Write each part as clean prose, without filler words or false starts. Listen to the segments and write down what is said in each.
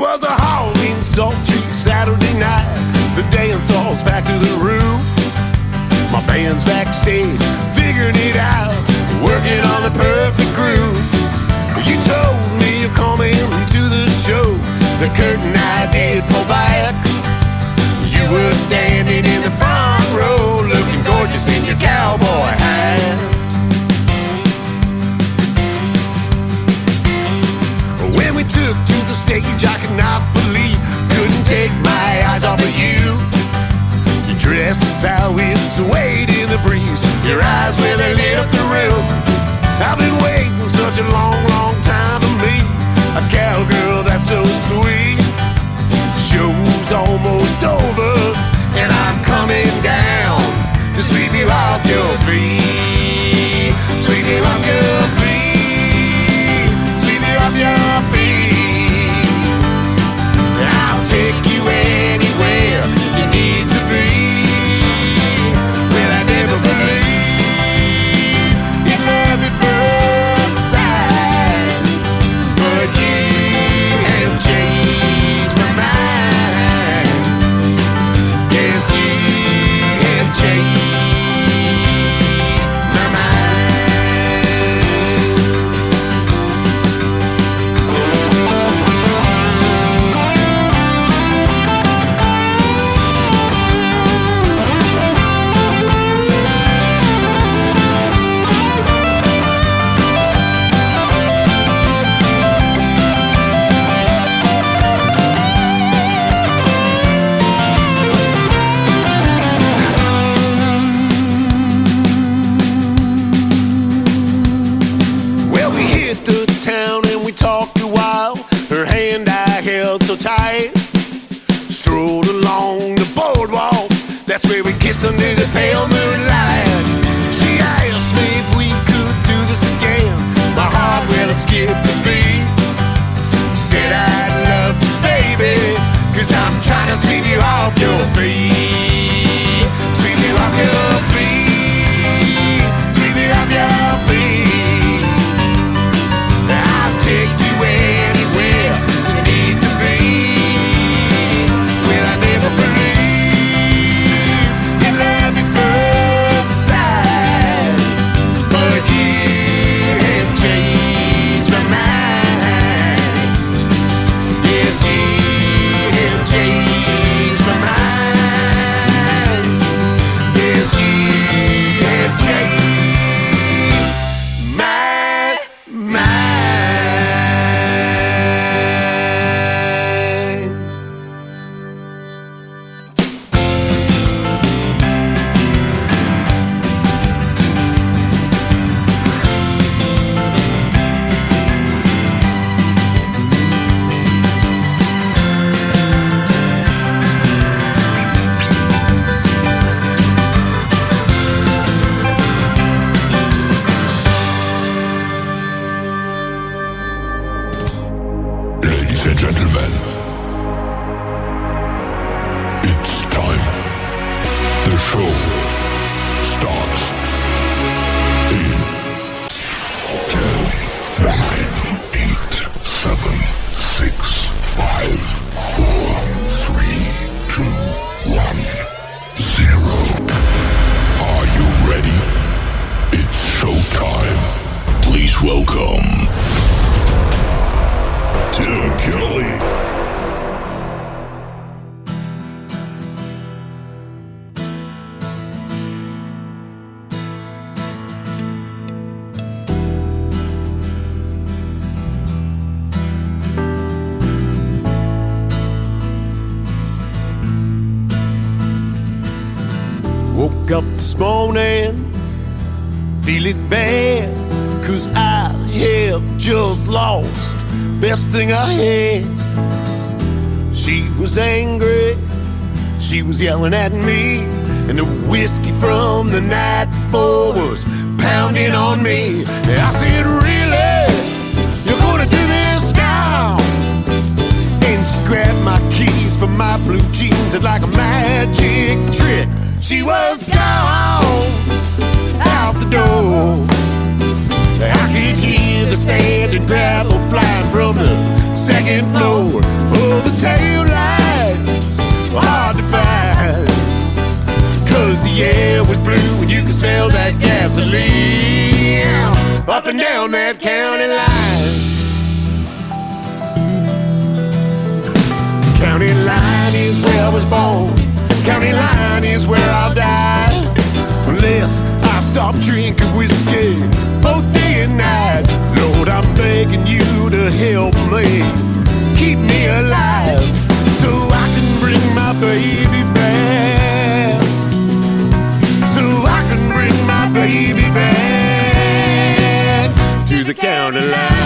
was a hog in Salt Creek Saturday night. The dance hall's packed to the roof. My band's backstage, figuring it out, working on the perfect groove. You told me you're coming to the show. The curtain I did pull back. You were standing in the front row, looking gorgeous in your cowboy hat. When we took to the stage, I could not believe, couldn't take my eyes off of you. Your dress, how it swayed in the breeze, your eyes when they lit up the room. I've been waiting such a long, long time to meet a cowgirl that's so sweet. Show's almost over, and I'm coming down to sweep you off your feet. Sweep you off your feet. Sweep you off your feet. I'll take you anywhere you need to be. Well, I never believed in love at first sight, but you have changed my mind. Yes, you have changed my mind. Well, we hit the town and we talked a while. Her hand I held so tight. Strolled along the boardwalk. That's where we kissed under the pale moonlight. She asked me if we could do this again. My heart, well, it skipped a beat. Said I'd love to, baby, 'cause I'm trying to sweep you off your feet. Sweep you off your feet. Sweep you off your feet. I'll take you anywhere you need to be. Well, I never believed in love at first sight, but you have changed my mind. Yes, you have changed my mind. Yes, you have changed my mind. Ladies and gentlemen, it's time. The show starts in 10, 9, 8, 7, 6, 5, 4, 3, 2, 1, 0. Are you ready? It's showtime. Please welcome Tim Kelly. Woke up this morning feeling bad, 'cause I have just lost best thing I had. She was angry, she was yelling at me, and the whiskey from the night before was pounding on me. And I said, really? You're gonna do this now? And she grabbed my keys from my blue jeans, and like a magic trick, she was gone out the door. I could hear the sand and gravel flying from the second floor. Oh and down that county line. County line is where I was born. County line is where I'll die. Unless I stop drinking whiskey both day and night. Lord, I'm begging you to help me, keep me alive, so I can bring my baby back. So I can bring my baby back to the county line.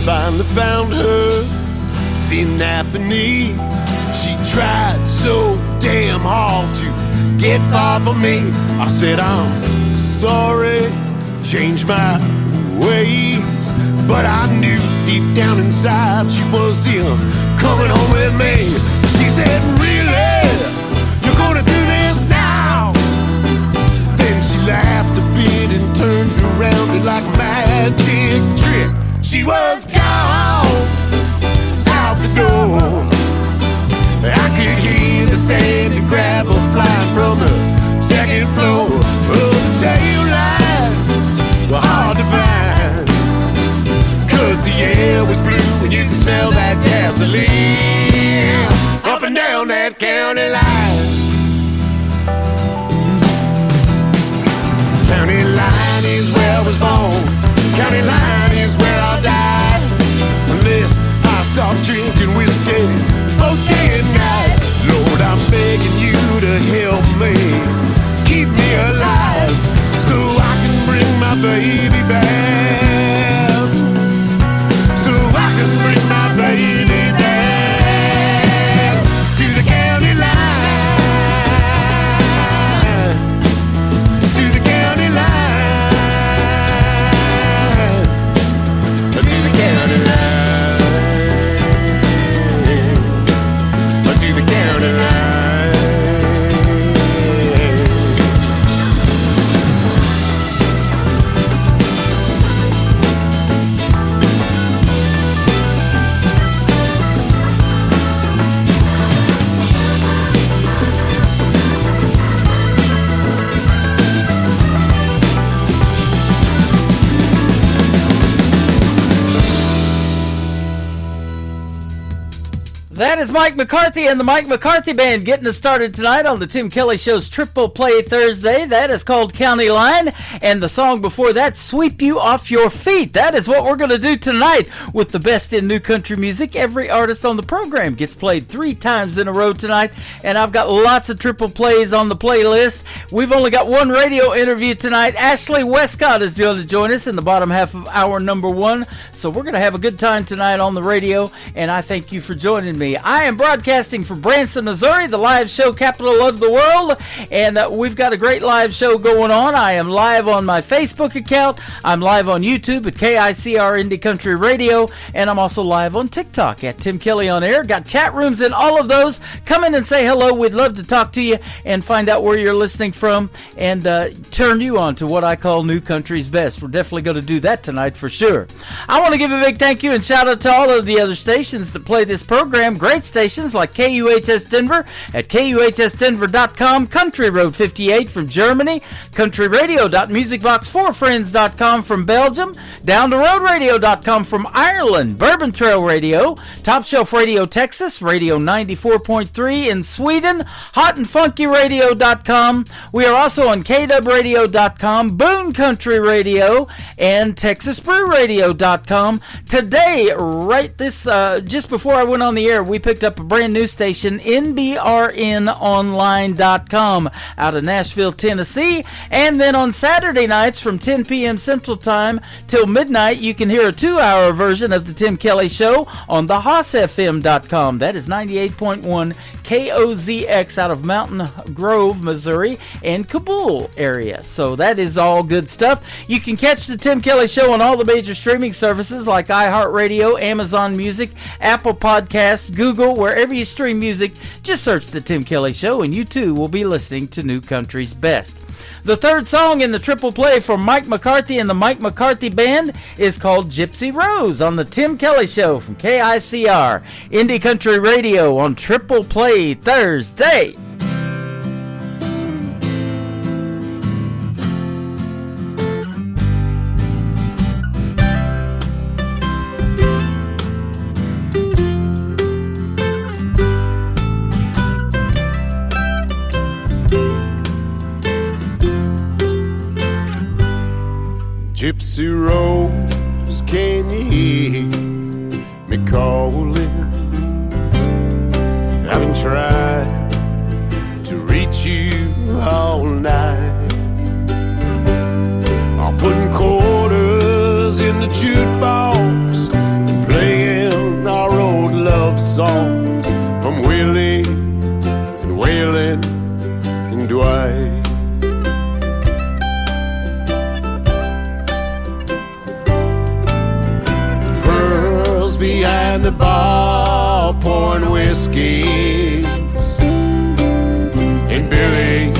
Finally found her in Napanee. She tried so damn hard to get far from me. I said, I'm sorry, changed my ways, but I knew deep down inside she was here coming home with me. She said, really? You're gonna do this now? Then she laughed a bit and turned around it like a magic trick. She was gone out the door. I could hear the sand and gravel flying from the second floor. Oh, the tail lights were hard to find, 'cause the air was blue and you could smell that gasoline up and down that county line. County line is where I was born. County line is where I'll die. Unless I stop drinking whiskey both day and night. Lord, I'm begging you to help me, keep me alive, so I can bring my baby back. So I can bring my baby back to the county line. To the county line. That is Mike McCarthy and the Mike McCarthy Band getting us started tonight on the Tim Kelly Show's Triple Play Thursday. That is called County Line, and the song before that, Sweep You Off Your Feet. That is what we're going to do tonight with the best in new country music. Every artist on the program gets played 3 times in a row tonight, and I've got lots of triple plays on the playlist. We've only got one radio interview tonight. Ashley Westcott is going to join us in the bottom half of hour number 1, so we're going to have a good time tonight on the radio, and I thank you for joining me. I am broadcasting from Branson, Missouri, the live show capital of the world, and we've got a great live show going on. I am live on my Facebook account. I'm live on YouTube at KICR Indie Country Radio, and I'm also live on TikTok at Tim Kelly On Air. Got chat rooms in all of those. Come in and say hello. We'd love to talk to you and find out where you're listening from and turn you on to what I call new country's best. We're definitely going to do that tonight for sure. I want to give a big thank you and shout out to all of the other stations that play this program. Great stations like KUHS Denver at KUHSdenver.com, Country Road 58 from Germany, countryradio.musicbox4friends.com from Belgium, downtheroadradio.com from Ireland, Bourbon Trail Radio, Top Shelf Radio Texas, Radio 94.3 in Sweden, hotandfunkyradio.com. We are also on KWradio.com, Boone Country Radio, and TexasBrewRadio.com. Today, right this, just before I went on the air, we picked up a brand new station, NBRNonline.com, out of Nashville, Tennessee. And then on Saturday nights from 10 p.m. Central Time till midnight, you can hear a 2-hour version of the Tim Kelly Show on the HossFM.com. That is 98.1 KOZX out of Mountain Grove, Missouri, and Kabul area. So that is all good stuff. You can catch the Tim Kelly Show on all the major streaming services like iHeartRadio, Amazon Music, Apple Podcasts, Google, wherever you stream music. Just search the Tim Kelly Show and you too will be listening to New Country's Best. The third song in the triple play from Mike McCarthy and the Mike McCarthy Band is called Gypsy Rose on the Tim Kelly Show from KICR, Indie Country Radio on Triple Play Thursday. Gypsy Rose, can you hear me calling? I've been trying to reach you all night. I'm putting quarters in the jukebox and playing our old love songs from Willie and Waylon and Dwight. Behind the bar pouring whiskeys, and Billy,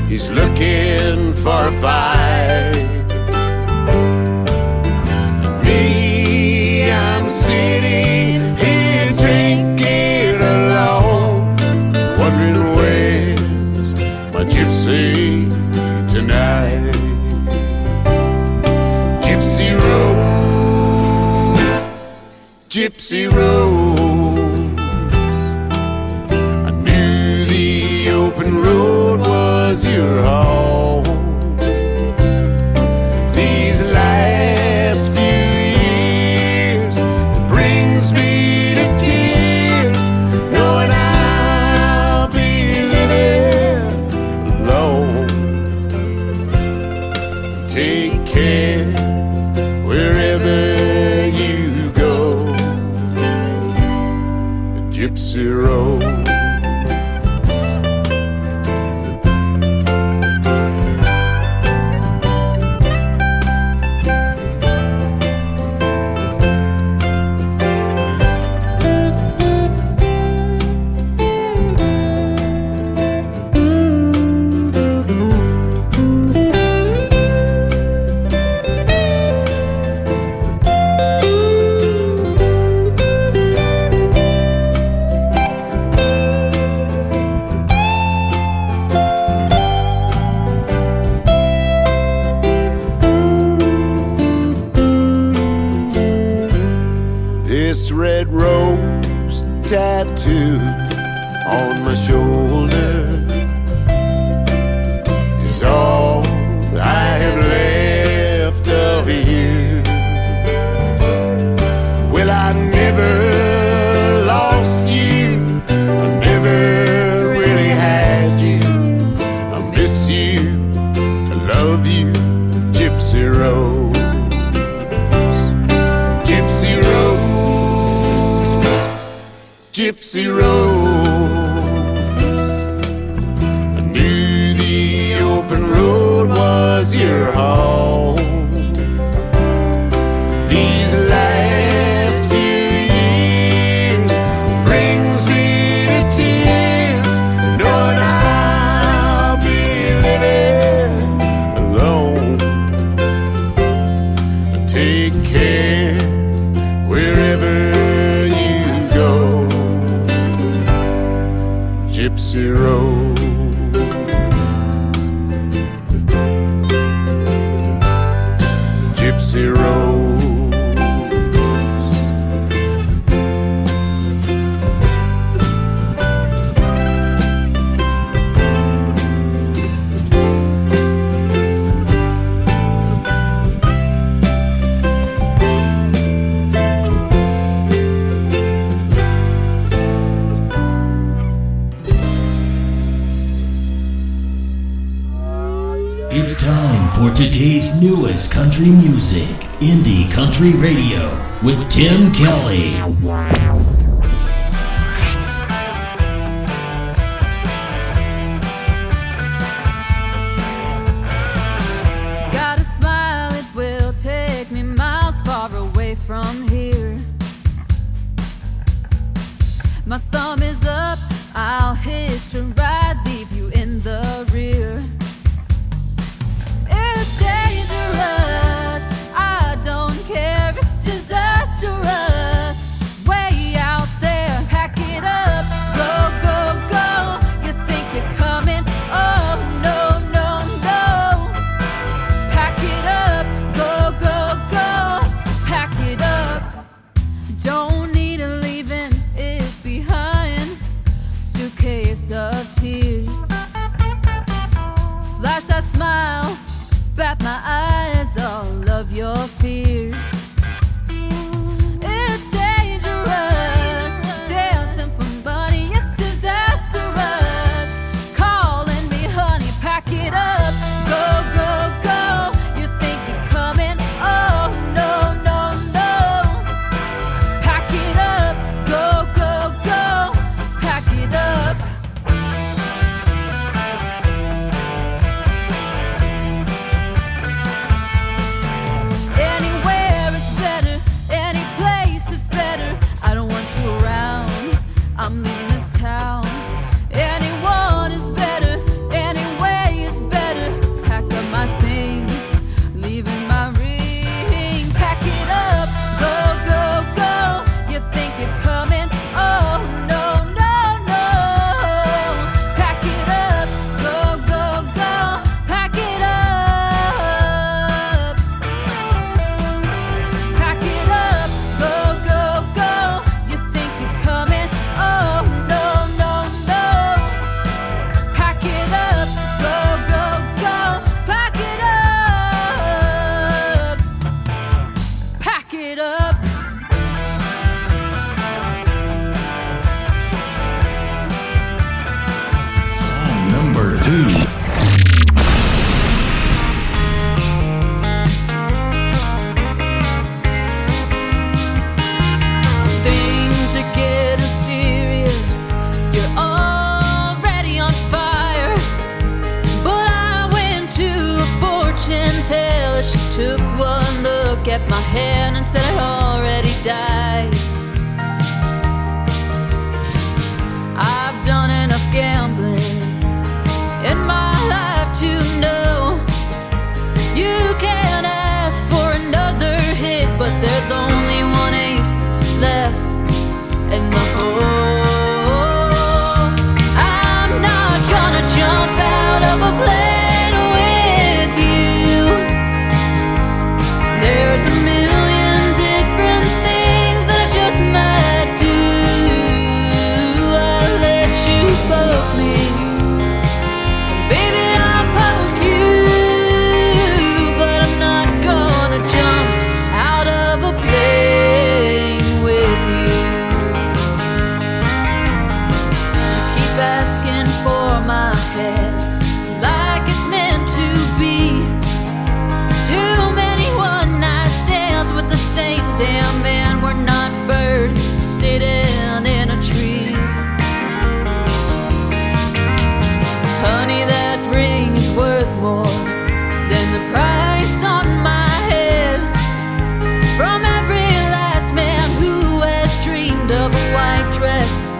he's looking for a fight. Me, I'm sitting here drinking alone, wondering where's my gypsy tonight. Gypsy Rose, Gypsy Rose, I knew the open road was your home. These last few years, it brings me to tears, knowing I'll be living alone. Take care wherever you go, Gypsy Rose. This red rose tattoo on my shoulder is all I have left of you. Well, I never lost you, I never really had you. I miss you, I love you, Gypsy Rose. Gypsy Rose, Gypsy Rose, I knew the open road was your home. These last few years brings me to tears, knowing I'll be living alone. Take care wherever you go, Gypsy Rose. Today's newest country music, Indie Country Radio, with Tim Kelly. Got a smile, it will take me miles far away from here. My thumb is up, I'll hitch a ride, leave you in the rear. It's dangerous, I don't care, it's disastrous. Way out there, pack it up, go, go, go. You think you're coming? Oh, no, no, no. Pack it up, go, go, go. Pack it up. Don't need a leaving it behind. Suitcase of tears. Flash that smile, bat my eyes, all of your fears. It's dangerous, dancing for money, it's disastrous. Calling me honey, pack it up, go, go, go. You think you're coming? Oh, no, no, no. Pack it up, go, go, go. Pack it up. Anywhere is better, any place is better. I don't want you around, I'm leaving this town. Anyone is better, any way is better. Pack up my things, leaving my ring. Pack it up, go, go, go. You think you're coming? Oh, no, no, no. Pack it up, go, go, go. Pack it up. Pack it up, go, go, go. You think you're coming? Oh, no, no, no. Pack it up, go, go, go. Pack it up. Pack it up. Number 2. Things are getting serious. You're already on fire. But I went to a fortune teller. She took one look at my hand and said I'd already died. I've done enough gambling in my life to know you can't ask for another hit, but there's only one ace left in the hole. I'm not gonna jump out of a plane with you. There's a million different things that I just might do. I'll let you poke me, and baby I'll poke you, but I'm not gonna jump out of a plane with you. You keep asking for my head like it's meant to be. Too many one-night stands with the same damn man. We're not birds sitting in a tree. Honey, that ring is worth more than the price on my head. From every last man who has dreamed of a white dress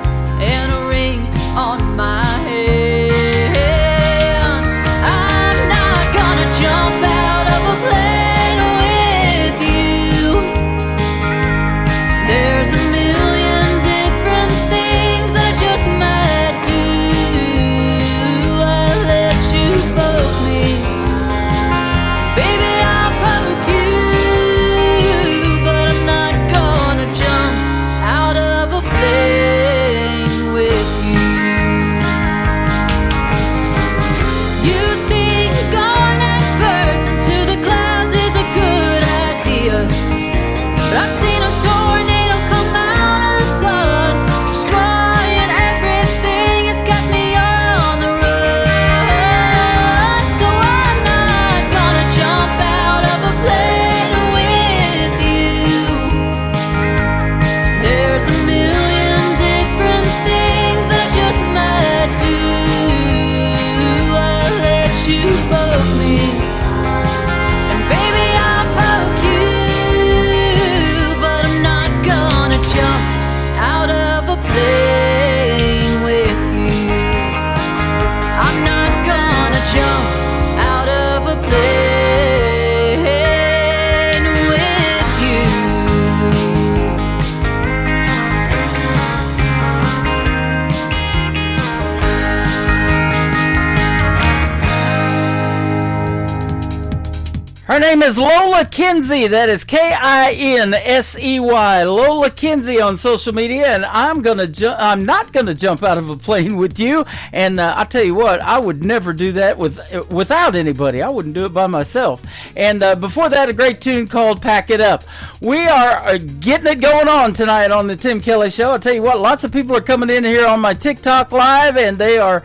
and a ring on my head. I'm not gonna jump out of a plane with you. There's a million different things that I just might do. I'll let you poke me, baby I'll poke you, but I'm not gonna jump out of a plane with you. You think going at first into the clouds is a good idea, but I've seen a tornado come out of the sun, destroying everything. It's got me on the run, so I'm not gonna jump out plane with you. I'm not gonna jump out of a plane with you. Her name is Lola Kinsey. That is Kinsey. Lola Kinsey on social media, and I'm not gonna jump out of a plane with you. And I tell you what, I would never do that without anybody. I wouldn't do it by myself. And before that, a great tune called "Pack It Up." We are getting it going on tonight on the Tim Kelly Show. I tell you what, lots of people are coming in here on my TikTok live, and they are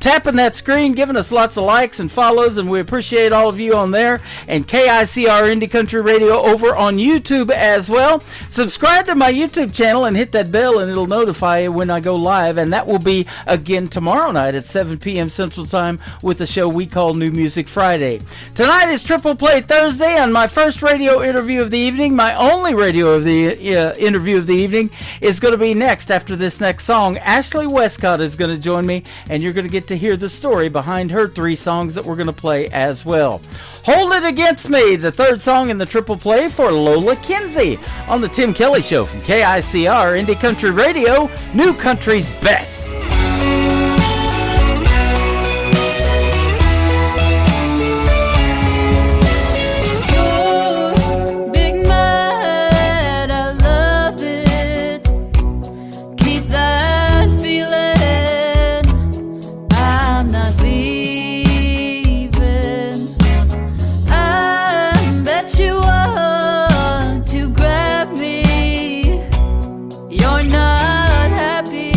tapping that screen, giving us lots of likes and follows, and we appreciate all of you on there. And KICR Indie Country Radio over on YouTube as well. Subscribe to my YouTube channel and hit that bell, and it'll notify you when I go live. And that will be again tomorrow night at 7 p.m. Central Time with the show we call New Music Friday. Tonight is Triple Play Thursday, and my first radio interview of the evening, my only radio of the interview of the evening, is going to be next after this next song. Ashley Westcott is going to join me, and you're going to get to hear the story behind her 3 songs that we're going to play as well. Hold It Against Me, the third song in the triple play for Lola Kinsey on the Tim Kelly Show from KICR Indie Country Radio, New Country's Best. You're not happy.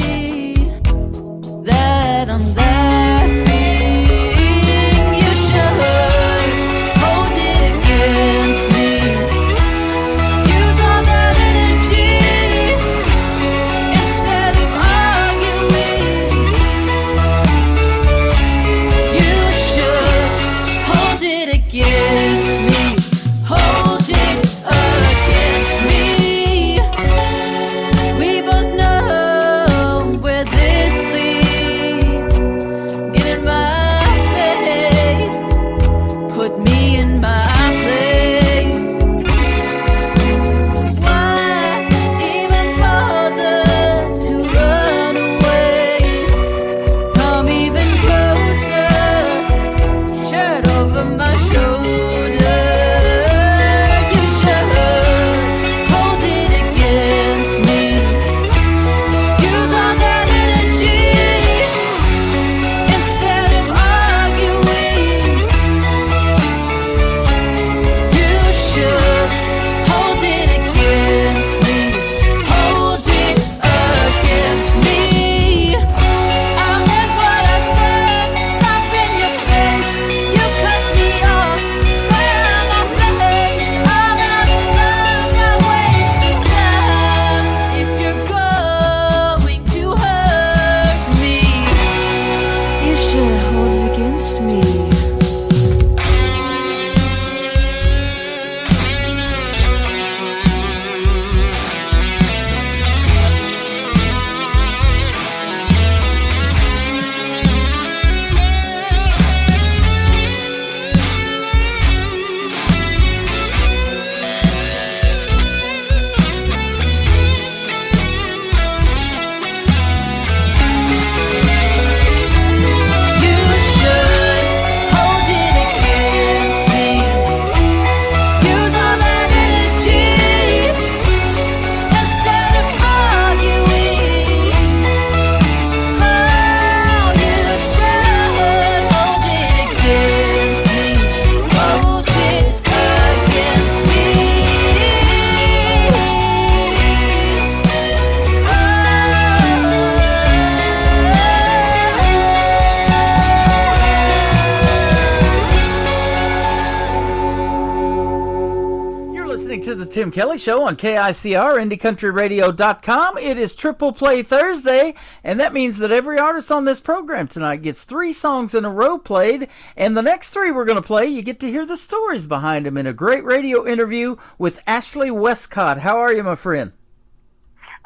to the Tim Kelly Show on KICR, IndieCountryRadio.com. It is Triple Play Thursday, and that means that every artist on this program tonight gets 3 songs in a row played, and the next 3 we're going to play, you get to hear the stories behind them in a great radio interview with Ashley Westcott. How are you, my friend?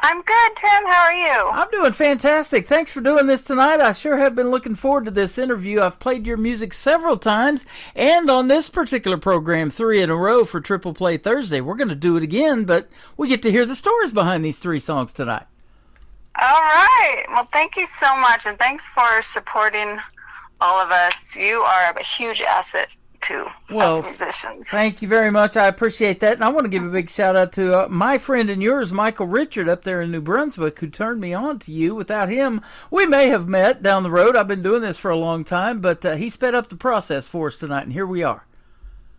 I'm good, Tim. How are you? I'm doing fantastic. Thanks for doing this tonight. I sure have been looking forward to this interview. I've played your music several times, and on this particular program, 3 in a row for Triple Play Thursday. We're going to do it again, but we get to hear the stories behind these 3 songs tonight. All right. Well, thank you so much, and thanks for supporting all of us. You are a huge asset to us musicians. Thank you very much. I appreciate that. And I want to give a big shout out to my friend and yours, Michael Richard, up there in New Brunswick, who turned me on to you. Without him, we may have met down the road. I've been doing this for a long time, but he sped up the process for us tonight, and here we are.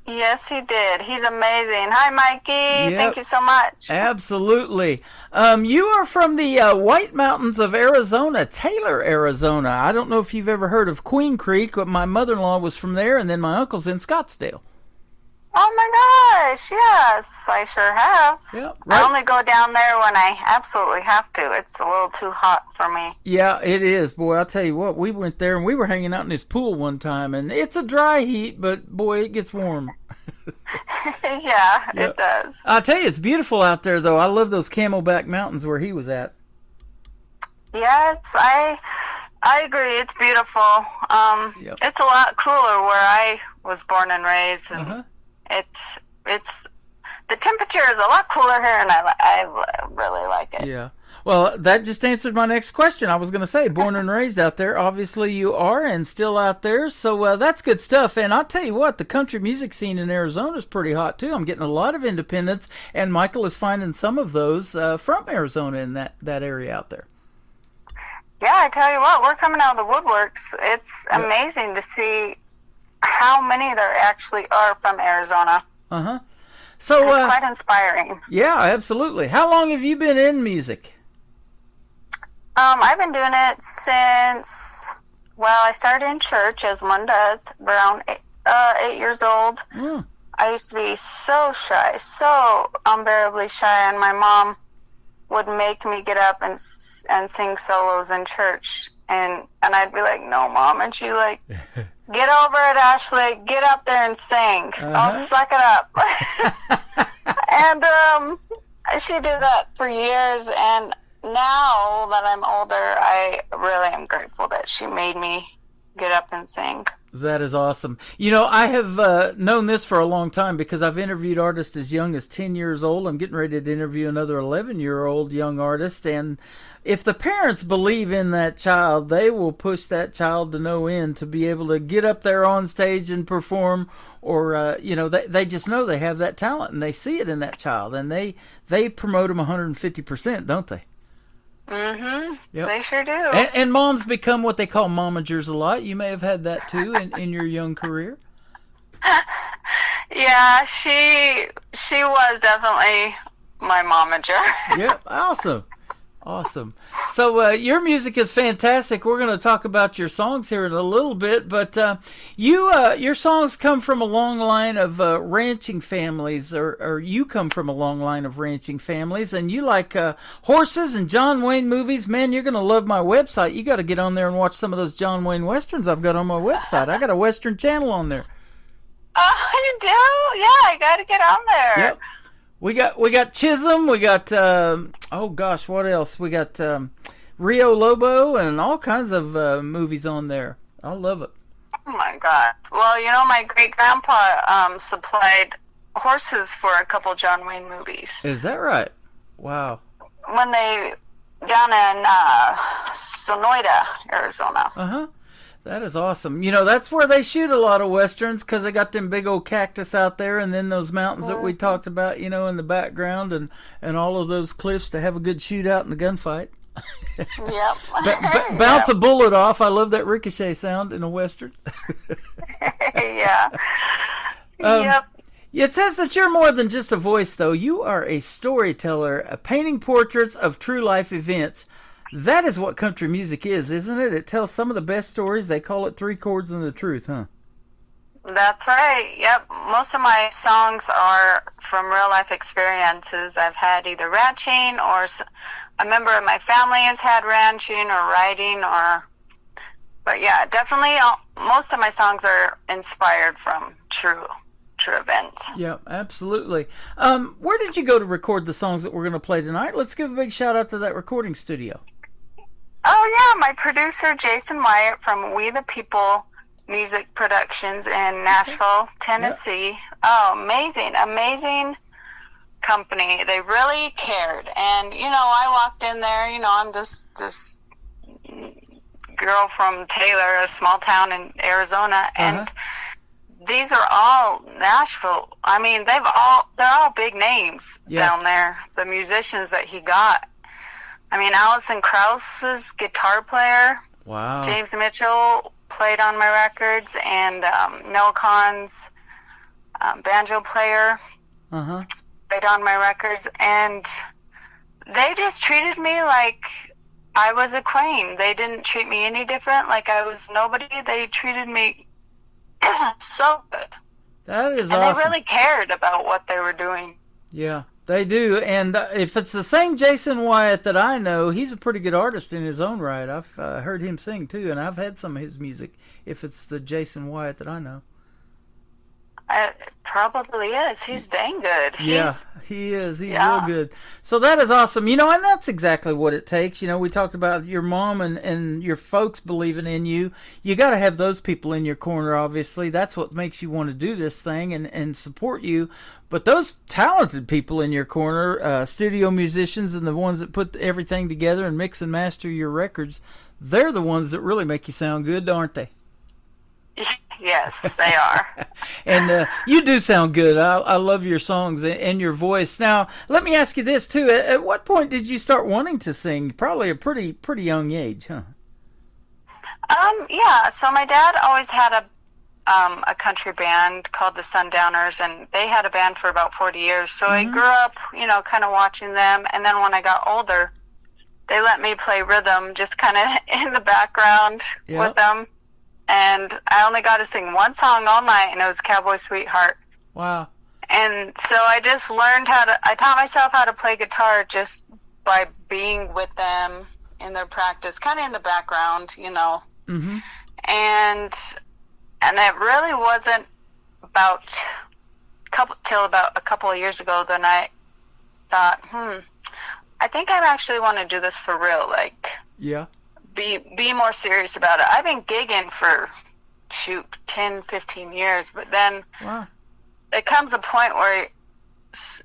Yes, he did. He's amazing. Hi, Mikey. Yep. Thank you so much. Absolutely. You are from the White Mountains of Arizona, Taylor, Arizona. I don't know if you've ever heard of Queen Creek, but my mother-in-law was from there, and then my uncle's in Scottsdale. Oh, my gosh. Yes, I sure have. Yep, right. I only go down there when I absolutely have to. It's a little too hot for me. Yeah, it is. Boy, I'll tell you what, we went there, and we were hanging out in this pool one time, and it's a dry heat, but, boy, it gets warm. Yeah, yep. It does. I'll tell you, it's beautiful out there, though. I love those Camelback Mountains where he was at. Yes, I agree. It's beautiful. Yep. It's a lot cooler where I was born and raised, and it's the temperature is a lot cooler here, and I really like it. Yeah. Well, that just answered my next question. I was going to say, born and raised out there. Obviously, you are, and still out there. So that's good stuff. And I'll tell you what, the country music scene in Arizona is pretty hot, too. I'm getting a lot of independents, and Michael is finding some of those from Arizona in that area out there. Yeah, I tell you what, we're coming out of the woodworks. It's amazing to see how many there actually are from Arizona. Uh-huh. So, it's quite inspiring. Yeah, absolutely. How long have you been in music? I've been doing it since, I started in church, as one does, around 8 years old. Mm. I used to be so shy, so unbearably shy, and my mom would make me get up and sing solos in church, and I'd be like, no, Mom, and she'd like, get over it, Ashley, get up there and sing. I'll suck it up. And she did that for years, and now that I'm older, I really am grateful that she made me get up and sing. That is awesome. You know, I have known this for a long time because I've interviewed artists as young as 10 years old. I'm getting ready to interview another 11-year-old young artist. And if the parents believe in that child, they will push that child to no end to be able to get up there on stage and perform. Or, they just know they have that talent and they see it in that child. And they promote them 150%, don't they? Mm-hmm. Yep. They sure do. And moms become what they call momagers a lot. You may have had that too in your young career. Yeah, she was definitely my momager. Yep, awesome. So your music is fantastic. We're going to talk about your songs here in a little bit, but your songs come from a long line of ranching families, or you come from a long line of ranching families, and you like horses and John Wayne movies. Man, you're going to love my website. You got to get on there and watch some of those John Wayne westerns I've got on my website. I got a western channel on there. Oh, you do? Yeah, I got to get on there. Yep. We got Chisholm, we got what else? We got Rio Lobo and all kinds of movies on there. I love it. Oh my God! Well, my great grandpa supplied horses for a couple John Wayne movies. Is that right? Wow. When they down in Sonoyta, Arizona. Uh-huh. That is awesome. That's where they shoot a lot of westerns because they got them big old cactus out there and then those mountains that we talked about, in the background and all of those cliffs to have a good shootout and a gunfight. Yep. Bounce a bullet off. I love that ricochet sound in a western. Yeah. Yep. It says that you're more than just a voice, though. You are a storyteller, painting portraits of true life events. That is what country music is, isn't it? It tells some of the best stories. They call it 3 chords and the truth, huh? That's right. Yep. Most of my songs are from real life experiences. I've had either ranching or a member of my family has had ranching or riding but yeah, definitely most of my songs are inspired from true future events. Yeah, absolutely. Where did you go to record the songs that we're going to play tonight? Let's give a big shout out to that recording studio. Oh yeah, my producer Jason Wyatt from We the People Music Productions in Nashville, Tennessee. Oh, amazing company. They really cared. And I walked in there, I'm this girl from Taylor, a small town in Arizona, and these are all Nashville. I mean, they're all big names down there, the musicians that he got. I mean, Alison Krauss's guitar player. Wow. James Mitchell played on my records, and Noah Kahan's banjo player played on my records, and they just treated me like I was a queen. They didn't treat me any different, like I was nobody. They treated me so good. That is and awesome. They really cared about what they were doing. Yeah, they do. And if it's the same Jason Wyatt that I know, he's a pretty good artist in his own right. I've heard him sing too, and I've had some of his music. If it's the Jason Wyatt that I know. It probably is. He's dang good. Yeah, he is. He's real good. So that is awesome. And that's exactly what it takes. We talked about your mom and your folks believing in you. You got to have those people in your corner, obviously. That's what makes you want to do this thing and support you. But those talented people in your corner, studio musicians and the ones that put everything together and mix and master your records, they're the ones that really make you sound good, aren't they? Yes, they are. And you do sound good. I love your songs and your voice. Now, let me ask you this, too. At what point did you start wanting to sing? Probably a pretty young age, huh? Yeah. So my dad always had a country band called the Sundowners, and they had a band for about 40 years. So I grew up, kind of watching them. And then when I got older, they let me play rhythm just kind of in the background with them. And I only got to sing one song all night, and it was Cowboy Sweetheart. Wow. And so I just learned I taught myself how to play guitar just by being with them in their practice, kind of in the background, Mm-hmm. And it really wasn't till about a couple of years ago, then I thought, I think I actually want to do this for real, be more serious about it. I've been gigging for 10, 15 years, but then it comes a point where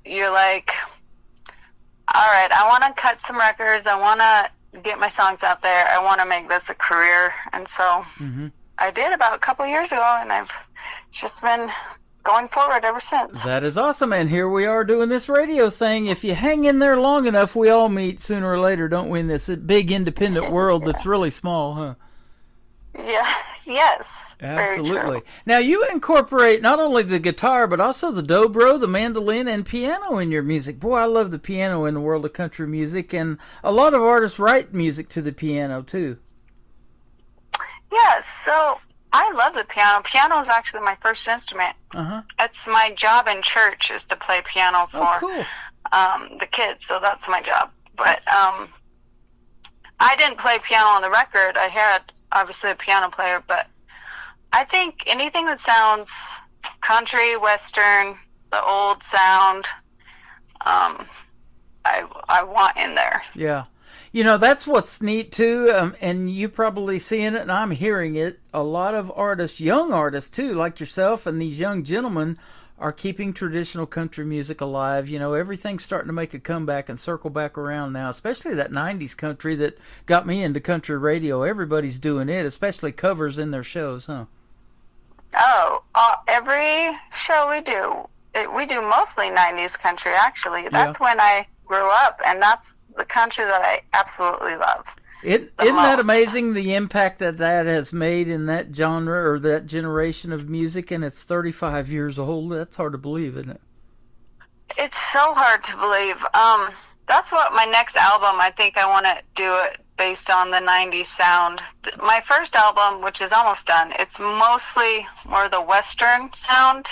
you're like, all right, I want to cut some records, I want to get my songs out there, I want to make this a career. And so I did about a couple of years ago, and I've just been going forward ever since. That is awesome, and here we are doing this radio thing. If you hang in there long enough, we all meet sooner or later, don't we, in this big independent world that's really small, huh? Yeah, yes. Absolutely. Now, you incorporate not only the guitar, but also the dobro, the mandolin, and piano in your music. Boy, I love the piano in the world of country music, and a lot of artists write music to the piano, too. Yes, so I love the piano. Piano is actually my first instrument. It's my job in church is to play piano for the kids, so that's my job. But I didn't play piano on the record. I had, obviously, a piano player, but I think anything that sounds country, western, the old sound, I want in there. Yeah. That's what's neat, too, and you probably seeing it, and I'm hearing it. A lot of artists, young artists, too, like yourself, and these young gentlemen are keeping traditional country music alive. Everything's starting to make a comeback and circle back around now, especially that 90s country that got me into country radio. Everybody's doing it, especially covers in their shows, huh? Oh, every show we do mostly 90s country, actually. That's when I grew up, and that's the country that I absolutely love. Isn't that amazing, the impact that has made in that genre or that generation of music, and it's 35 years old? That's hard to believe, isn't it? It's so hard to believe. That's what my next album, I think I want to do it based on the 90s sound. My first album, which is almost done, it's mostly more the western sound,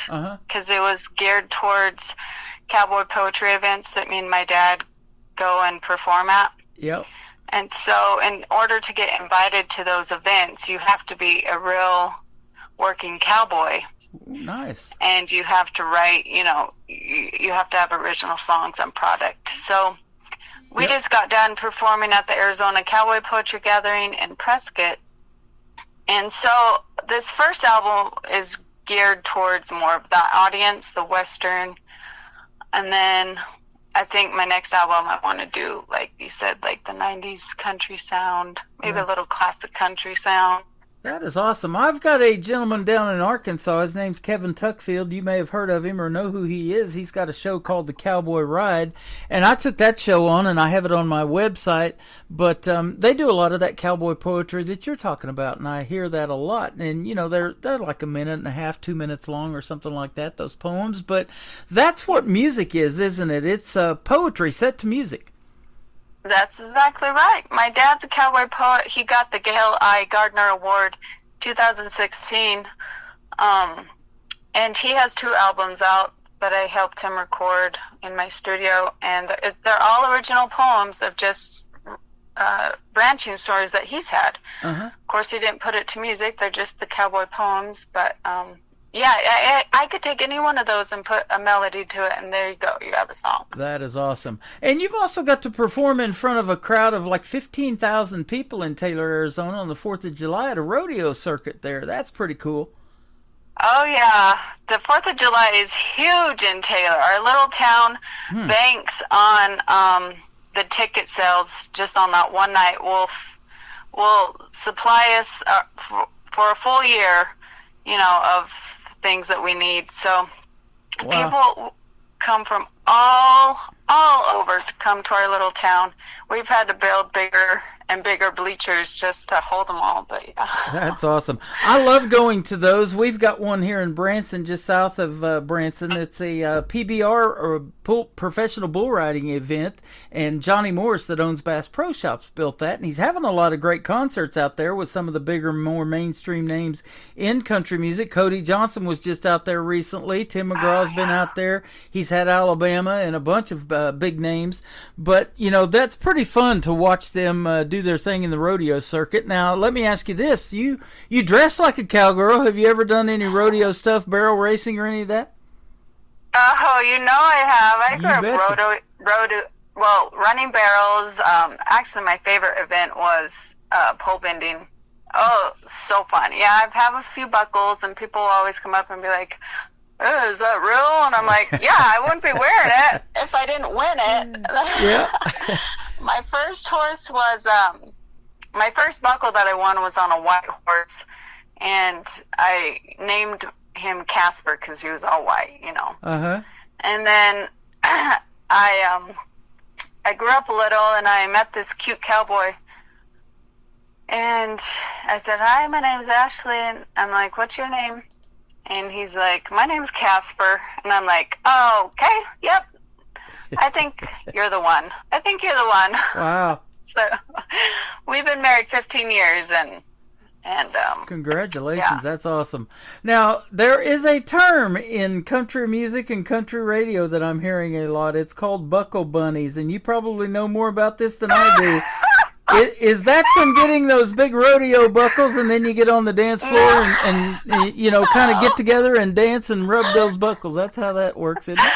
because it was geared towards cowboy poetry events that me and my dad go and perform at. Yep. And so in order to get invited to those events, you have to be a real working cowboy. Nice. And you have to write, you have to have original songs on product. So we just got done performing at the Arizona Cowboy Poetry Gathering in Prescott. And so this first album is geared towards more of that audience, the Western. And then I think my next album I want to do, like you said, like the 90s country sound, maybe a little classic country sound. That is awesome. I've got a gentleman down in Arkansas. His name's Kevin Tuckfield. You may have heard of him or know who he is. He's got a show called The Cowboy Ride, and I took that show on, and I have it on my website. But they do a lot of that cowboy poetry that you're talking about, and I hear that a lot. And they're like a minute and a half, 2 minutes long, or something like that. Those poems, but that's what music is, isn't it? It's poetry set to music. That's exactly right. My dad's a cowboy poet. He got the Gail I. Gardner Award 2016. And he has 2 albums out that I helped him record in my studio. And they're all original poems of just ranching stories that he's had. Uh-huh. Of course, he didn't put it to music. They're just the cowboy poems. But yeah, I could take any one of those and put a melody to it, and there you go. You have a song. That is awesome. And you've also got to perform in front of a crowd of like 15,000 people in Taylor, Arizona on the 4th of July at a rodeo circuit there. That's pretty cool. Oh, yeah. The 4th of July is huge in Taylor. Our little town banks on the ticket sales just on that one night. Will supply us for a full year, of things that we need. So people come from all over to come to our little town. We've had to build bigger and bigger bleachers just to hold them all, but yeah. That's awesome. I love going to those. We've got one here in Branson, just south of Branson. It's a PBR, or professional bull riding event, and Johnny Morris that owns Bass Pro Shops built that, and he's having a lot of great concerts out there with some of the bigger, more mainstream names in country music. Cody Johnson was just out there recently. Tim McGraw's been out there. He's had Alabama and a bunch of big names, but that's pretty fun to watch them do their thing in the rodeo circuit. Now, let me ask you this. You dress like a cowgirl. Have you ever done any rodeo stuff, barrel racing or any of that? Oh, I have. I grew up running barrels. Actually, my favorite event was pole bending. Oh, so fun. Yeah, I have a few buckles, and people always come up and be like, oh, is that real? And I'm like, yeah, I wouldn't be wearing it if I didn't win it. Yeah. My first horse was, my first buckle that I won was on a white horse, and I named him Casper because he was all white, Uh-huh. And then I grew up a little, and I met this cute cowboy, and I said, hi, my name's Ashley, and I'm like, what's your name? And he's like, my name's Casper, and I'm like, oh, okay, yep. I think you're the one. Wow. So we've been married 15 years, and congratulations. Yeah. That's awesome. Now, there is a term in country music and country radio that I'm hearing a lot. It's called buckle bunnies, and you probably know more about this than I do. Is that from getting those big rodeo buckles, and then you get on the dance floor and kind of get together and dance and rub those buckles? That's how that works, isn't it?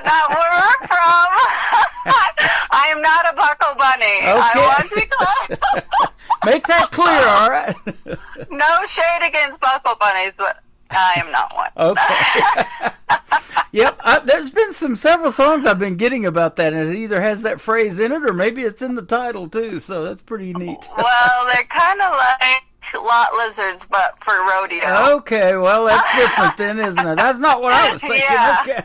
Not where I'm from. I am not a buckle bunny. Okay. I want to clear. Make that clear, all right? No shade against buckle bunnies, but I am not one. Okay. Yep, there's been several songs I've been getting about that, and it either has that phrase in it or maybe it's in the title too, so that's pretty neat. Well, they're kind of like lot lizards, but for rodeo. Okay, well, that's different then, isn't it? That's not what I was thinking. Yeah. Okay.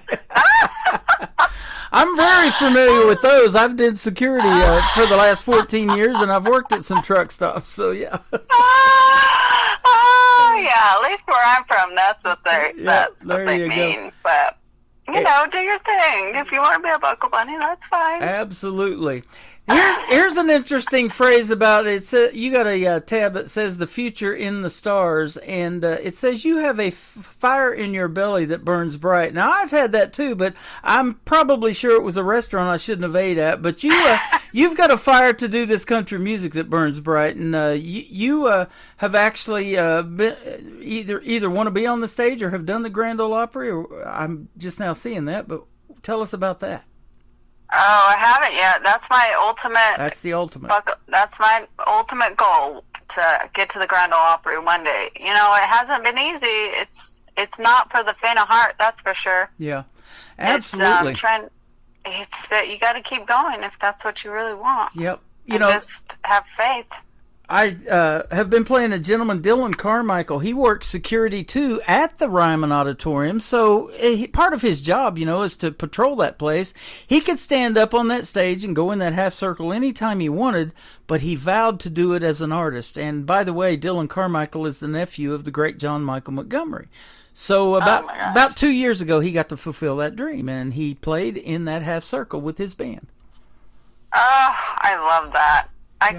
I'm very familiar with those. I've did security for the last 14 years, and I've worked at some truck stops, so yeah. Oh, yeah, at least where I'm from, that's what they mean. Go. But, do your thing. If you want to be a buckle bunny, that's fine. Absolutely. Here's an interesting phrase about it. You got a tab that says the future in the stars, and it says you have a fire in your belly that burns bright. Now, I've had that too, but I'm probably sure it was a restaurant I shouldn't have ate at. But you You've got a fire to do this country music that burns bright, and you have actually been, either want to be on the stage or have done the Grand Ole Opry. Or I'm just now seeing that, but tell us about that. Oh, I haven't yet. That's my ultimate. That's the ultimate. That's my ultimate goal, to get to the Grand Ole Opry one day. You know, it hasn't been easy. It's not for the faint of heart, that's for sure. Yeah, absolutely. You got to keep going if that's what you really want. Yep. Just have faith. I have been playing a gentleman, Dylan Carmichael. He works security, too, at the Ryman Auditorium. So part of his job, is to patrol that place. He could stand up on that stage and go in that half circle anytime he wanted, but he vowed to do it as an artist. And by the way, Dylan Carmichael is the nephew of the great John Michael Montgomery. So about 2 years ago, he got to fulfill that dream, and he played in that half circle with his band. Oh, I love that. I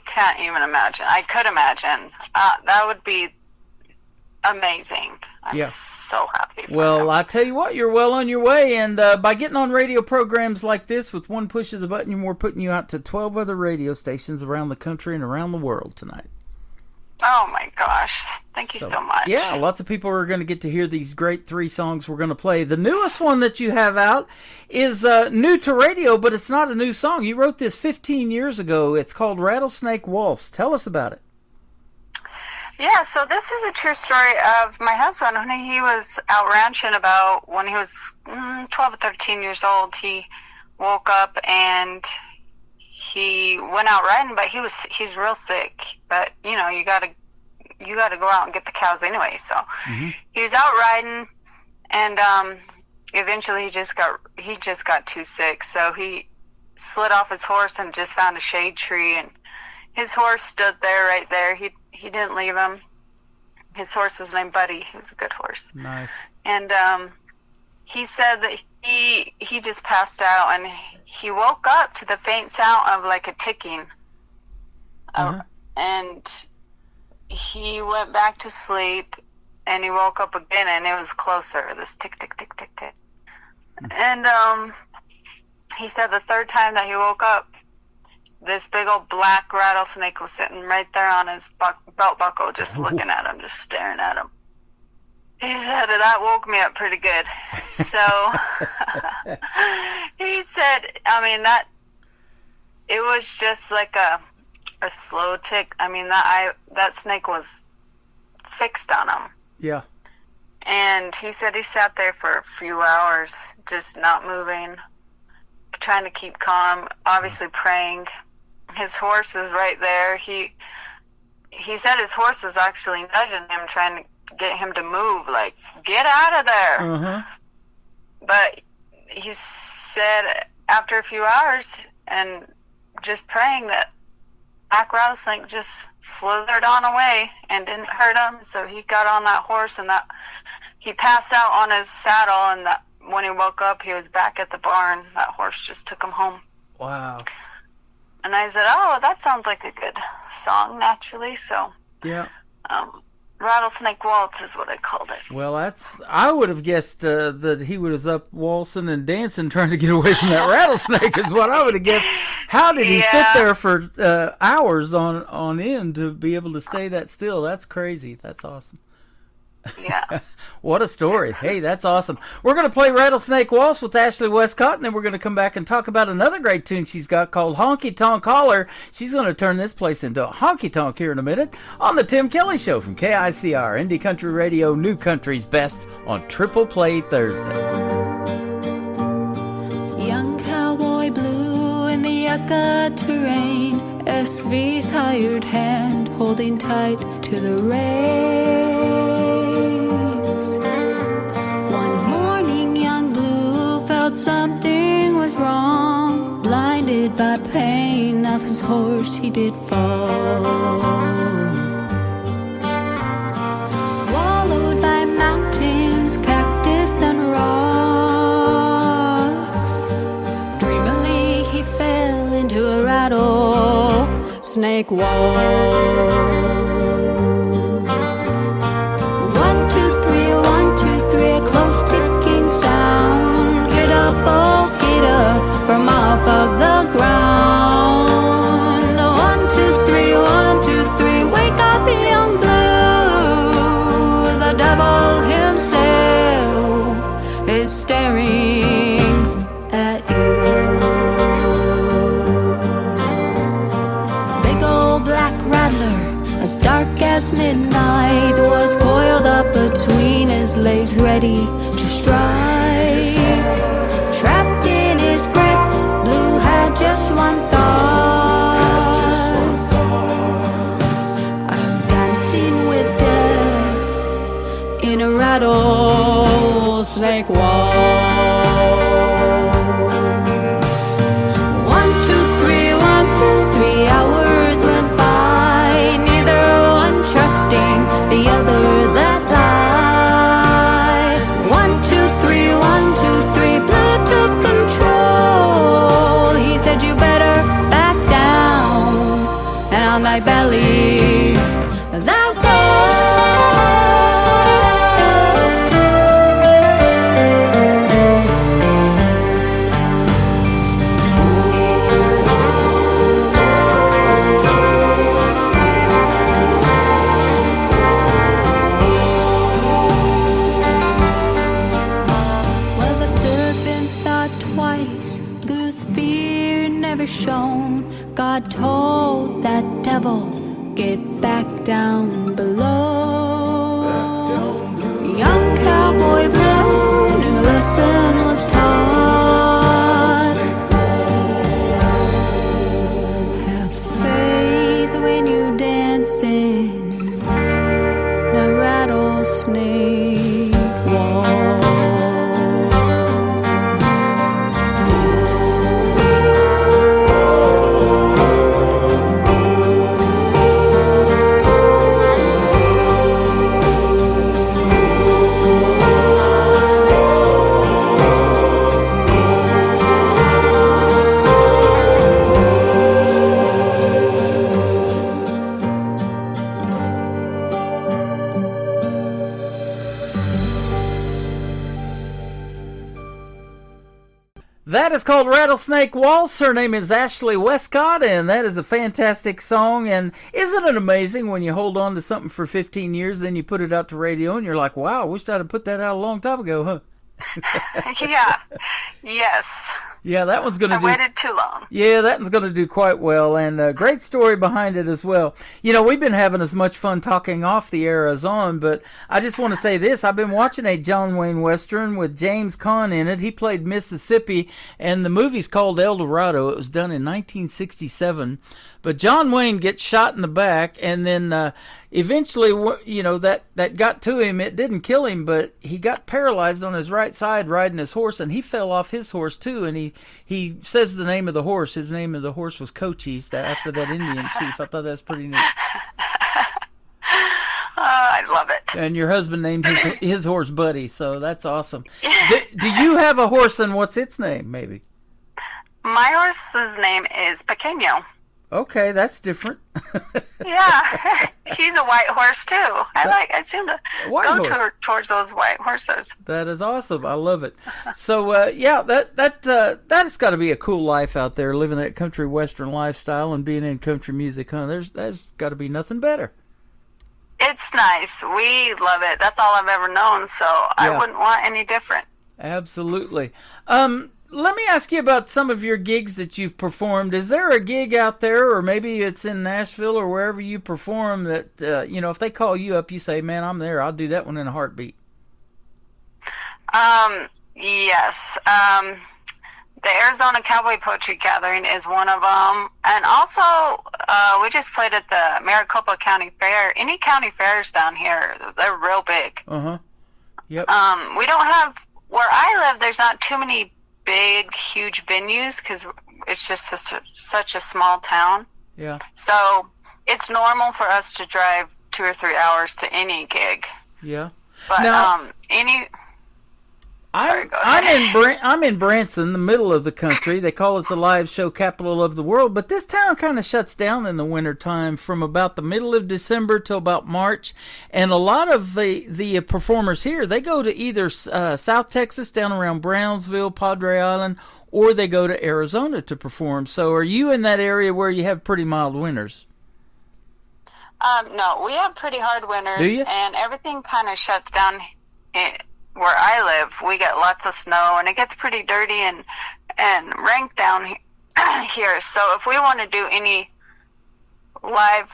can't even imagine. I could imagine. That would be amazing. I'm so happy for Well, him. I tell you what, you're well on your way, and by getting on radio programs like this, with one push of the button, we're putting you out to 12 other radio stations around the country and around the world tonight. Oh my gosh. Thank you so much. Yeah, lots of people are going to get to hear these great 3 songs we're going to play. The newest one that you have out is new to radio, but it's not a new song. You wrote this 15 years ago. It's called Rattlesnake Waltz. Tell us about it. Yeah, so this is a true story of my husband. When he was out ranching when he was 12 or 13 years old, he woke up and he went out riding, but he's real sick. But you gotta go out and get the cows anyway. So he was out riding, and eventually he just got too sick. So he slid off his horse and just found a shade tree, and his horse stood there right there. He didn't leave him. His horse was named Buddy. He was a good horse. Nice. And he said that he just passed out, and he woke up to the faint sound of like a ticking. And he went back to sleep, and he woke up again, and it was closer, this tick, tick, tick, tick, tick. And he said the third time that he woke up, this big old black rattlesnake was sitting right there on his belt buckle, just looking at him, just staring at him. He said that woke me up pretty good. So he said, that it was just like a slow tick. That snake was fixed on him. Yeah. And he said he sat there for a few hours, just not moving, trying to keep calm, obviously praying. His horse was right there. He said his horse was actually nudging him, trying to get him to move, like, get out of there. But he said after a few hours and just praying, that black rattlesnake just slithered on away and didn't hurt him. So he got on that horse, and that he passed out on his saddle, and that when he woke up, he was back at the barn. That horse just took him home. Wow. And I said, oh, that sounds like a good song, naturally. So yeah. Rattlesnake Waltz is what I called it. Well, I would have guessed that he was up waltzing and dancing, trying to get away from that rattlesnake, is what I would have guessed. How did he sit there for hours on end to be able to stay that still? That's crazy. That's awesome. Yeah. What a story. Hey, that's awesome. We're going to play Rattlesnake Waltz with Ashley Westcott, and then we're going to come back and talk about another great tune she's got called Honky Tonk Holler. She's going to turn this place into a honky tonk here in a minute on The Tim Kelly Show from KICR, Indie Country Radio, New Country's Best on Triple Play Thursday. Young cowboy blue in the yucca terrain, SV's hired hand holding tight to the reins. One morning young blue felt something was wrong. Blinded by pain of his horse, he did fall. Swallowed by mountains, cactus and rocks, dreamily he fell into a rattlesnake waltz. 1, 2, 3, 1, 2, 3, a close ticking sound. Get up, oh, get up from off of the ground. dark as midnight, was coiled up between his legs, ready to strike. Trapped in his grip, Blue had just one thought: I'm dancing with death in a rattlesnake wall. 3 hours went by, neither one trusting the other that lie. 1, 2, 3, 1, 2, 3, Blue took control. He said, you better back down, and on thy belly thou go. Shown. God told that devil, get back down below. Young cowboy Blue knew a lesson was taught. Have faith when you dance in the rattlesnake wall. That is called Rattlesnake Waltz. Her name is Ashley Westcott, and that is a fantastic song. And isn't it amazing when you hold on to something for 15 years, then you put it out to radio, and you're like, wow, I wish I'd have put that out a long time ago, huh? Yeah. Yes. Yeah, that one's going to I waited too long. Yeah, that one's going to do quite well, and a great story behind it as well. You know, we've been having as much fun talking off the air as on, but I just want to say this. I've been watching a John Wayne Western with James Caan in it. He played Mississippi, and the movie's called El Dorado. It was done in 1967. But John Wayne gets shot in the back, and then eventually, you know, that got to him. It didn't kill him, but he got paralyzed on his right side riding his horse, and he fell off his horse too. And he says the name of the horse. His name of the horse was Cochise, after that Indian chief. I thought that's pretty neat. I love it. And your husband named his horse Buddy, so that's awesome. Do you have a horse, and what's its name, maybe? My horse's name is Pequeño. Okay, that's different. Yeah, he's a white horse too. I seem to go towards those white horses. That is awesome. I love it. So yeah, that's got to be a cool life out there, living that country western lifestyle and being in country music, huh? There's got to be nothing better. It's nice. We love it. That's all I've ever known. So yeah. I wouldn't want any different. Absolutely. Let me ask you about some of your gigs that you've performed. Is there a gig out there, or maybe it's in Nashville or wherever you perform, that, if they call you up, you say, man, I'm there. I'll do that one in a heartbeat. Yes. The Arizona Cowboy Poetry Gathering is one of them. And also, we just played at the Maricopa County Fair. Any county fairs down here, they're real big. Uh-huh. Yep. We don't have, where I live, there's not too many big, huge venues because it's just such a small town. Yeah. So it's normal for us to drive 2 or 3 hours to any gig. Yeah. But now, I'm in Branson, the middle of the country. They call it the live show capital of the world, but this town kind of shuts down in the wintertime from about the middle of December till about March. And a lot of the performers here, they go to either South Texas, down around Brownsville, Padre Island, or they go to Arizona to perform. So are you in that area where you have pretty mild winters? No, we have pretty hard winters. Do you? And everything kind of shuts down where I live. We get lots of snow, and it gets pretty dirty and rank down here. So if we want to do any live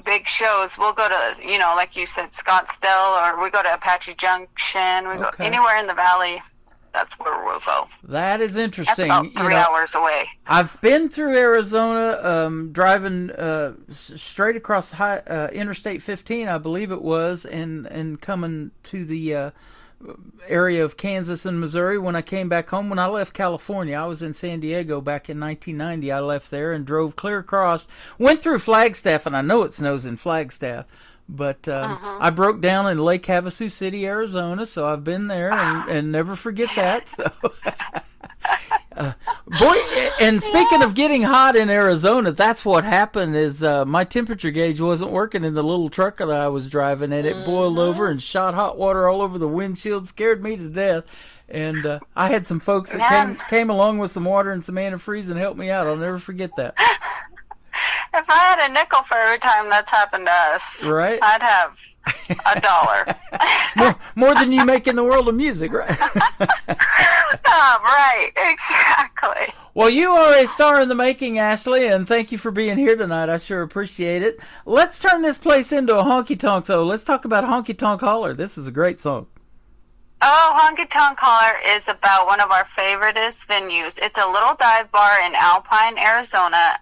big shows, we'll go to, like you said, Scottsdale, or we go to Apache Junction. We go anywhere in the valley. That's where we'll go. That is interesting. That's about 3 hours away. I've been through Arizona, driving straight across Interstate 15, I believe it was, and coming to the area of Kansas and Missouri when I came back home. When I left California, I was in San Diego back in 1990. I left there and drove clear across, went through Flagstaff, and I know it snows in Flagstaff, but I broke down in Lake Havasu City, Arizona, so I've been there and never forget that. So. Boy, and speaking of getting hot in Arizona, that's what happened is my temperature gauge wasn't working in the little truck that I was driving, and it boiled over and shot hot water all over the windshield, scared me to death. And I had some folks that came along with some water and some antifreeze and helped me out. I'll never forget that. If I had a nickel for every time that's happened to us, right, I'd have $1. more than you make in the world of music, right? Right, exactly. Well, you are a star in the making, Ashley, and thank you for being here tonight. I sure appreciate it. Let's turn this place into a honky-tonk, though. Let's talk about Honky Tonk Holler. This is a great song. Oh, Honky Tonk Holler is about one of our favoriteest venues. It's a little dive bar in Alpine, Arizona,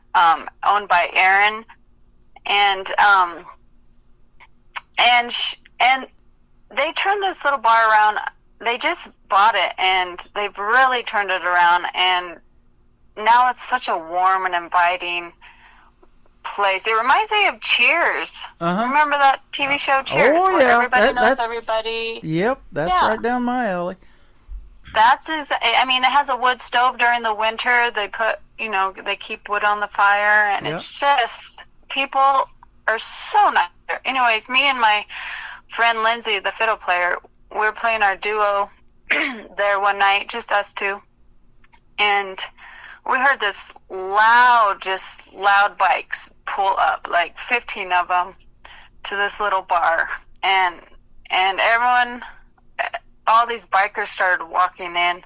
owned by Aaron, and they turned this little bar around. They just bought it, and they've really turned it around, and now it's such a warm and inviting place. It reminds me of Cheers. Remember that TV show Cheers? Oh, where everybody knows everybody. Yep, that's right down my alley. It has a wood stove during the winter. They put, they keep wood on the fire, and it's just, people are so nice. Anyways, me and my friend Lindsay, the fiddle player, we were playing our duo there one night, just us two, and we heard this loud bikes pull up, like 15 of them, to this little bar, and everyone, all these bikers started walking in,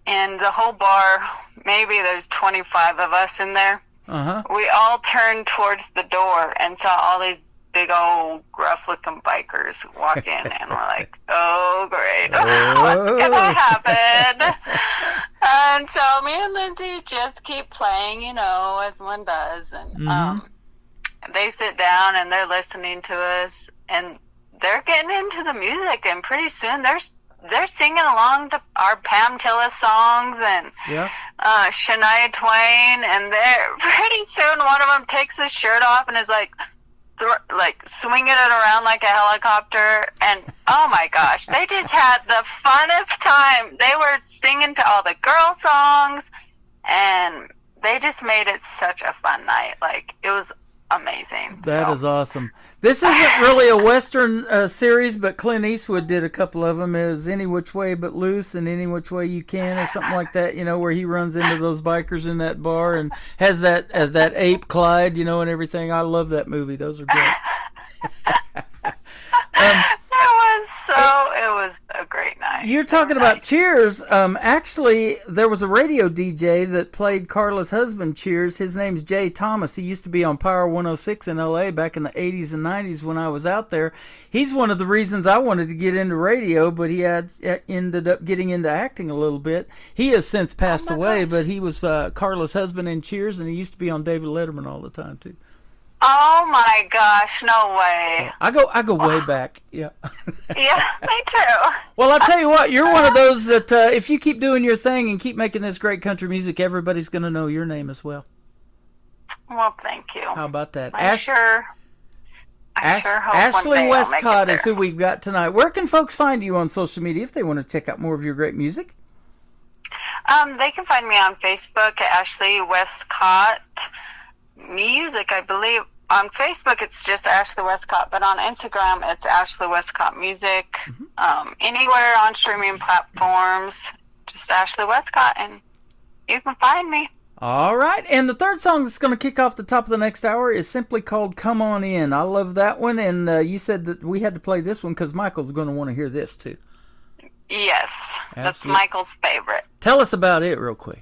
and the whole bar, maybe there's 25 of us in there. We all turned towards the door and saw all these big old gruff-looking bikers walk in, and we're like, oh, great, what's gonna happen? And so me and Lindsay just keep playing, as one does, and they sit down and they're listening to us, and they're getting into the music, and pretty soon they're singing along to our Pam Tillis songs and Shania Twain, and pretty soon one of them takes his shirt off and is like swinging it around like a helicopter, and oh my gosh, they just had the funnest time. They were singing to all the girl songs, and they just made it such a fun night. Like, it was amazing. That is awesome. This isn't really a Western series, but Clint Eastwood did a couple of them. It was Any Which Way But Loose and Any Which Way You Can, or something like that, where he runs into those bikers in that bar and has that ape Clyde, and everything. I love that movie. Those are great. It was a great night. You're talking about Cheers. Actually, there was a radio DJ that played Carla's husband, Cheers. His name's Jay Thomas. He used to be on Power 106 in L.A. back in the 80s and 90s when I was out there. He's one of the reasons I wanted to get into radio, but he ended up getting into acting a little bit. He has since passed away, but he was Carla's husband in Cheers, and he used to be on David Letterman all the time, too. Oh my gosh, no way. I go way back. Yeah. Yeah, me too. Well, I'll tell you what, you're one of those that if you keep doing your thing and keep making this great country music, everybody's going to know your name as well. Well, thank you. How about that? I sure hope Ashley Westcott is who we've got tonight. Where can folks find you on social media if they want to check out more of your great music? They can find me on Facebook at Ashley Westcott Music, I believe. On Facebook, it's just Ashley Westcott, but on Instagram, it's Ashley Westcott Music. Anywhere on streaming platforms, just Ashley Westcott, and you can find me. All right, and the third song that's going to kick off the top of the next hour is simply called Come On In. I love that one, and you said that we had to play this one because Michael's going to want to hear this, too. Yes, Absolutely. That's Michael's favorite. Tell us about it real quick.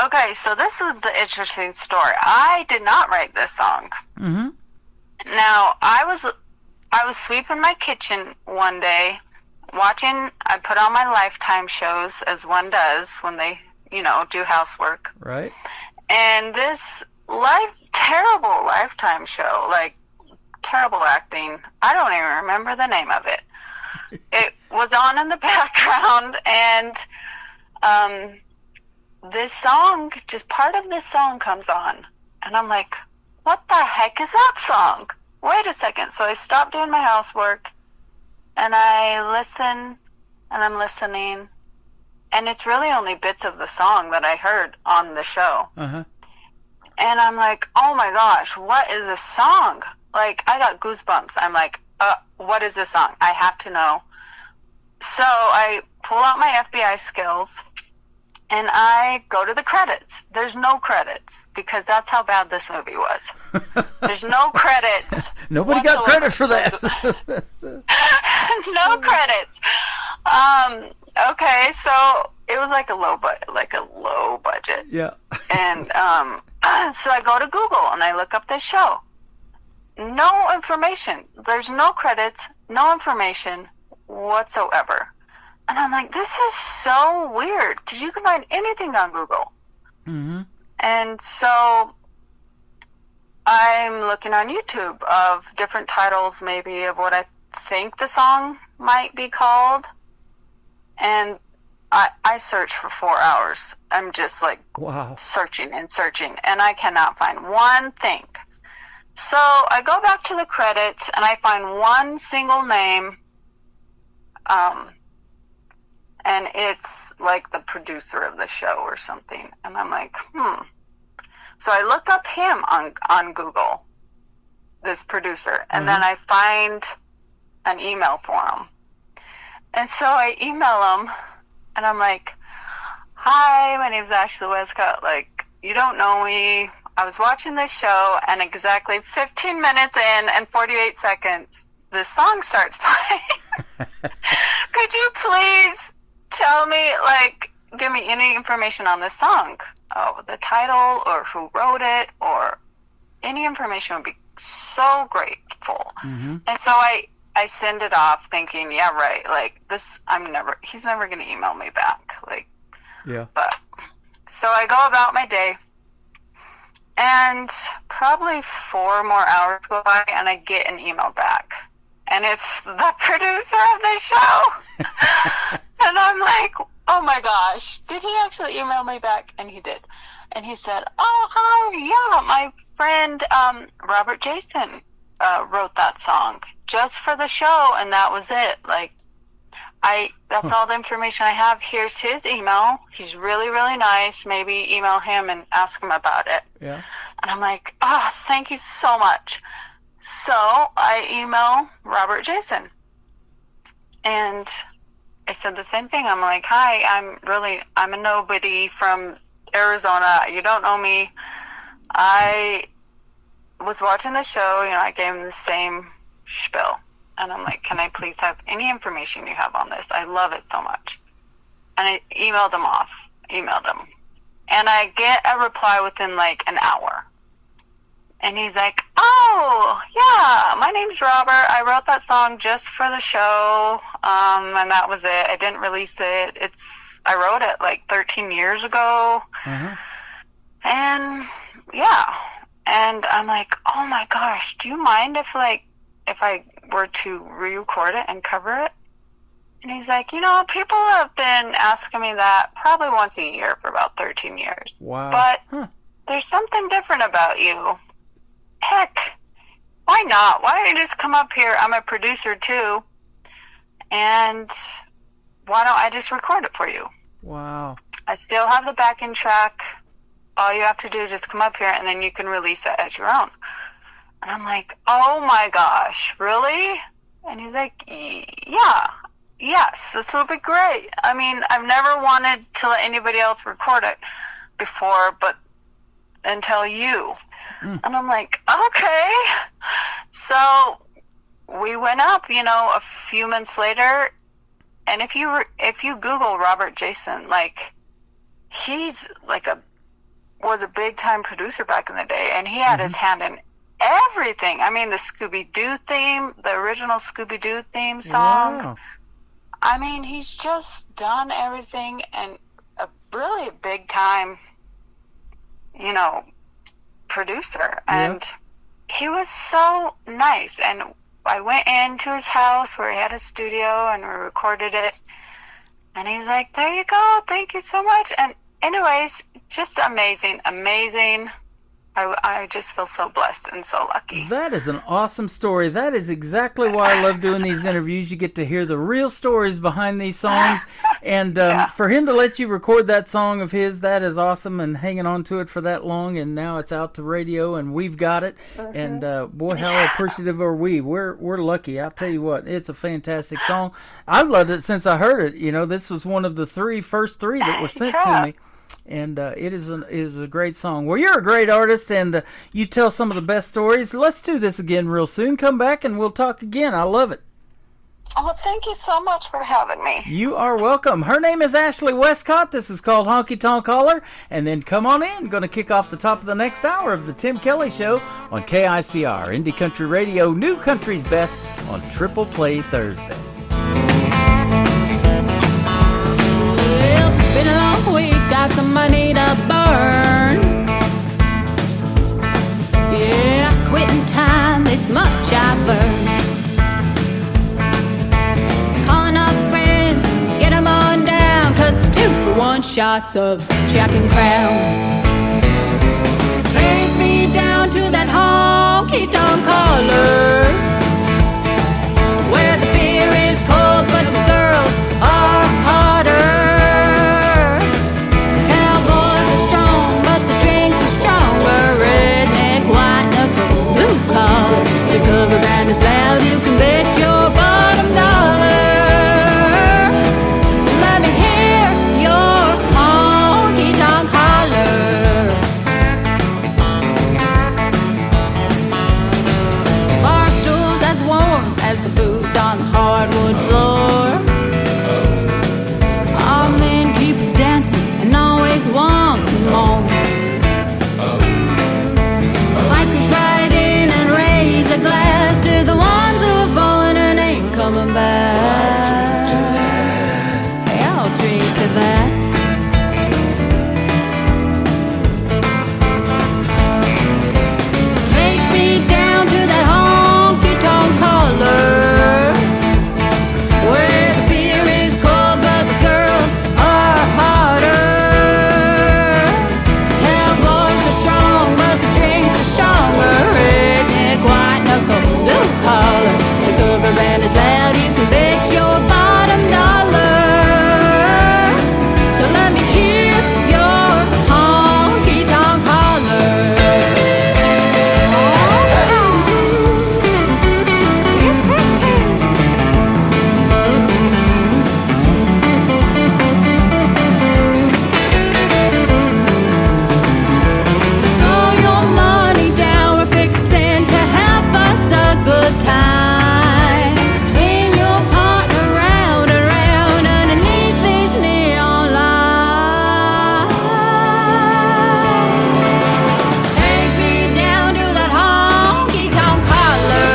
Okay, so this is the interesting story. I did not write this song. Now, I was sweeping my kitchen one day, I put on my Lifetime shows, as one does when they, do housework. Right. And this terrible Lifetime show, like, terrible acting, I don't even remember the name of it. It was on in the background, and this song, just part of this song comes on. And I'm like, what the heck is that song? Wait a second. So I stopped doing my housework, and I listen, and I'm listening, and it's really only bits of the song that I heard on the show. Uh-huh. And I'm like, oh my gosh, what is this song? Like, I got goosebumps. I'm like, what is this song? I have to know. So I pull out my FBI skills, and I go to the credits. There's no credits, because that's how bad this movie was. There's no credits. Nobody got credit for that. No credits. Okay, so it was like a low budget. Yeah. And so I go to Google and I look up this show. No information. There's no credits, no information whatsoever. And I'm like, this is so weird, because you can find anything on Google. Mm-hmm. And so I'm looking on YouTube of different titles, maybe, of what I think the song might be called. And I searched for 4 hours. I'm just like, wow, searching and searching, and I cannot find one thing. So I go back to the credits, and I find one single name, and it's like the producer of the show or something. And I'm like, So I look up him on Google, this producer, and then I find an email for him. And so I email him, and I'm like, hi, my name's Ashley Westcott. Like, you don't know me. I was watching this show, and exactly 15 minutes in and 48 seconds, this song starts playing. Could you please tell me, like, give me any information on this song? Oh, the title, or who wrote it, or any information would be so grateful. Mm-hmm. And so I send it off thinking, yeah, right, like, he's never going to email me back. Like, yeah. But, so I go about my day, and probably 4 more hours go by, and I get an email back. And it's the producer of the show. And I'm like, oh my gosh, did he actually email me back? And he did. And he said, oh, hi, yeah, my friend Robert Jason wrote that song just for the show, and that was it. Like, that's all the information I have. Here's his email. He's really, really nice. Maybe email him and ask him about it. Yeah. And I'm like, thank you so much. So I email Robert Jason, and I said the same thing. I'm like, hi, I'm a nobody from Arizona. You don't know me. I was watching the show, I gave him the same spiel. And I'm like, can I please have any information you have on this? I love it so much. And I emailed him. And I get a reply within like an hour. And he's like, oh, yeah, my name's Robert. I wrote that song just for the show, and that was it. I didn't release it. I wrote it like 13 years ago. Uh-huh. And, yeah. And I'm like, oh, my gosh, do you mind if I were to re-record it and cover it? And he's like, people have been asking me that probably once a year for about 13 years. Wow. But there's something different about you. Heck, why not? Why don't you just come up here? I'm a producer too. And why don't I just record it for you? Wow. I still have the backing track. All you have to do is just come up here, and then you can release it as your own. And I'm like, oh my gosh, really? And he's like, yeah, yes, this will be great. I mean, I've never wanted to let anybody else record it before, but until you. And I'm like, okay. So we went up, a few months later, and if you Google Robert Jason, like, he's like was a big time producer back in the day, and he had his hand in everything. I mean, the Scooby-Doo theme, the original Scooby-Doo theme song. Wow. I mean, he's just done everything, and a really big time, producer. And he was so nice. And I went into his house where he had a studio, and we recorded it. And he's like, there you go. Thank you so much. And anyways, just amazing. I just feel so blessed and so lucky. That is an awesome story. That is exactly why I love doing these interviews. You get to hear the real stories behind these songs. And for him to let you record that song of his, that is awesome, and hanging on to it for that long. And now it's out to radio, and we've got it. And boy, how appreciative are we. We're lucky. I'll tell you what, it's a fantastic song. I've loved it since I heard it. This was one of the first three that were sent to me. And it is a great song. Well, you're a great artist, and you tell some of the best stories. Let's do this again real soon. Come back, and we'll talk again. I love it. Oh, thank you so much for having me. You are welcome. Her name is Ashley Westcott. This is called Honky Tonk Holler. And then come on in. Going to kick off the top of the next hour of the Tim Kelly Show on KICR, Indie Country Radio, New Country's Best on Triple Play Thursday. Well, it's been a long week, got some money to burn. Yeah, quitting time, this much I've earned. Calling up friends, get them on down, 'cause it's 2-for-1 shots of Jack and Crown. Take me down to that honky tonk holler, where the beer is cold but the girls are hotter. Cowboys are strong but the drinks are stronger. Redneck, white knuckle, blue collar. The cover band is loud, you can bet your bottom dollar. So let me hear your honky tonk holler. Bar stools as warm as the boots on the hardwood floor. Our men keep us dancing and always wanting more. Bikers ride in and raise a glass to the ones who have fallen and ain't coming back. Hey, I'll drink to that. Take me down to that honky tonk holler, where the beer is cold but the girls are hotter. Cowboys are strong but the drinks are stronger. Redneck, white knuckle, blue collar. The cover band is loud, you can bet your bottom dollar. So let me hear your honky tonk holler. So throw your money down, we're fixing to have us a good time. Swing your partner round and round underneath these neon lights. Take me down to that honky tonk holler,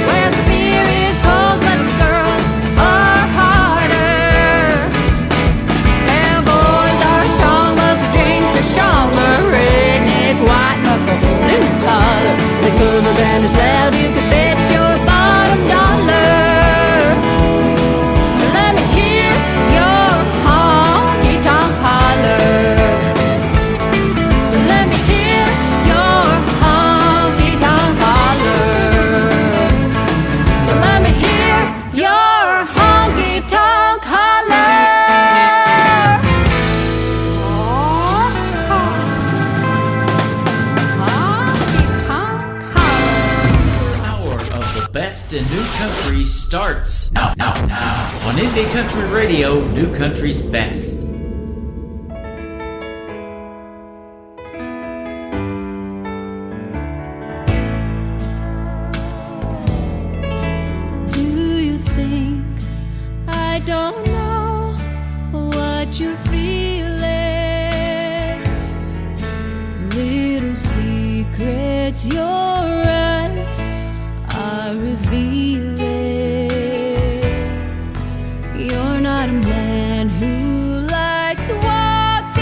where the beer is cold but the girls are harder. Cowboys are strong but the drinks are stronger. Redneck, white knuckle, blue collar. The cover band is loud, you can bet your bottom dollar. So let me hear your honky tonk holler. So let me hear your honky tonk holler. So let me hear your honky tonk holler. Honky tonk holler. Power of the best in new country starts now on Indie Country Radio, New Country's Best. Do you think I don't know what you're feeling? Little secret It's your eyes are revealing. You're not a man who likes walking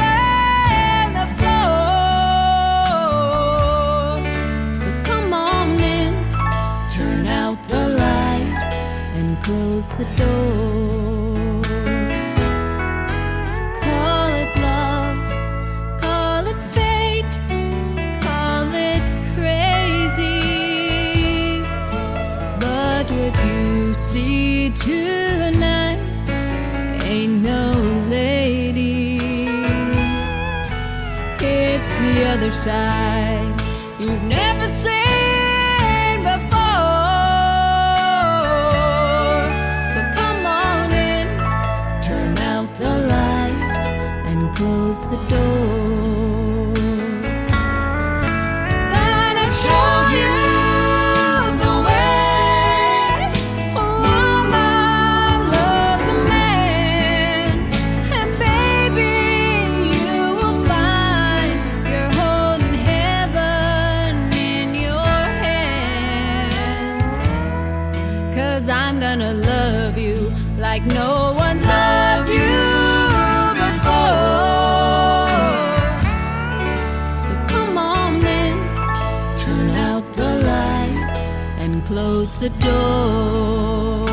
the floor. So come on in, turn out the light and close the door. Call it love, call it fate, call it crazy. But what you see tonight ain't no lady. It's the other side you've never seen before. So come on in, turn out the light and close the door. Gonna show you the way a woman loves a man. And baby, you will find you're holding heaven in your hands. 'Cause I'm gonna love you like no one loved you before. So come on in, turn out the light and close the door.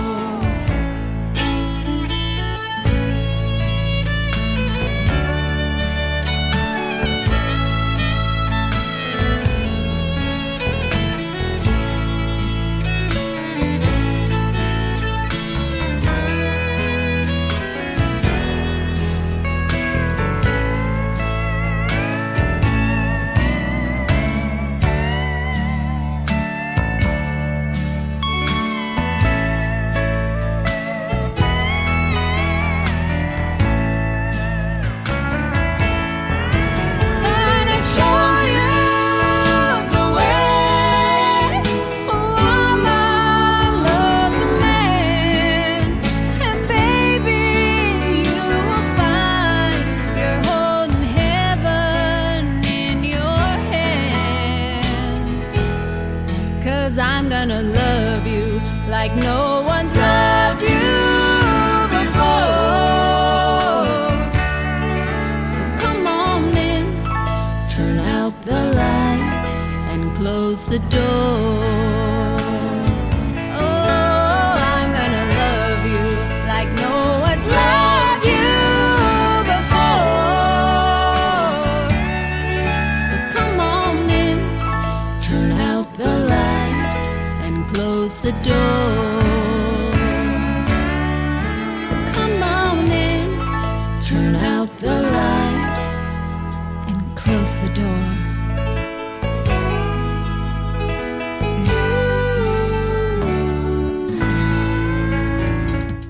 Gonna show you the way a woman loves a man. And baby, you will find you're holding heaven in your hands. 'Cause I'm gonna love you like no one's loved you before. So come on in, turn out the light and close the door. Oh, I'm gonna love you like no one's loved you before. So come on in, turn out the light and close the door. So come on in, turn out the light and close the door.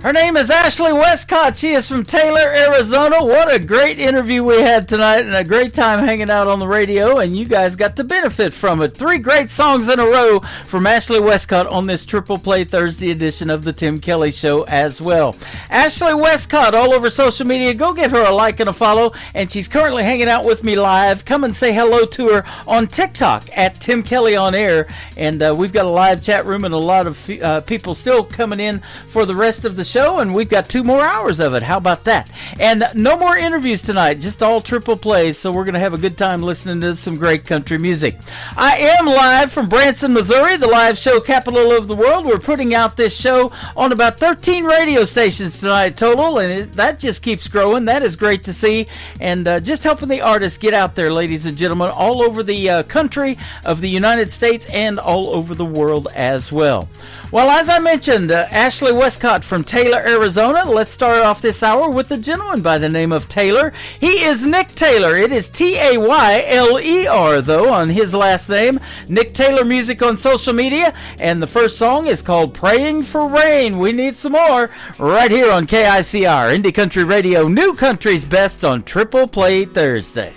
Her name is Ashley Westcott. She is from Taylor, Arizona. What a great interview we had tonight and a great time hanging out on the radio, and you guys got to benefit from it. 3 great songs in a row from Ashley Westcott on this Triple Play Thursday edition of the Tim Kelly Show as well. Ashley Westcott all over social media. Go give her a like and a follow, and she's currently hanging out with me live. Come and say hello to her on TikTok at Tim Kelly on Air, and we've got a live chat room and a lot of people still coming in for the rest of the show, and we've got 2 more hours of it. How about that? And no more interviews tonight, just all triple plays, so we're going to have a good time listening to some great country music. I am live from Branson, Missouri, the live show capital of the world. We're putting out this show on about 13 radio stations tonight total, and that just keeps growing. That is great to see, and just helping the artists get out there, ladies and gentlemen, all over the country of the United States and all over the world as well. Well, as I mentioned, Ashley Westcott from Taylor, Arizona. Let's start off this hour with a gentleman by the name of Taylor. He is Nick Taylor. It is Tayler, though, on his last name. Nick Taylor Music on social media. And the first song is called Praying for Rain. We need some more right here on KICR, Indie Country Radio, New Country's Best on Triple Play Thursday.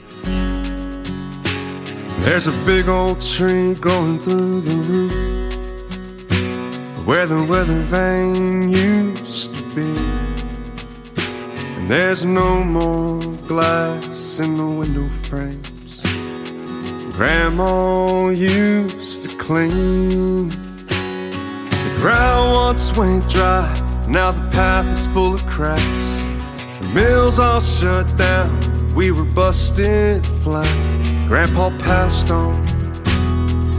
There's a big old tree growing through the roof where the weather vane used to be, and there's no more glass in the window frames Grandma used to clean. The ground once went dry, now the path is full of cracks. The mill's all shut down, we were busted flat. Grandpa passed on,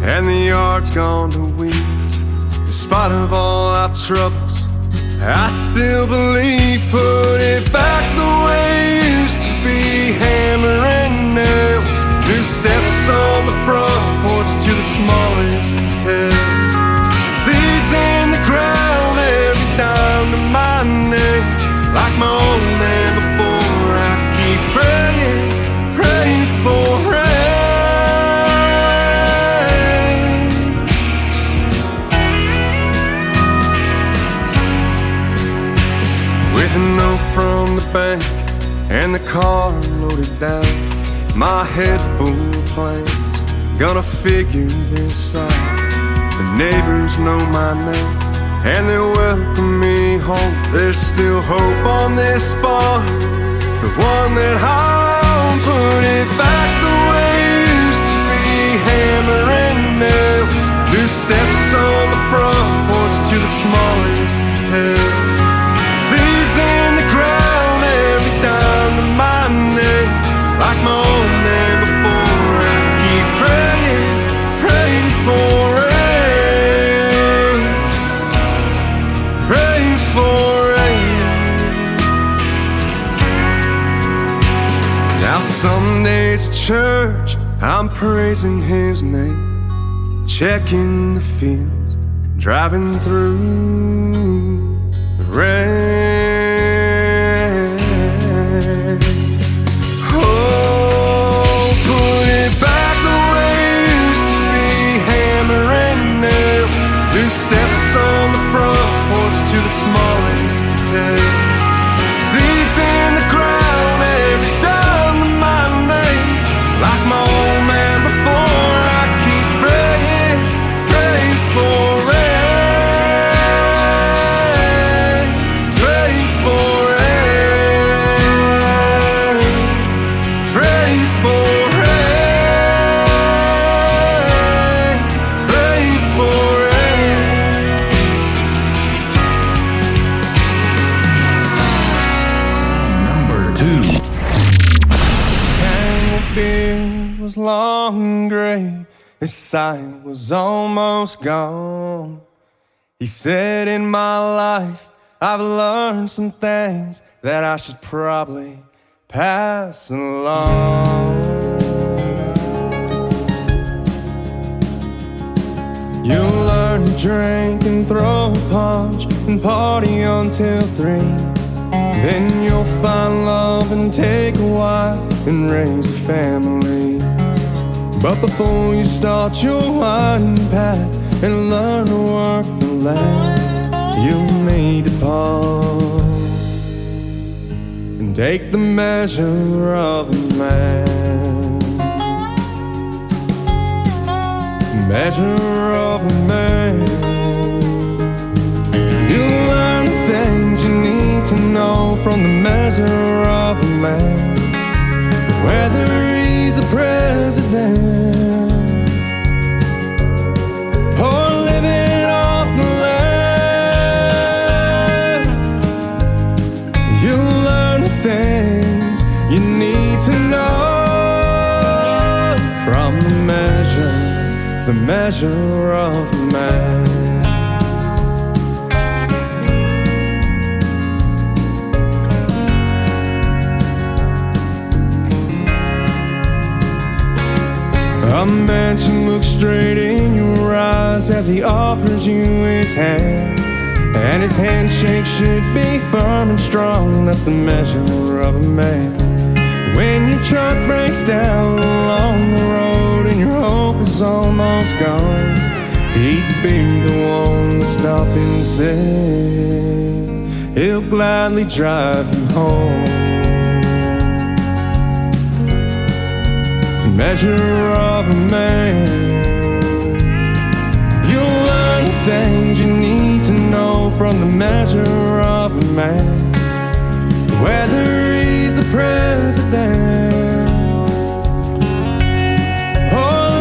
and the yard's gone to weeds. In spite of all our troubles, I still believe. Put it back the way it used to be, hammer and nails. New steps on the front porch to the smallest details. Seeds in the ground, every dime to my name. Like my old man before, I keep praying, praying for rain. With a note from the bank and the car loaded down, my head full of plans, gonna figure this out. The neighbors know my name and they welcome me home. There's still hope on this farm, the one that I own. Put it back the way it used to be, hammer and nail. New steps on the front porch to the smallest details. Seeds in the ground, every dime to my name. Like my old man before, I keep praying, praying for rain, praying for rain. Now some days at church, I'm praising His name, checking the fields, driving through the rain. Steps on the front porch to the smallest details. Seeds in the ground, every dime to my name. Like my old man before, I keep praying, praying for rain, praying for rain, praying for rain, praying for rain. Was long and gray, his sight was almost gone. He said, in my life I've learned some things that I should probably pass along. You'll learn to drink and throw a punch and party until 3. Then you'll find love and take a wife and raise a family. But before you start your winding path and learn to work the land, you'll need to pause and take the measure of a man. Measure of a man. You'll learn the things you need to know from the measure of a man. Whether he's the president or living off the land, you'll learn the things you need to know from the measure of a man. A man should look straight in your eyes as he offers you his hand, and his handshake should be firm and strong. That's the measure of a man. When your truck breaks down along the road and your hope is almost gone, he'd be the one to stop and say he'll gladly drive you home. Measure of a man. You'll learn the things you need to know from the measure of a man. Whether he's the president or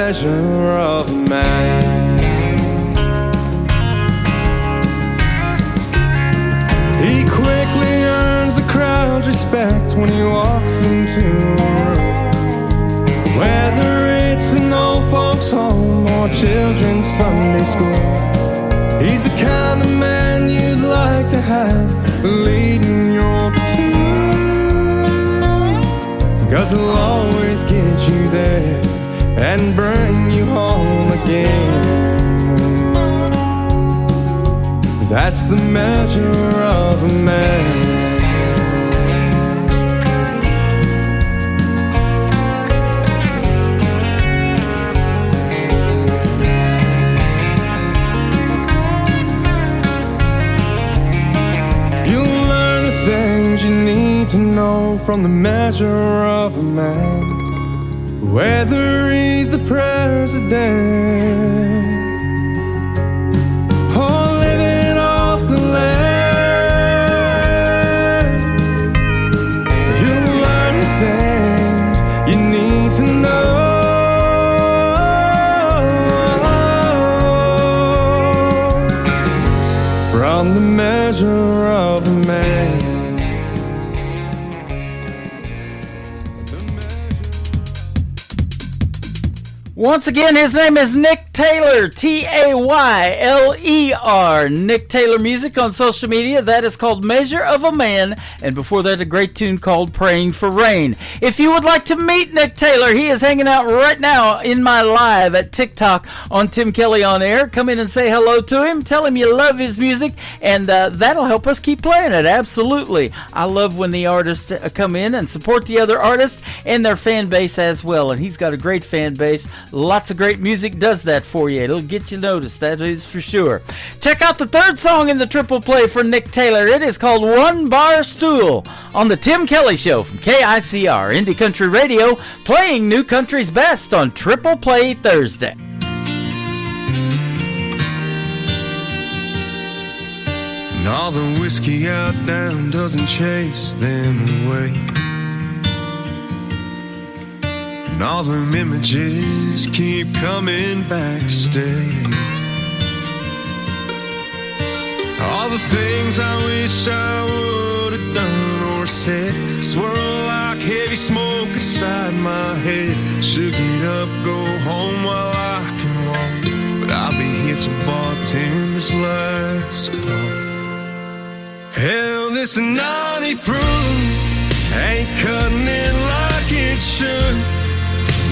measure of a man. He quickly earns the crowd's respect when he walks into a room, whether it's an old folks' home or children's Sunday school. He's the kind of man you'd like to have leading your platoon, 'cause he'll always get you there and bring you home again. That's the measure of a man. You'll learn the things you need to know from the measure of a man, whether he's the president or living off the land. You'll learn the things you need to know from the measure of a man. Once again, his name is Nick Taylor, Tayler. Nick Taylor Music on social media. That is called Measure of a Man. And before that, a great tune called Praying for Rain. If you would like to meet Nick Taylor, he is hanging out right now in my live at TikTok on Tim Kelly On Air. Come in and say hello to him. Tell him you love his music, and that'll help us keep playing it. Absolutely. I love when the artists come in and support the other artists and their fan base as well. And he's got a great fan base. Lots of great music does that for you. It'll get you noticed, that is for sure. Check out the third song in the triple play for Nick Taylor. It is called One Bar Stool on the Tim Kelly Show from KICR Indie Country Radio, playing New Country's best on Triple Play Thursday. And all the whiskey out down doesn't chase them away, and all them images keep coming back to stay. All the things I wish I would have done or said swirl like heavy smoke inside my head. Should get up, go home while I can walk, but I'll be here till bartender's last call. Hell, this naughty proof ain't cutting it like it should.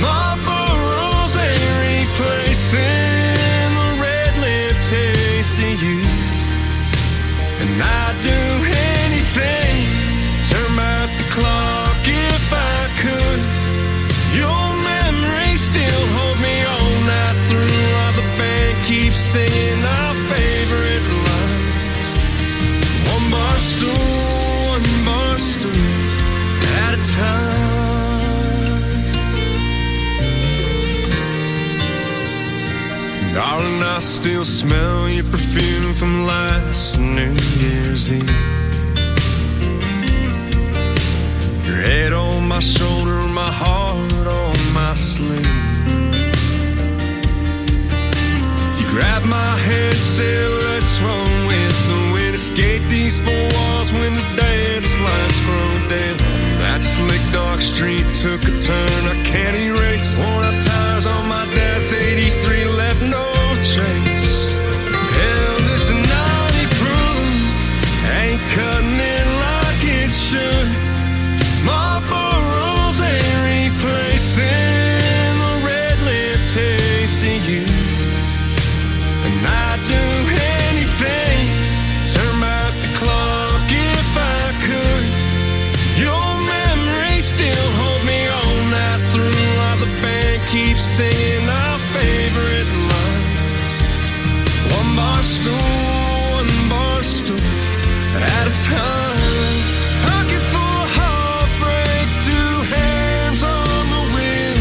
Marlboro's ain't replacing the red lip taste of you. And I'd do anything, turn back the clock if I could. Your memory still holds me all night through, while the band keeps singing our favorite lines. One bar stool at a time. Darling, I still smell your perfume from last New Year's Eve. Your head on my shoulder, my heart on my sleeve. You grabbed my head, said, what's wrong with the wind? Escape these four walls when the dance lights grow dim. That slick dark street took a turn I can't erase. Worn out tires on my dad's 83 left no trace. Hell, this naughty proof ain't cutting it like it should. Marlboro's ain't replacing the red lip taste of you. And I'd do anything, turn back the clock if I could. Your memory still holds me all night through, while the band keeps singing our favorite lines. One bar stool at a time. Pocket full of heartbreak, two hands on the wheel.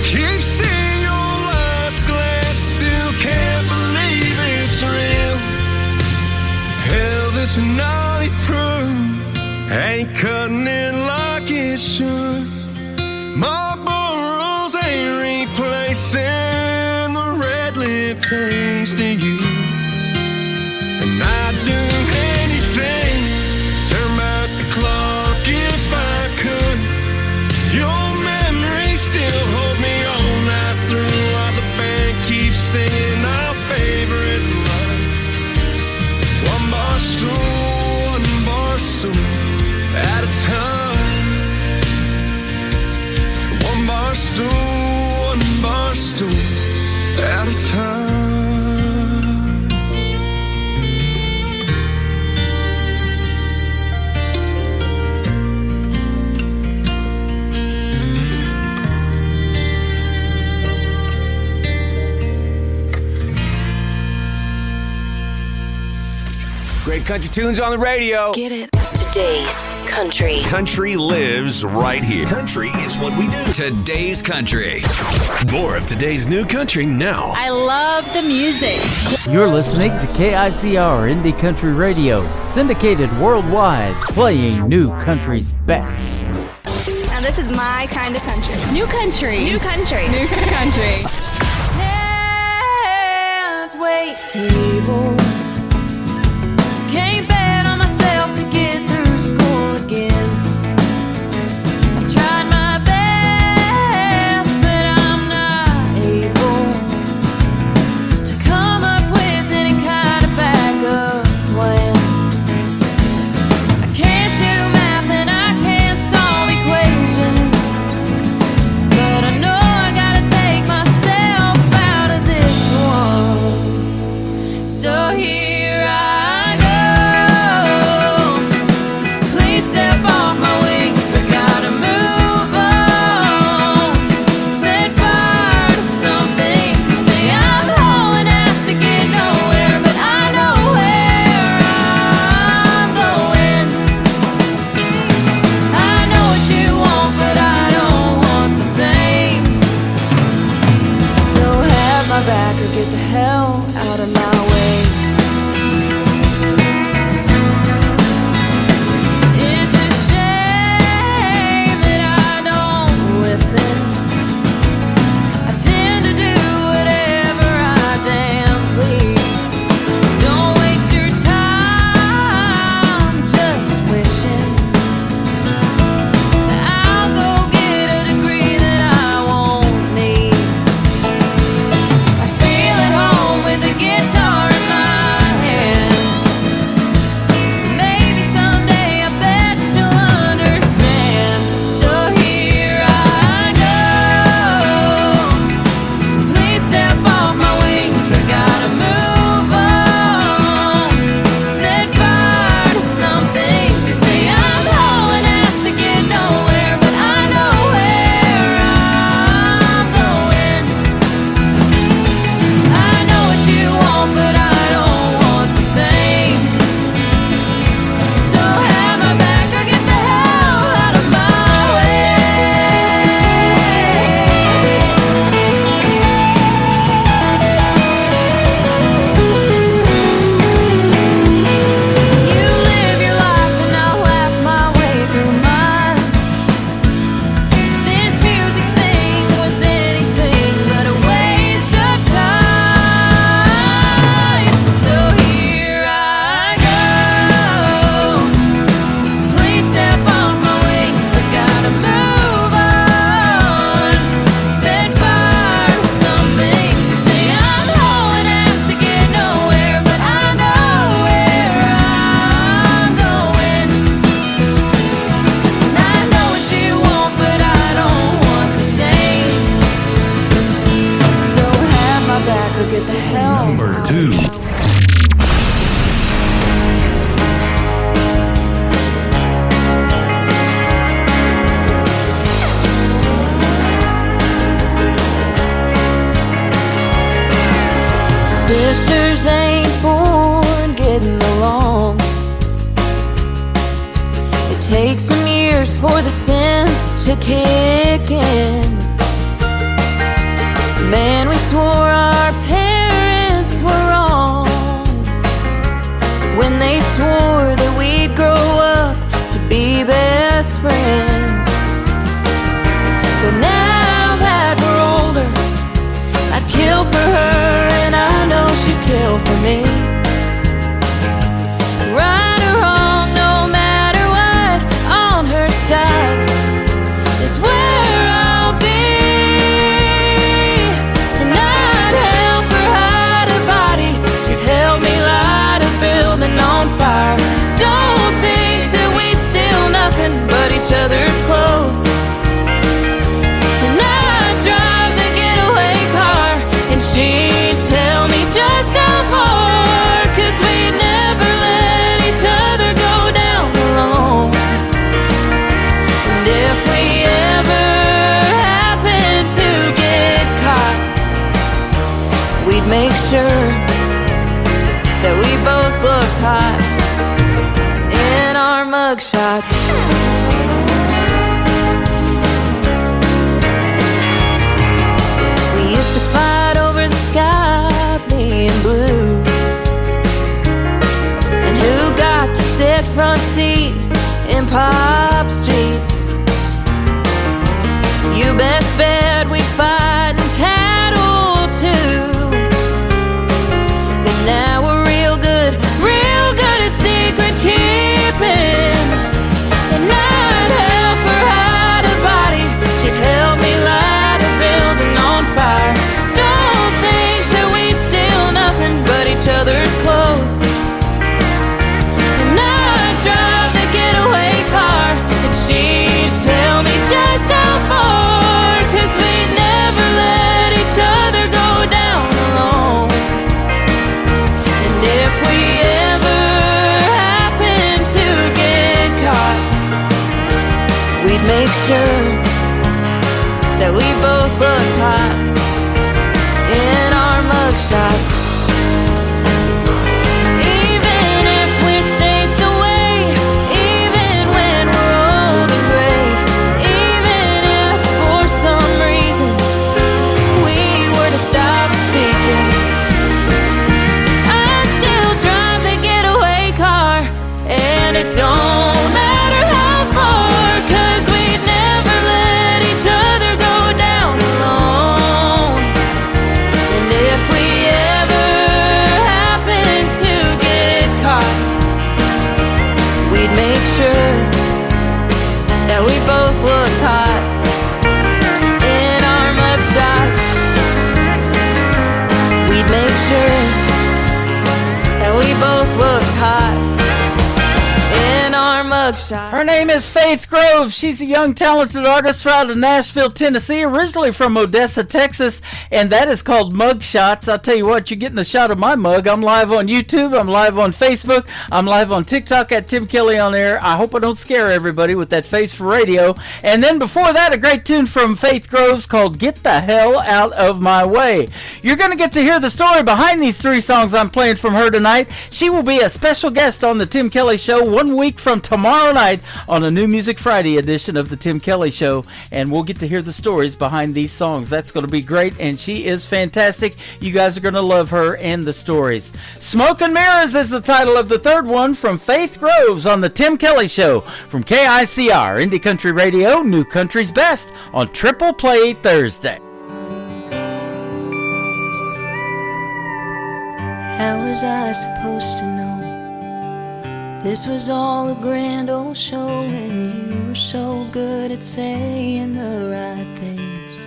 Keep seeing your last glass, still can't believe it's real. Hell, this naughty proof ain't cutting it like it should. Marlboro's ain't chasing the red lip taste of you. And I'd do anything, turn back the clock if I could. Your memory still holds me all night through, while the band keeps singing our favorite line. One bar stool at a time. One bar stool at a time. Great country tunes on the radio. Get it? Today's country. Country lives right here. Country is what we do. Today's country. More of today's new country now. I love the music. You're listening to KICR Indie Country Radio, syndicated worldwide, playing new country's best. Now this is my kind of country. New country. New country. New country. Can't wait tables. Can't bet on myself to get through school again. I've tried my best, but I'm not able to come up with any kind of backup plan. I can't do math and I can't solve equations, but I know I gotta take myself out of this one. So here I please step off my wings, I gotta move on. Set fire to some things. You say I'm hauling ass to get nowhere, but I know where I'm going. I know what you want, but I don't want the same. So have my back or get the hell out of my way. It's a shame that I don't listen. I tend to do whatever I damn please. Don't waste your time just wishing. I'll go get a degree that I won't need. I feel at home with a guitar in my hand. Maybe someday I bet you'll understand. So here I go. Please step off my wings, I gotta move on. Set fire to some things. You say I'm hauling ass to get nowhere, but I know where I'm going. I know what you want, but I don't want the same. So have my back or get the hell out of my way. You live your life and I'll laugh my way through mine. This music thing was anything but a waste of time. So here I go. Please step on my wings, I gotta move on. Set fire to some things. You say I'm hauling ass to get nowhere, but I know where I'm going. I know what you want, but I don't want the same. So have my back or get the hell Number out of 2. my way. Sisters ain't born getting along. It takes some years for the sense to kick in. Man, we swore our parents were wrong when they swore that we'd grow up to be best friends. But now that we're older, make sure that we both looked hot in our mugshots. We used to fight over the sky being blue, and who got to sit front seat in Pop Street. You best bet we'd fight and tattle too. But now we're real good at secret keeping. And I'd help her hide a body, she'd help me light a building on fire. Don't think that we'd steal nothing but each other's clothes. And I'd drive the getaway car, and she'd tell me just how far, 'cause we'd never let each other go down alone. And if we ever happen to get caught, we'd make sure that we both looked hot in our mugshots. Even if we're states away, even when we're old and gray, even if for some reason we were to stop speaking, I'd still drive the getaway car, and it don't matter how far, 'cause we'd never let each other go down alone. And if we ever happen to get caught, we'd make sure that we both looked hot in our mugshots. We'd make sure that we both looked hot in our mugshots. Her name is Faith Grove. She's a young, talented artist out of Nashville, Tennessee, originally from Odessa, Texas, and that is called Mugshots. I'll tell you what, you're getting a shot of my mug. I'm live on YouTube. I'm live on Facebook. I'm live on TikTok at Tim Kelly on Air. I hope I don't scare everybody with that face for radio. And then before that, a great tune from Faith Groves called Get the Hell Out of My Way. You're going to get to hear the story behind these three songs I'm playing from her tonight. She will be a special guest on the Tim Kelly Show 1 week from tomorrow night on a New Music Friday edition of the Tim Kelly Show, and we'll get to hear the stories behind these songs. That's going to be great, and she is fantastic. You guys are going to love her and the stories. Smoke and Mirrors is the title of the third one from Faith Groves on the Tim Kelly Show from KICR, Indie Country Radio, New Country's Best on Triple Play Thursday. How was I supposed to know this was all a grand old show, and you were so good at saying the right things,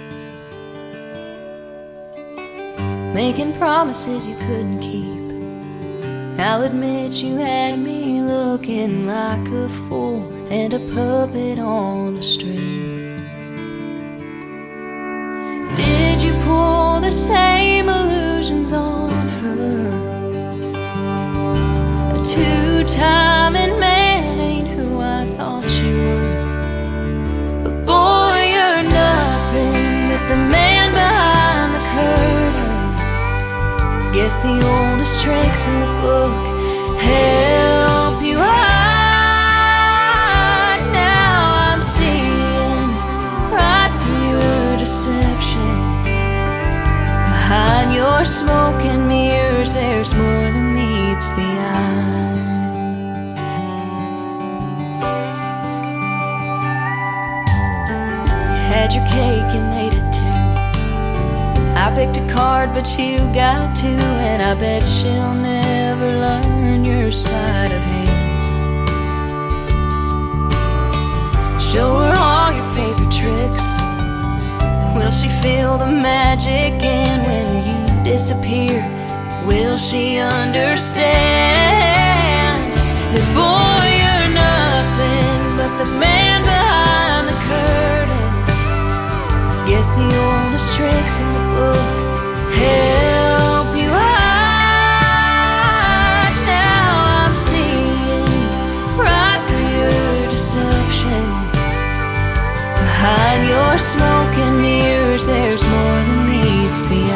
making promises you couldn't keep. I'll admit you had me looking like a fool and a puppet on a string. Did you pull the same illusions on her? A two-timing man ain't who I thought you were. But boy, you're nothing but the man behind the curtain. Guess the oldest tricks in the book help you hide. Now I'm seeing right through your deception. Behind your smoke and mirrors, there's more than meets the eye. You had your cake and ate it too. I picked a card, but you got two, and I bet she'll never learn your side of hand. Show her all your favorite tricks. Will she feel the magic? And when you disappear, will she understand that boy, you're nothing but the man behind the curtain? Guess the oldest tricks in the book help you hide. Now I'm seeing right through your deception. Behind your smoke and mirrors, there's more than meets the eye.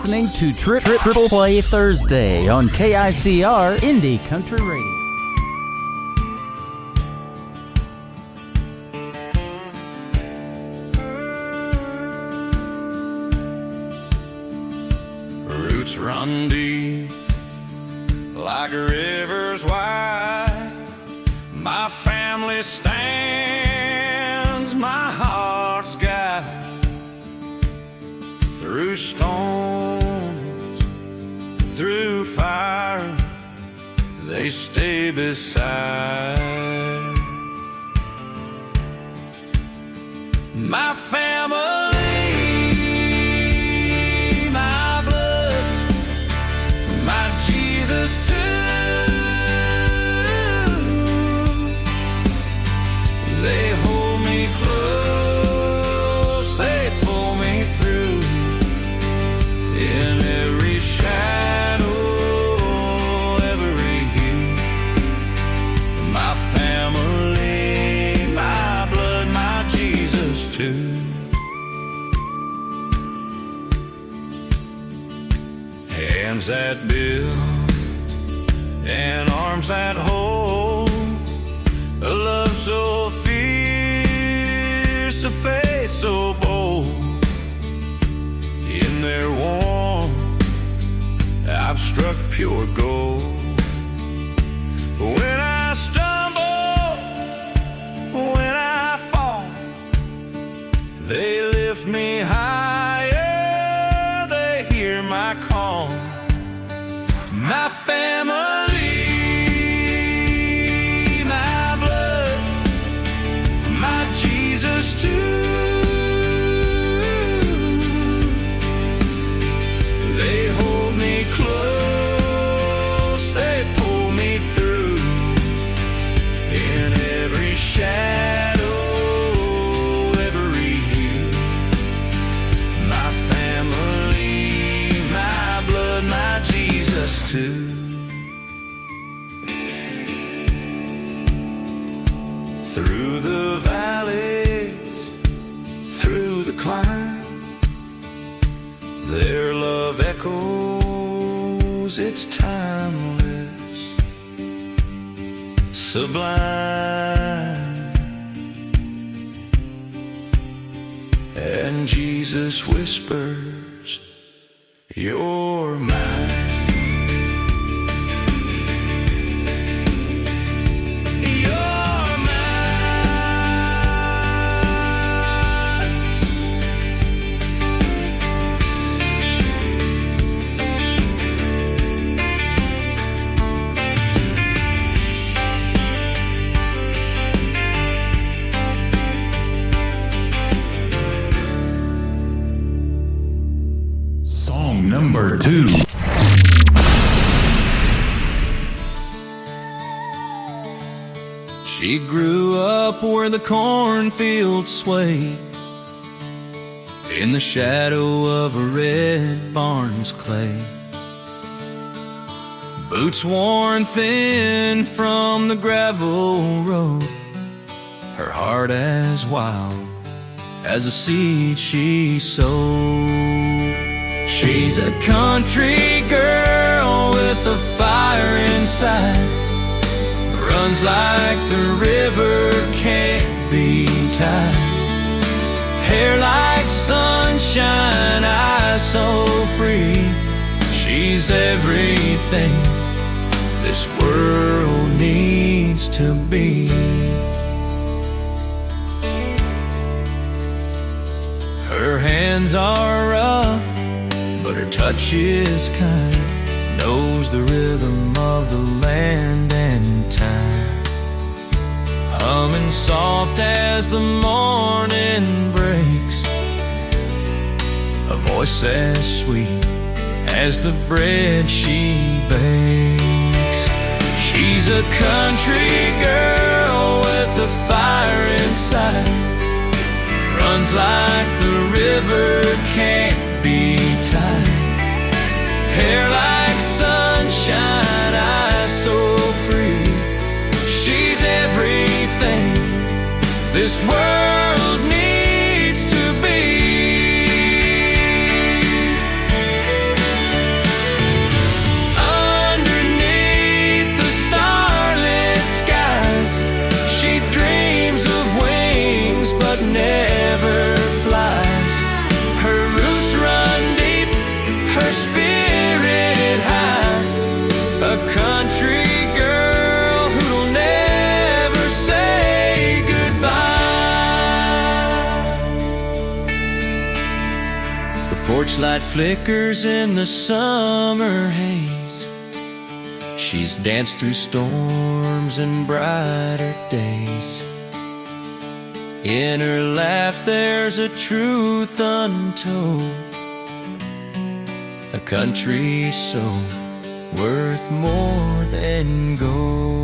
listening to Triple Play Thursday on KICR Indie Country Radio. Roots run deep like rivers wide. My family stands, my heart's guide. Through storms, through fire, they stay beside. My family, my blood, my Jesus too. They hold me close, they pull me through. In every shadow, every hue, my family, my blood, my Jesus too. Hands that build and arms that hold, a love so fierce, a faith so bold. In their warmth, I've struck pure gold. When I stumble, when I fall, they lift me higher, they hear my call. My family, my blood, my Jesus too. They hold me close, they pull me through. In every shadow, every hue, my family, my blood, my Jesus too. Through the valleys, through the climb, their love echoes, it's timeless, sublime. And Jesus whispers, you're mine. Number 2. She grew up where the cornfields swayed, in the shadow of a red barn's clay. Boots worn thin from the gravel road, her heart as wild as a seed she sowed. She's a country girl with a fire inside, runs like the river, can't be tied. Hair like sunshine, eyes so free. She's everything this world needs to be. Her hands are rough, but her touch is kind, knows the rhythm of the land and time. Humming soft as the morning breaks, a voice as sweet as the bread she bakes. She's a country girl with a fire inside, runs like the river, can't be tied. Hair like sunshine, eyes so free. She's everything this world needs to be. never flies. Her roots run deep, her spirit high. A country girl who'll never say goodbye. The porch light flickers in the summer haze. She's danced through storms and brighter days. In her laugh there's a truth untold, a country so worth more than gold.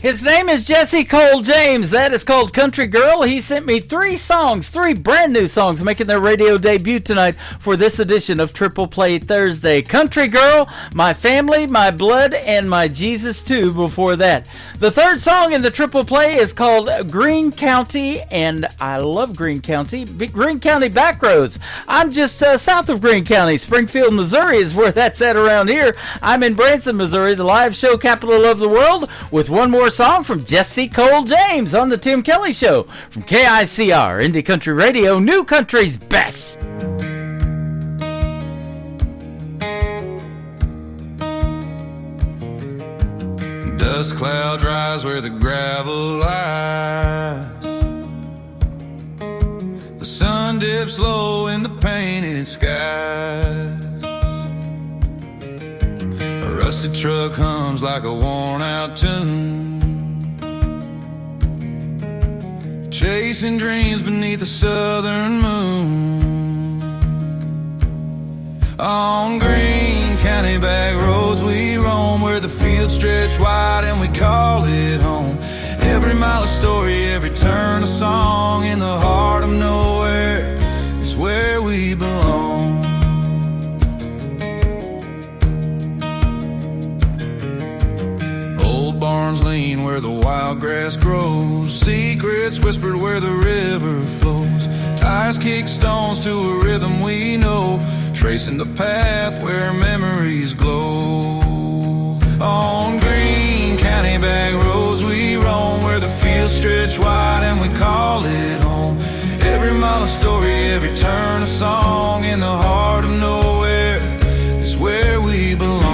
His name is Jesse Cole James. That is called Country Girl. He sent me 3 songs, 3 brand new songs making their radio debut tonight for this edition of Triple Play Thursday. Country Girl, My Family, My Blood, and My Jesus Too before that. The third song in the Triple Play is called Greene County, and I love Greene County. Greene County Backroads. I'm just south of Greene County. Springfield, Missouri is where that's at around here. I'm in Branson, Missouri, the live show capital of the world, with one more song from Jesse Cole James on the Tim Kelly Show from KICR, Indie Country Radio, New Country's Best. Dust clouds rise where the gravel lies. The sun dips low in the painted skies. A rusted truck hums like a worn-out tune, chasing dreams beneath the southern moon. On Greene County back roads we roam, where the fields stretch wide and we call it home. Every mile a story, every turn a song. In the heart of nowhere is where we belong. Old barns lean where the wild grass grows, secrets whispered where the river flows. Eyes kick stones to a rhythm we know, tracing the path where memories glow. On Greene County back roads we roam, where the fields stretch wide and we call it home. Every mile a story, every turn a song. In the heart of nowhere is where we belong.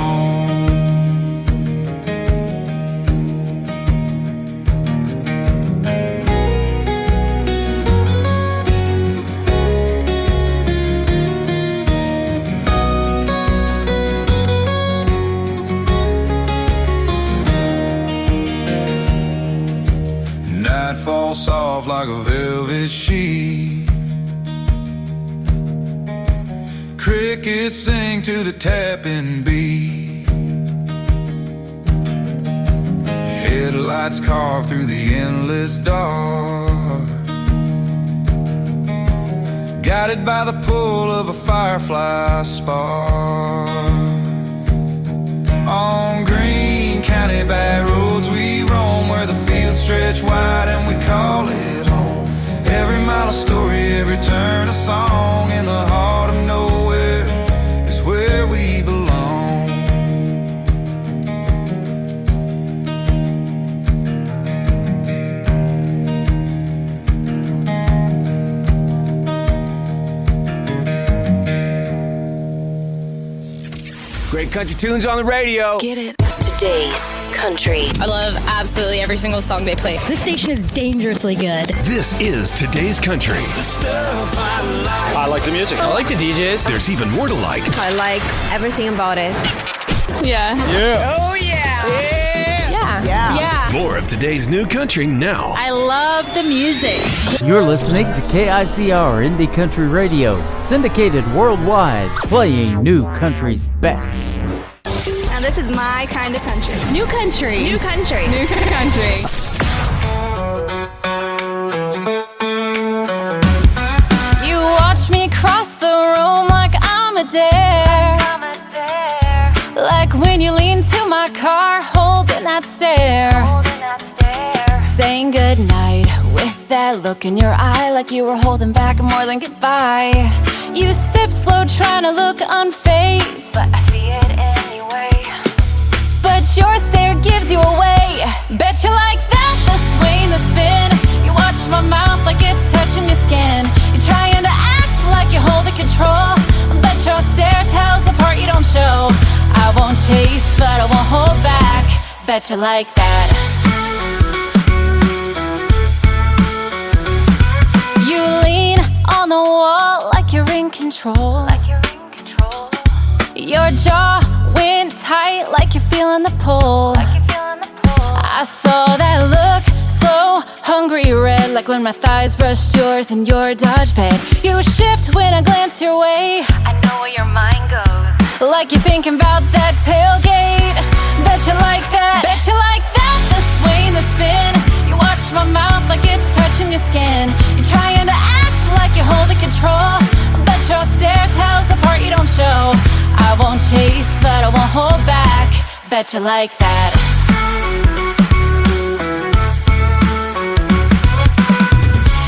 Falls soft like a velvet sheet. Crickets sing to the tapping beat. Headlights carve through the endless dark, guided by the pull of a firefly spark. On Greene County back roads we roam, where the fields stretch wide and we call it home. Every mile a story, every turn a song. In the heart of nowhere is where we belong. Great country tunes on the radio. Get it. Today's country. I love absolutely every single song they play. This station is dangerously good. This is Today's Country. I like the music. I like the DJs. There's even more to like. I like everything about it. Yeah. Yeah. Oh, yeah. Yeah. More of today's new country now. I love the music. You're listening to KICR Indie Country Radio, syndicated worldwide, playing new country's best. Now this is my kind of country. New country. New country. New country. You watch me cross the room like I'm a dare. Like when you lean to my car, holding that stare. Saying goodnight with that look in your eye, like you were holding back more than goodbye. You sip slow, trying to look unfazed, but I see it anyway. But your stare gives you away. Bet you like that, the sway and the spin. You watch my mouth like it's touching your skin. You're trying to act like you're holding control. Bet your stare tells the part you don't show. I won't chase, but I won't hold back. Bet you like that. You lean on the wall like you're in control. Your jaw went tight like you're feeling the pull. I saw that look, so hungry red, like when my thighs brushed yours in your Dodge bed. You shift when I glance your way. I know where your mind goes. Like you're thinking about that tailgate. Bet you like that. Bet you like that. The sway and the spin. You watch my mouth like it's touching your skin. You're trying to act like you're holding control. Bet your stare tells the part you don't show. I won't chase, but I won't hold back. Bet you like that.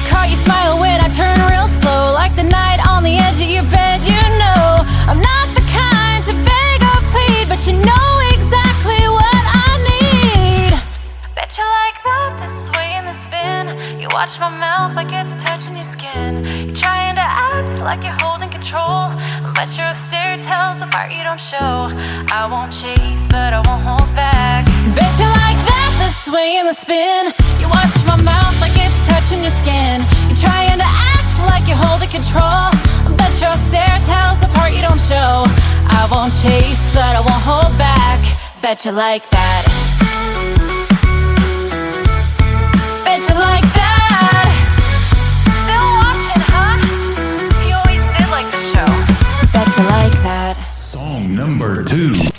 Caught you smile when I turn real slow, like the night on the edge of your bed. You know I'm not the kind to beg or plead, but you know exactly what I need. Bet you like that, the sway and the spin. You watch my mouth like it's touching your skin. You're trying to act like you're holding control, but your stare tells the part you don't show. I won't chase, but I won't hold back. Bet you like that, the sway and the spin. You watch my mouth like it's touching your skin. You're trying to act like you're holding control, but your stare tells the part you don't show. I won't chase, but I won't hold back. Bet you like that. Bet you like that. Still watching, huh? You always did like the show. Bet you like that. Song number 2.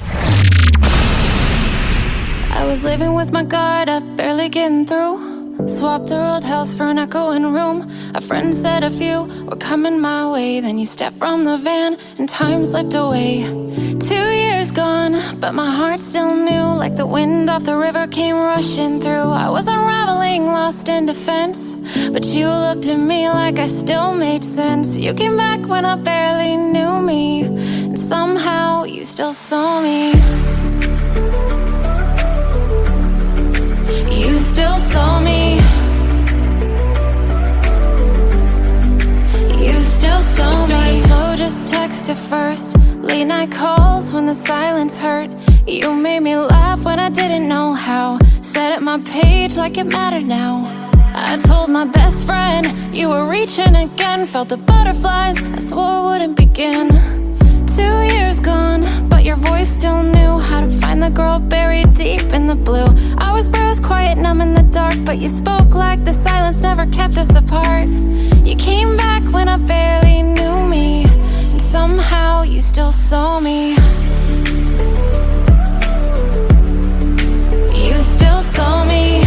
I was living with my guard up, barely getting through. Swapped our old house for an echoing room. A friend said a few were coming my way. Then you stepped from the van and time slipped away. 2 years gone, but my heart still new. Like the wind off the river came rushing through. I was unraveling, lost in defense, but you looked at me like I still made sense. You came back when I barely knew me, and somehow you still saw me. You still saw me. You still saw me. Slow, just text at first. Late night calls when the silence hurt. You made me laugh when I didn't know how. Set up my page like it mattered now. I told my best friend you were reaching again. Felt the butterflies I swore wouldn't begin. 2 years gone, but your voice still knew how to find the girl buried deep in the blue. I was bruised, quiet, numb in the dark, but you spoke like the silence never kept us apart. You came back when I barely knew me, and somehow you still saw me. You still saw me.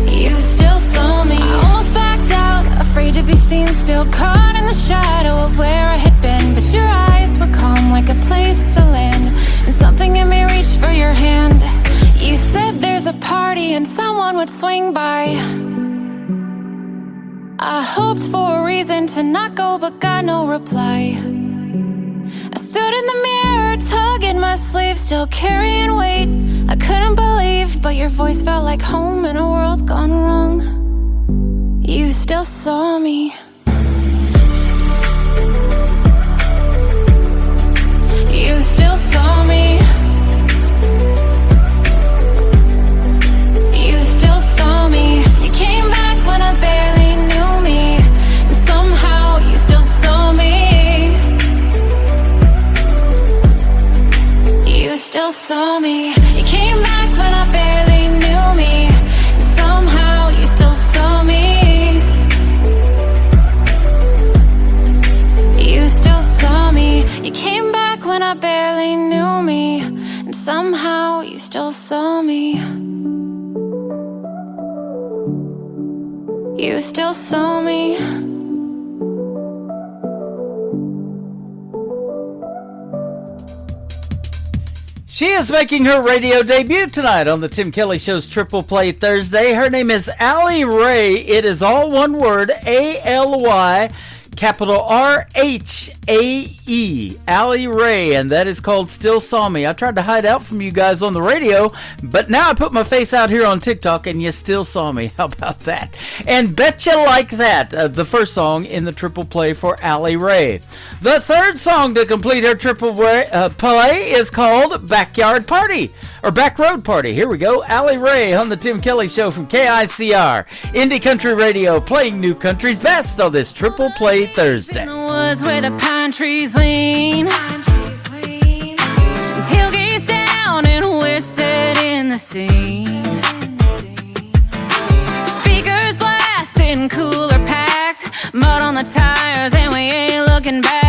You still saw me. I almost backed out, afraid to be seen, still caught in the shadow of where I had been. But your eyes were calm, like a place to land, and something in me reached for your hand. You said there's a party and someone would swing by. I hoped for a reason to not go, but got no reply. I stood in the mirror, tugging my sleeve, still carrying weight I couldn't believe, but your voice felt like home in a world gone wrong. You still saw me. You still saw me. You still saw me. You came back when I barely knew me, and somehow you still saw me. still saw me. You came back when I barely knew me, and somehow you still saw me. You still saw me. You came back when I barely knew me, and somehow you still saw me. You still saw me. She is making her radio debut tonight on the Tim Kelly Show's Triple Play Thursday. Her name is Allie Ray. It is all one word, A-L-Y, capital R-H-A-E, Allie Ray, and that is called Still Saw Me. I tried to hide out from you guys on the radio, but now I put my face out here on TikTok and you still saw me. How about that? And Betcha Like That, the first song in the Triple Play for Allie Ray. The third song to complete her Triple Play is called Backyard Party, or Back Road Party. Here we go. Allie Ray on the Tim Kelly Show from KICR, Indie Country Radio, playing New Country's best on this Triple Play Thursday. In the woods where the pine trees lean, tailgates down and we're set in the scene. Speakers blasting, cooler packed, mud on the tires and we ain't looking back.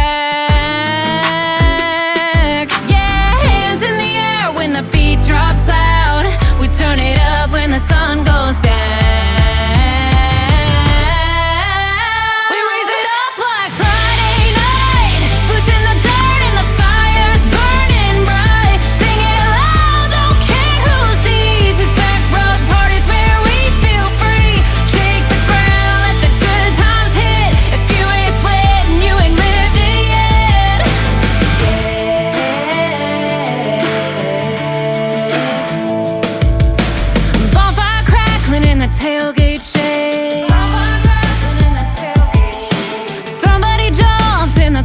Yeah, hands in the air when the beat drops loud. We turn it up when the sun goes down.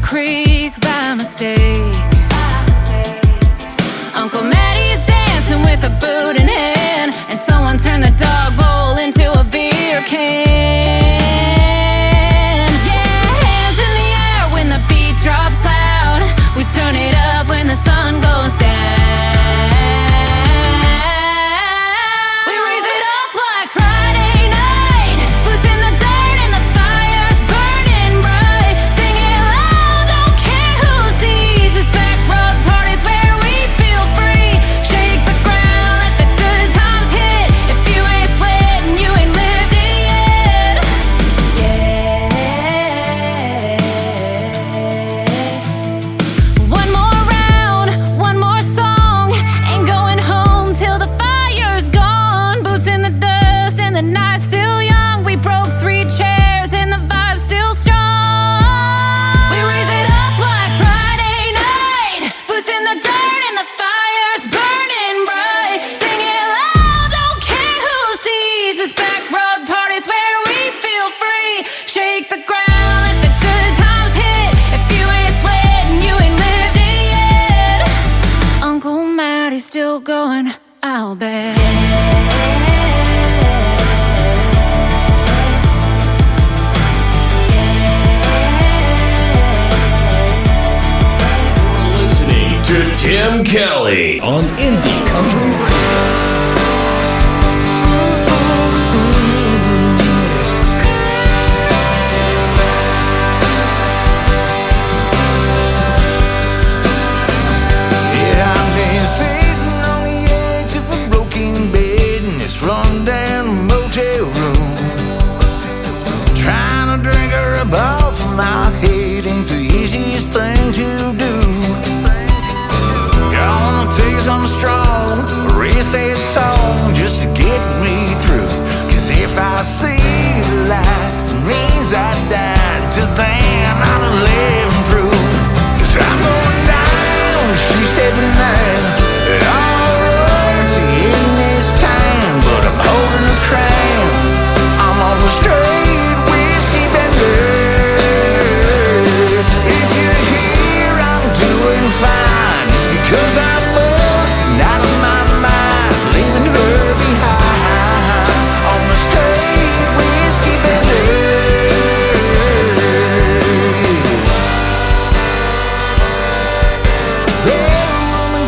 Creek by mistake. Uncle Maddie's dancing with a boot in hand, and someone turned the dog bowl into a beer can. Yeah, hands in the air when the beat drops loud. We turn it up when the sun goes down. We raise it up like Friday night. Boots in the dirt and the fire's burning bright. Sing it loud. Still going, I'll bet. Listening to Tim Kelly on Indie Country Radio. Off my head ain't the easiest thing to do. Gonna tell you something strong, a real sad song just to get me through. Cause if I see the light, it means I died. Till then I'm living proof. Cause I'm going down, she's stepping down. And all royalty in this time, but I'm holding the crown. I'm on the straight whiskey bender. Fine, it's because I'm busting out of my mind, leaving her behind on the straight whiskey bender. That woman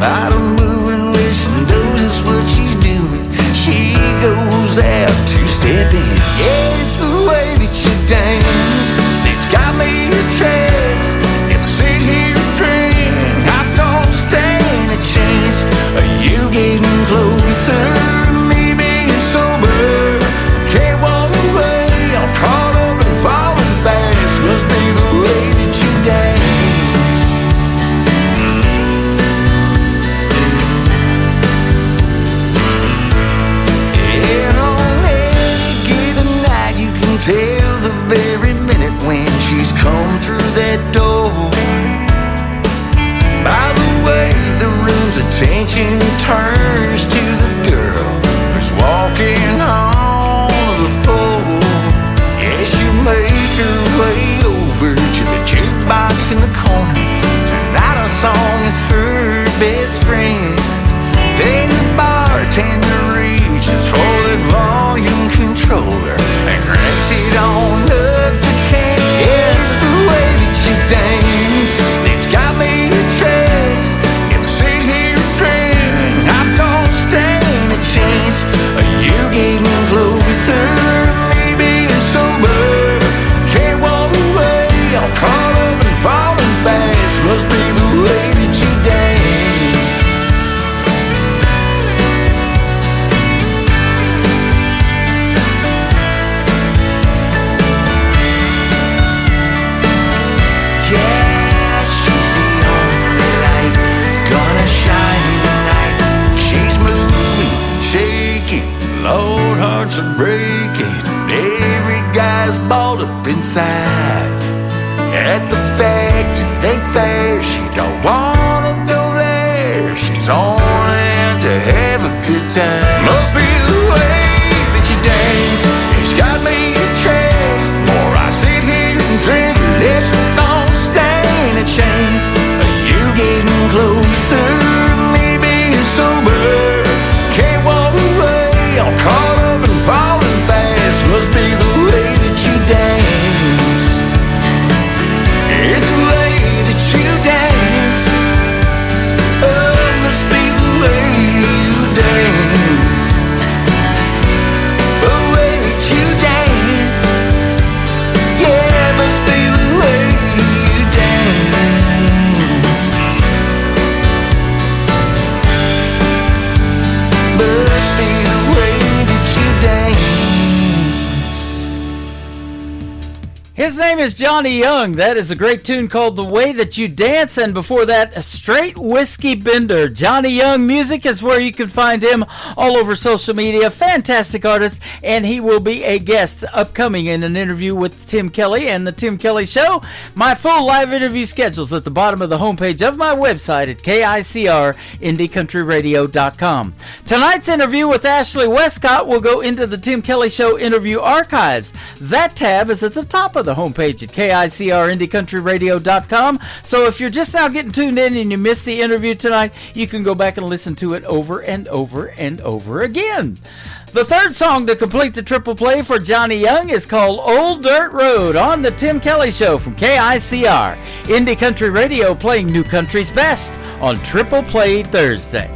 out of moving when she knows it's what she's doing. She goes out to step in. Yeah, it's the way that you dance. It's got me a chance. And sit here and drink. I don't stand a chance of you getting closer to me being sober. Can't walk away. I'm caught up and falling fast. Must be the way that you dance. And on any given night you can tell the very minute when she's come through that door. By the way the room's attention turns to the girl who's walking on the floor. Yeah, she make her way over to the jukebox in the corner. Tonight our song is her best friend. Then the bartender reaches for that volume controller and cranks it on up to 10. Yeah, it's the way that you dance. It's got me a chance. And sit here and drink. I don't stand a chance of you getting closer. Me being sober. Can't walk away. I'm caught up and falling fast. Must be the way that you dance. Yeah, she's the only light gonna shine tonight. She's moving, shaking, Lord, hearts are breaking. Every guy's balled up inside. At the fact it ain't fair, she don't wanna go there. She's on out to have a good time. Must be the way that you dance. It's got me a chance. More I sit here and drink, less don't stand a chance of you getting closer. Me being sober. Can't walk away. I'm caught up and falling fast. Must be the way that you dance. It's the way that you dance. Oh, must be the way you dance. The way that you dance. Yeah, must be the way you dance. Must be the way that you dance. His name is Johnny Young. That is a great tune called The Way That You Dance. And before that, a Straight Whiskey Bender. Johnny Young Music is where you can find him all over social media. Fantastic artist. And he will be a guest upcoming in an interview with Tim Kelly and The Tim Kelly Show. My full live interview schedule's at the bottom of the homepage of my website at KICRIndieCountryRadio.com. Tonight's interview with Ashley Westcott will go into the Tim Kelly Show interview archives. That tab is at the top of the homepage at KICRIndieCountryRadio.com. So if you're just now getting tuned in and you missed the interview tonight, you can go back and listen to it over and over and over again. The third song to complete the triple play for Johnny Young is called Old Dirt Road on the Tim Kelly Show from KICR. Indie Country Radio playing New Country's best on Triple Play Thursday.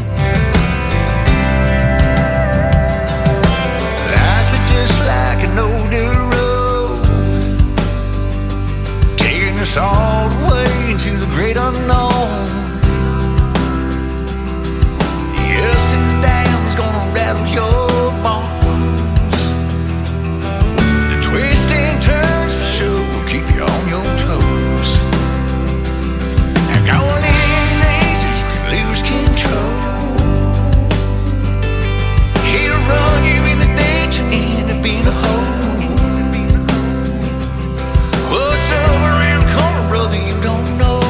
Life is just like an old dirt road, taking us all the way into the great unknown. The ups and downs gonna rattle your bones. The twists and turns for sure will keep you on your toes. And going in easy, you can lose control. He'll run you in the ditch and end up in a hole. What's over around the corner, brother, you don't know.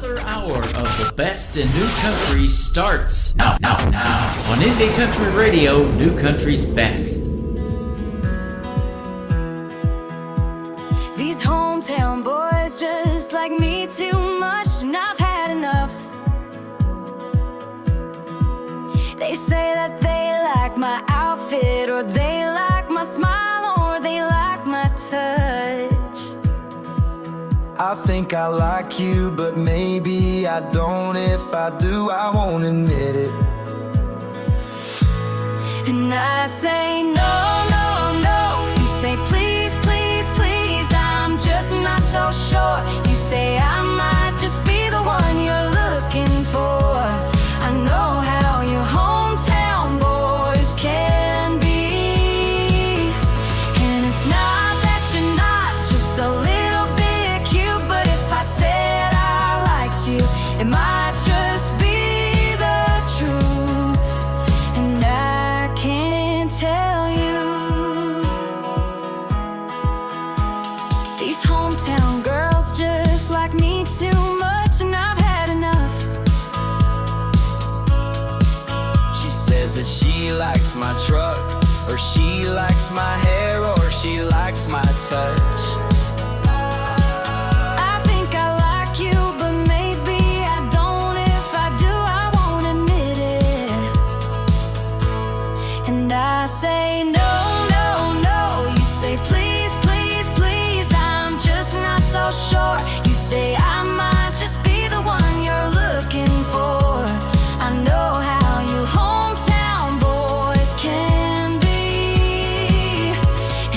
Another hour of the best in new country starts now on Indie Country Radio, New Country's Best. These hometown boys just like me too much, and I've had enough. They say that they like my outfit, or they like my smile, or they like my touch. I think I like you, but maybe I don't. If I do, I won't admit it. And I say no, no, no. You say please, please, please. I'm just not so sure. You say I might just be the one you're looking for. I know how your hometown boys can be. And it's not that you're not just a little bit cute, but if I said I liked you, it might just be the truth. And I can't tell you. These hometown girls just like me too much, and I've had enough. She says that she likes my truck, or she likes my hair, or she likes my touch. I think I like you, but maybe I don't. If I do, I won't admit it. And I say no, no, no. You say please, please, please. I'm just not so sure. You say I might just be the one you're looking for. I know how you hometown boys can be.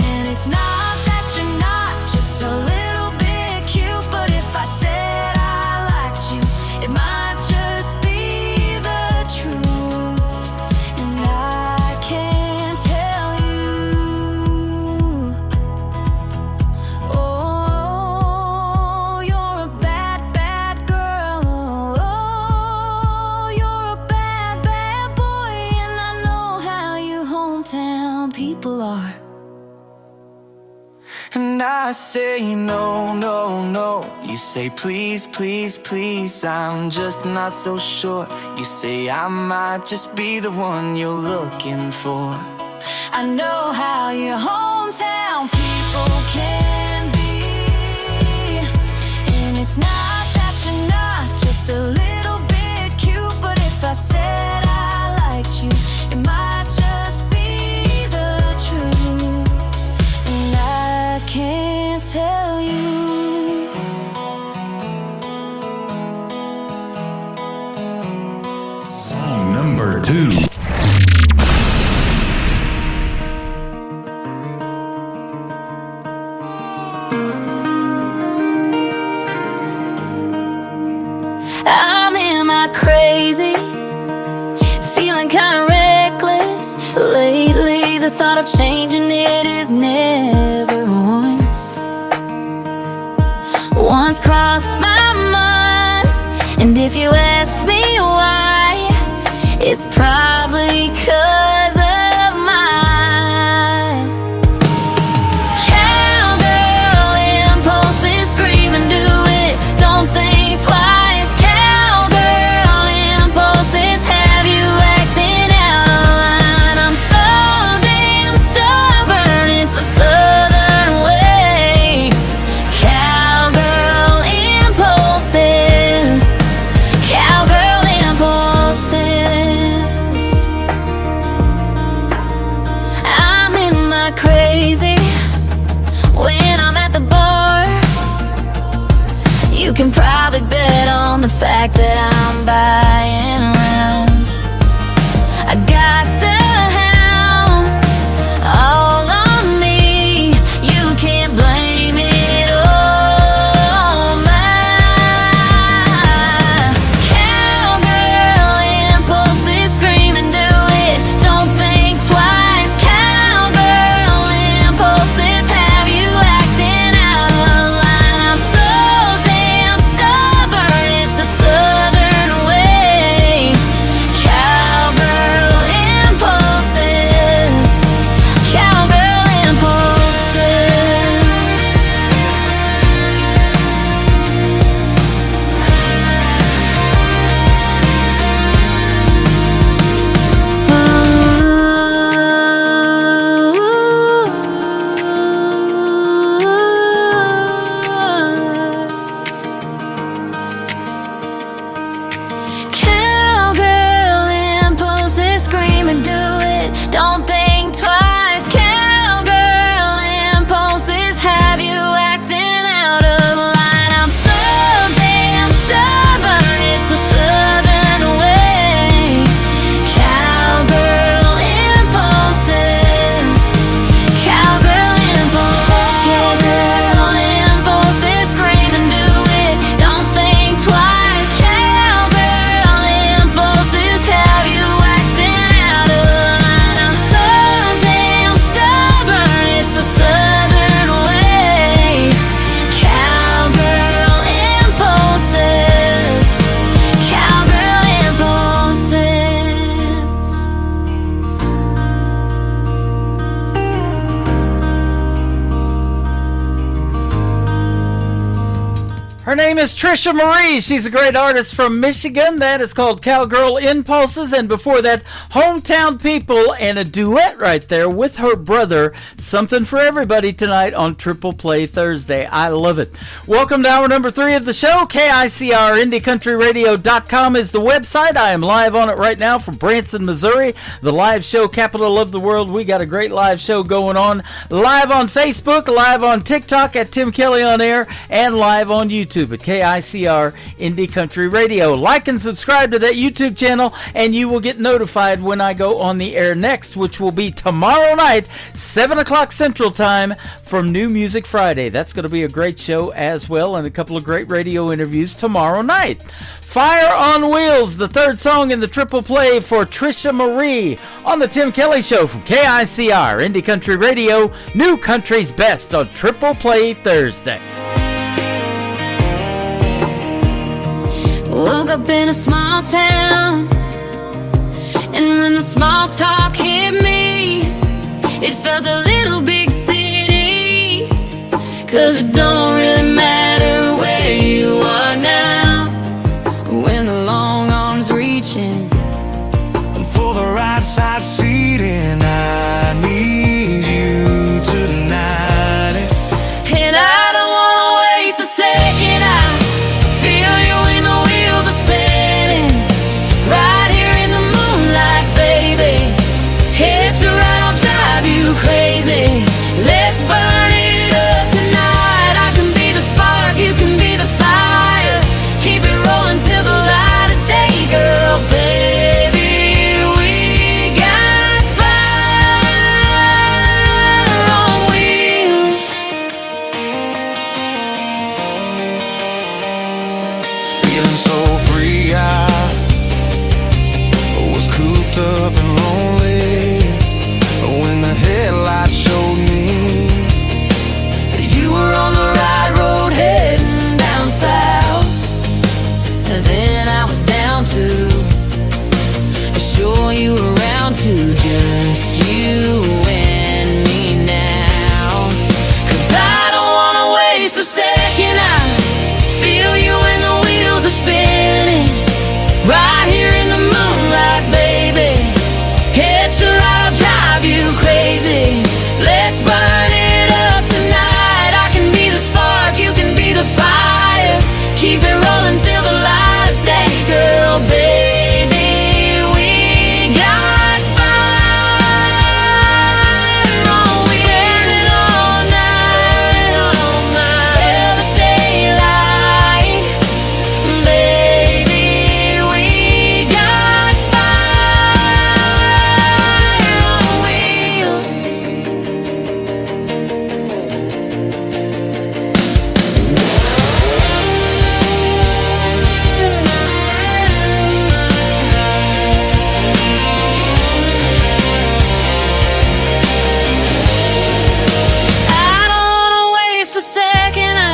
And it's not that you're not just a little bit cute, but if I said I liked you, it might just be the truth. And I can't tell you. Oh, you're a bad, bad girl. Oh, you're a bad, bad boy. And I know how you hometown people are. And I say no, no, no. You say please, please, please. I'm just not so sure. You say I might just be the one you're looking for. I know how your hometown people can be. And it's not that you're not just a little bit cute, but if I said I liked you, it might just be the truth. And I can't tell you. Song number 2. I'm in my crazy, feeling kinda reckless. Lately the thought of changing it is never once crossed my mind. And if you ask me why, it's probably 'cause of my cowgirl impulses. Scream and do it, don't think twice. Cowgirl impulses have you acting out of line. I'm so damn stubborn, it's a southern way. Cowgirl impulses, cowgirl impulses. I'm in my crazy when I'm at the bar. You can probably bet on the fact that I'm buying rounds. I got the house all on me. You can't blame it on my cowgirl impulses. Scream and do it, don't think twice. Cowgirl impulses have you acting out of line. I'm so damn stubborn, it's a southern way. Cowgirl impulses, cowgirl Her name is Trisha Marie. She's a great artist from Michigan. That is called Cowgirl Impulses. And before that, Hometown People and a duet right there with her brother. Something for everybody tonight on Triple Play Thursday. I love it. Welcome to hour number 3 of the show. KICR IndieCountryRadio.com is the website. I am live on it right now from Branson, Missouri, the live show capital of the world. We got a great live show going on. Live on Facebook, live on TikTok at Tim Kelly on Air, and live on YouTube at KICR Indie Country Radio. Like and subscribe to that YouTube channel, and you will get notified when I go on the air next, which will be tomorrow night, 7 o'clock Central Time, from New Music Friday. That's going to be a great show as well, and a couple of great radio interviews tomorrow night. Fire on Wheels, the third song in the triple play for Trisha Marie on the Tim Kelly Show from KICR Indie Country Radio, New Country's Best on Triple Play Thursday. Woke up in a small town, and when the small talk hit me, it felt a little big city. 'Cause it don't really matter where you are now, when the long arms reaching for the right side seating, I need you tonight. And I don't wanna waste a second. I feel you when the wheels are spinning, right here in the moonlight, baby. Head to right, I'll drive you crazy. Let's burn it up tonight. I can be the spark, you can be the fire. Keep it rolling till the light of day, girl, baby. We got fire on wheels. Feeling so free, I was cooped up and lonely when the headlights showed me that you were on the right road heading down south. And then I was down to show you around to just you and me now. 'Cause I don't wanna waste a second. I feel you when the wheels are spinning, right here in the moonlight, baby. Head to right, I'll drive you crazy. Let's burn it up tonight. I can be the spark, you can be the fire. Keep it rolling till the light of day, girl, baby. We got fire on wheels. And all night, till the daylight, baby. We got fire on wheels. I don't wanna waste a second. I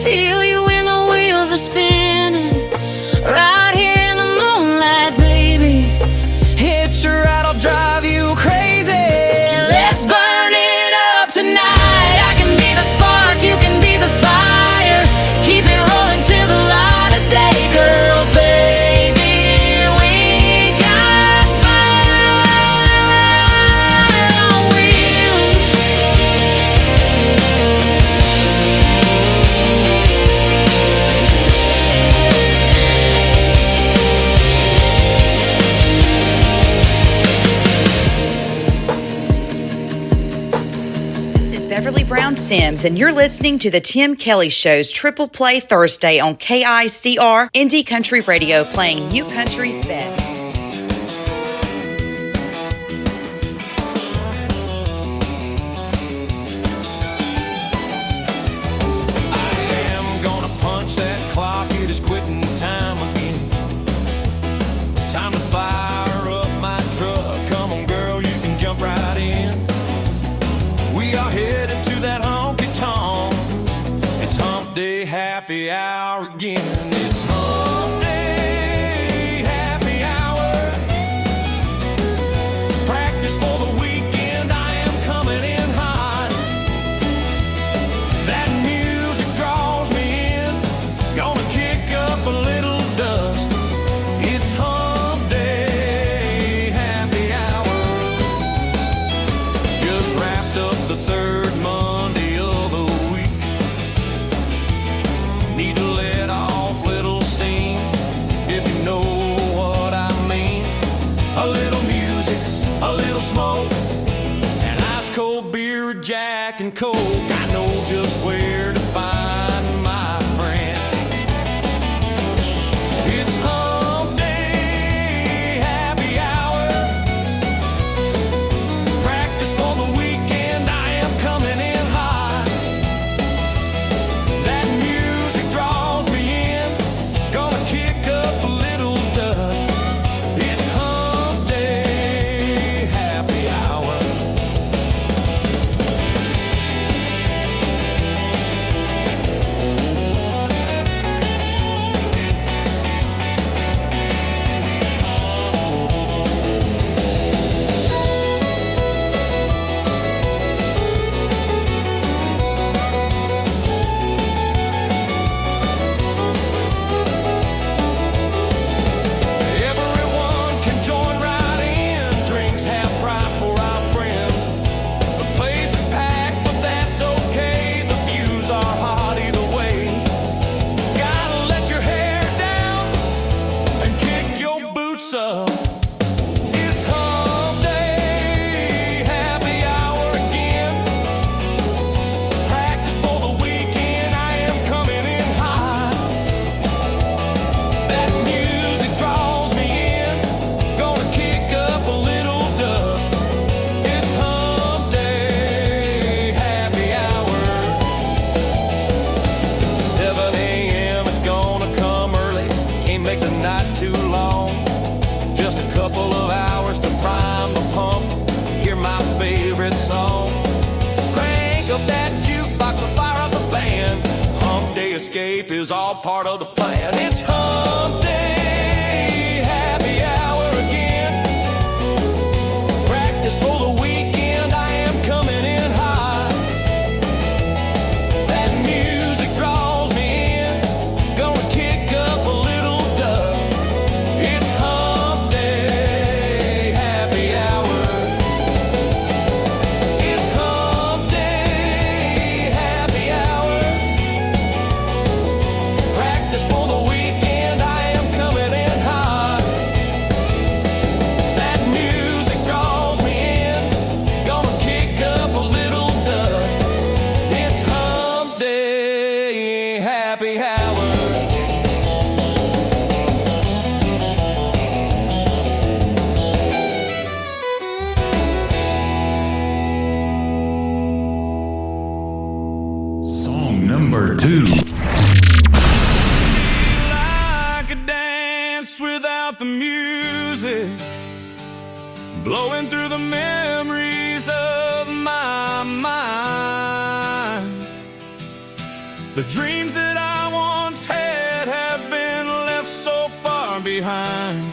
feel you when the wheels are spinning, right here in the moonlight, baby. Hit your right, I'll drive you crazy. Let's burn it up tonight. I can be the spark, you can be the fire. Keep it rolling till the light of day, girl, baby. We got fire on wheels. This is Beverly Brown Sims, and you're listening to the Tim Kelly Show's Triple Play Thursday on KICR Indie Country Radio, playing New Country's Best. I'm gonna punch that clock, it is quitting time again. Time to fire up my truck. Come on, girl, you can jump right in. We are headed to that honky tonk. It's hump day happy hour again. It's hump day happy hour. Practice for the weekend, I am coming in hot. That music draws me in. escape is all part of the plan. It's hump day, happy hour again. Practice for the weekend, I am coming in hot. That music draws me in, gonna kick up a little dust. It's hump day, happy hour. It's hump day, happy hour. Practice for the weekend, I am coming in hot. That music draws me in, gonna kick up a little dust. It's hump day, happy hour. Song number 2. Like a dance without the music, blowing through the memories of my mind. The dreams that I once had have been left so far behind.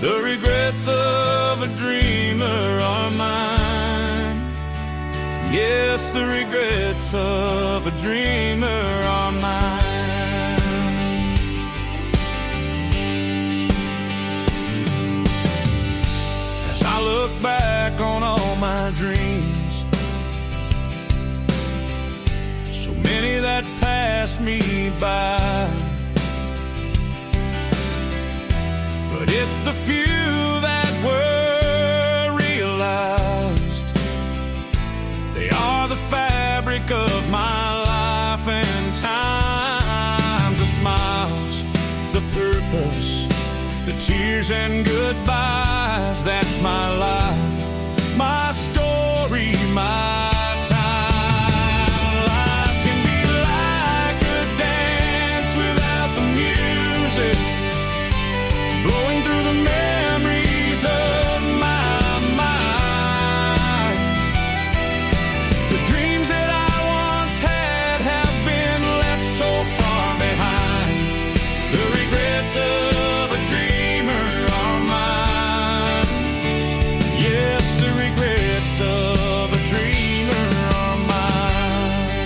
The regrets of a dreamer are mine. Yes, the regrets of a dreamer are mine. As I look back on all my dreams, so many that passed me by, but it's the few that were realized. They are the fabric of my life and times. The smiles, the purpose, the tears and goodbyes. That's my life, my story, my time. Life can be like a dance without the music, blowing through the memories of my mind. The dreams that I once had have been left so far behind. The regrets of a dreamer are mine. Yes, the regrets of a dreamer are mine.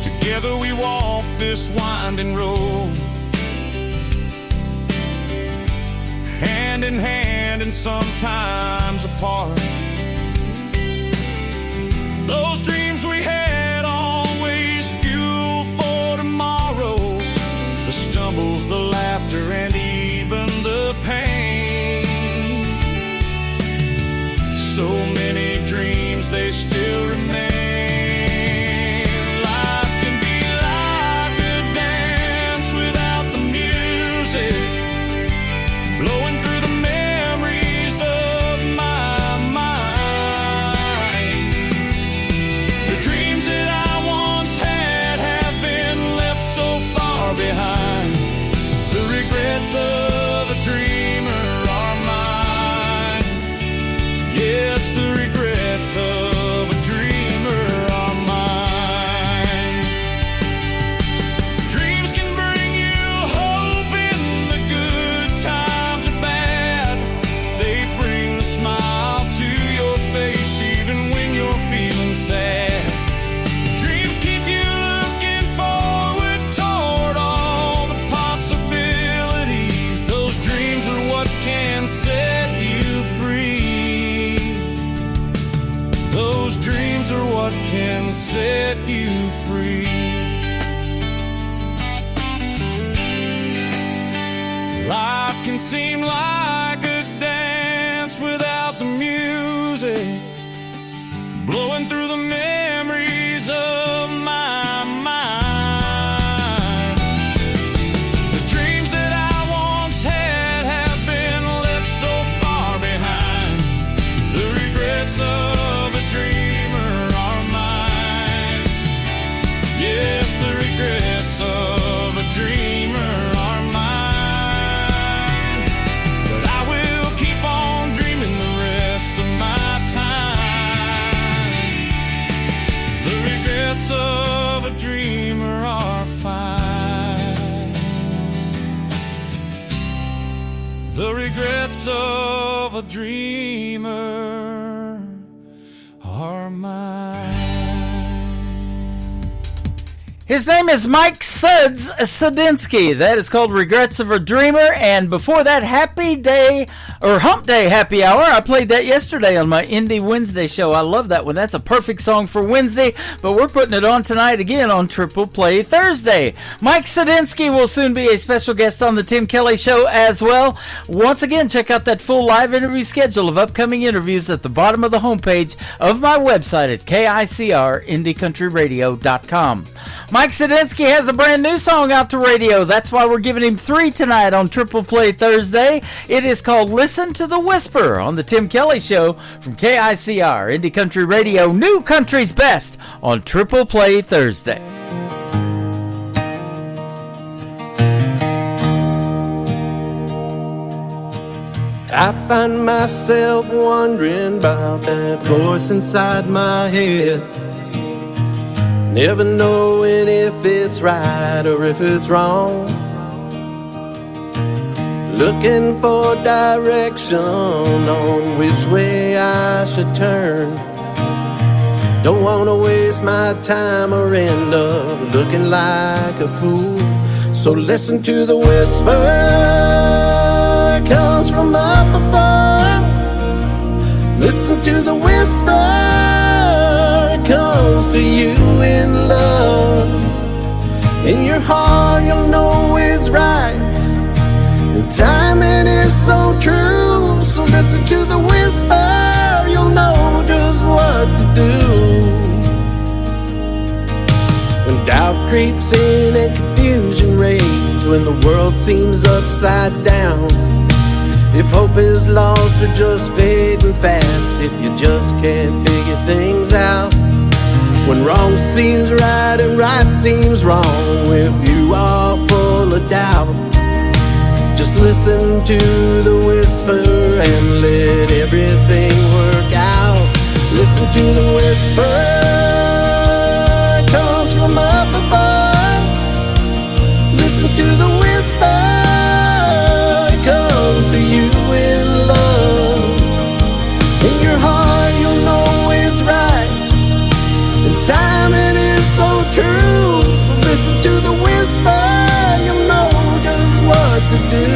Together we walk this winding road, hand in hand and sometimes apart. Those dreams we had always fuel for tomorrow. The stumbles, the laughter, and even the pain. So many dreams, they still remain. Life can be like a dance without the music, blowing through the memories of my mind. The dreams that I once had have been left so far behind. The regrets of a dreamer are mine. Yes, the regrets of a dreamer are mine. Dreams can bring you hope in the good times and bad. They bring a smile to your face even when you're feeling sad. Dreams keep you looking forward toward all the possibilities. Those dreams are what can set you free. Those dreams are what can set you free. Life can seem like a dance without the music, blowing through the memories of my mind. The dreams that I once had have been left so far behind. The regrets of a dreamer are mine. of a dreamer are mine. His name is Mike Suds Sadinsky. That is called Regrets of a Dreamer. And before that, Happy Day or Hump Day Happy Hour. I played that yesterday on my Indie Wednesday show. I love that one. That's a perfect song for Wednesday, but we're putting it on tonight again on Triple Play Thursday. Mike Sadinsky will soon be a special guest on the Tim Kelly Show as well. Once again, check out that full live interview schedule of upcoming interviews at the bottom of the homepage of my website at KICRIndieCountryRadio.com. Mike Sadinsky has a brand new song out to radio. That's why we're giving him 3 tonight on Triple Play Thursday. It is called Listen to the Whisper on the Tim Kelly Show from KICR Indie Country Radio, New Country's Best on Triple Play Thursday. I find myself wondering about that voice inside my head, never knowing if it's right or if it's wrong, looking for direction on which way I should turn. Don't want to waste my time or end up looking like a fool. So listen to the whisper, it comes from up above. Listen to the whisper, it comes to you in love. In your heart you'll know it's right, the timing is so true. So listen to the whisper, you'll know just what to do. When doubt creeps in and confusion reigns, when the world seems upside down, if hope is lost or just fading fast, if you just can't figure things out, when wrong seems right and right seems wrong, if you are full of doubt, just listen to the whisper and let everything work out. Listen to the whisper, it comes from up above. Listen to the whisper, it comes to you in love. In your heart you'll know it's right, and timing is so true. So listen to the whisper, you'll know just what to do.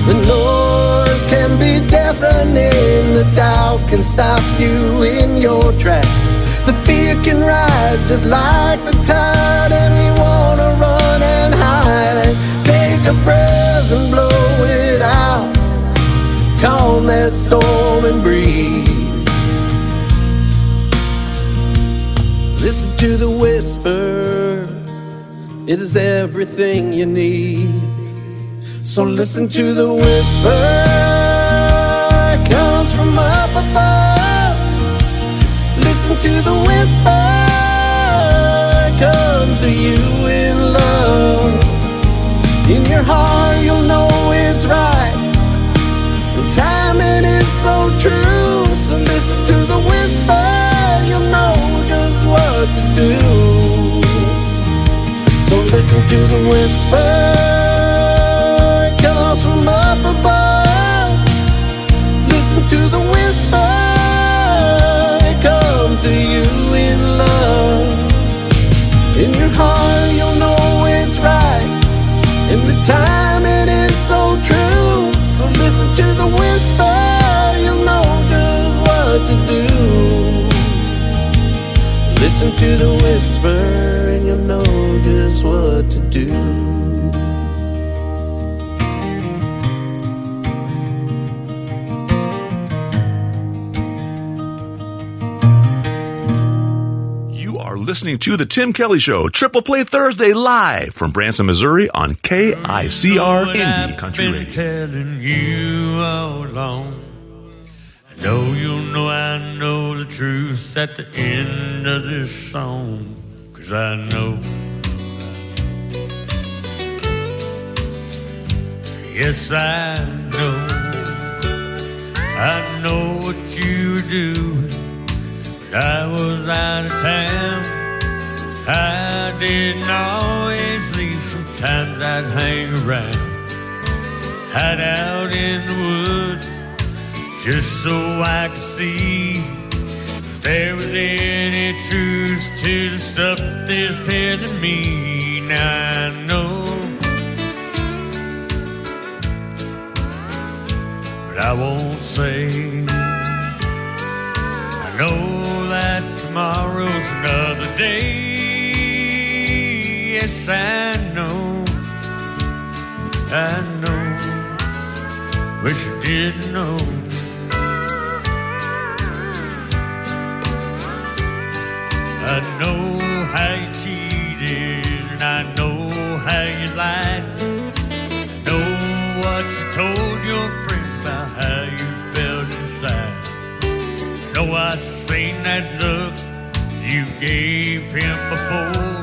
The noise can be deafening, the doubt can stop you in your tracks. The fear can rise just like the tide, and we wanna run and hide. Take a breath and blow it out, calm that storm and breathe. Listen to the whisper, it is everything you need. So listen to the whisper, it comes from up above. Listen to the whisper, it comes to you in love. In your heart you'll know it's right, the timing is so true. So listen to the whisper, you'll know just what to do. So listen to the whisper, it comes from up above. Listen to the whisper, it comes to you in love. In your heart you'll know it's right, and the timing is so true. So listen to the whisper, you'll know just what to do. Listen to the whisper and you'll know just what to do. You are listening to The Tim Kelly Show, Triple Play Thursday, live from Branson, Missouri on KICR Indie Country Radio. I've been telling you all along. I know you'll know I know the truth at the end of this song, 'cause I know. Yes, I know what you were doing, but I was out of town. I didn't always leave, sometimes I'd hang around. hide out in the woods just so I could see if there was any truth to the stuff they're telling me. Now I know, but I won't say. I know that tomorrow's another day. Yes, I know, wish I didn't know. I know how you cheated, and I know how you lied. Know what you told your friends about how you felt inside. Know I seen that look you gave him before.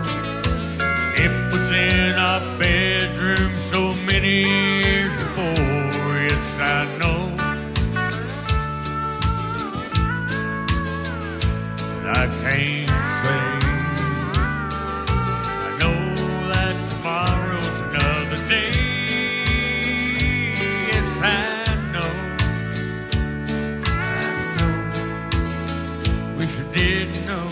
It was in our bedroom so many years before. Yes, I know, but I can't say. I know that tomorrow's another day. Yes, I know, wish I did know.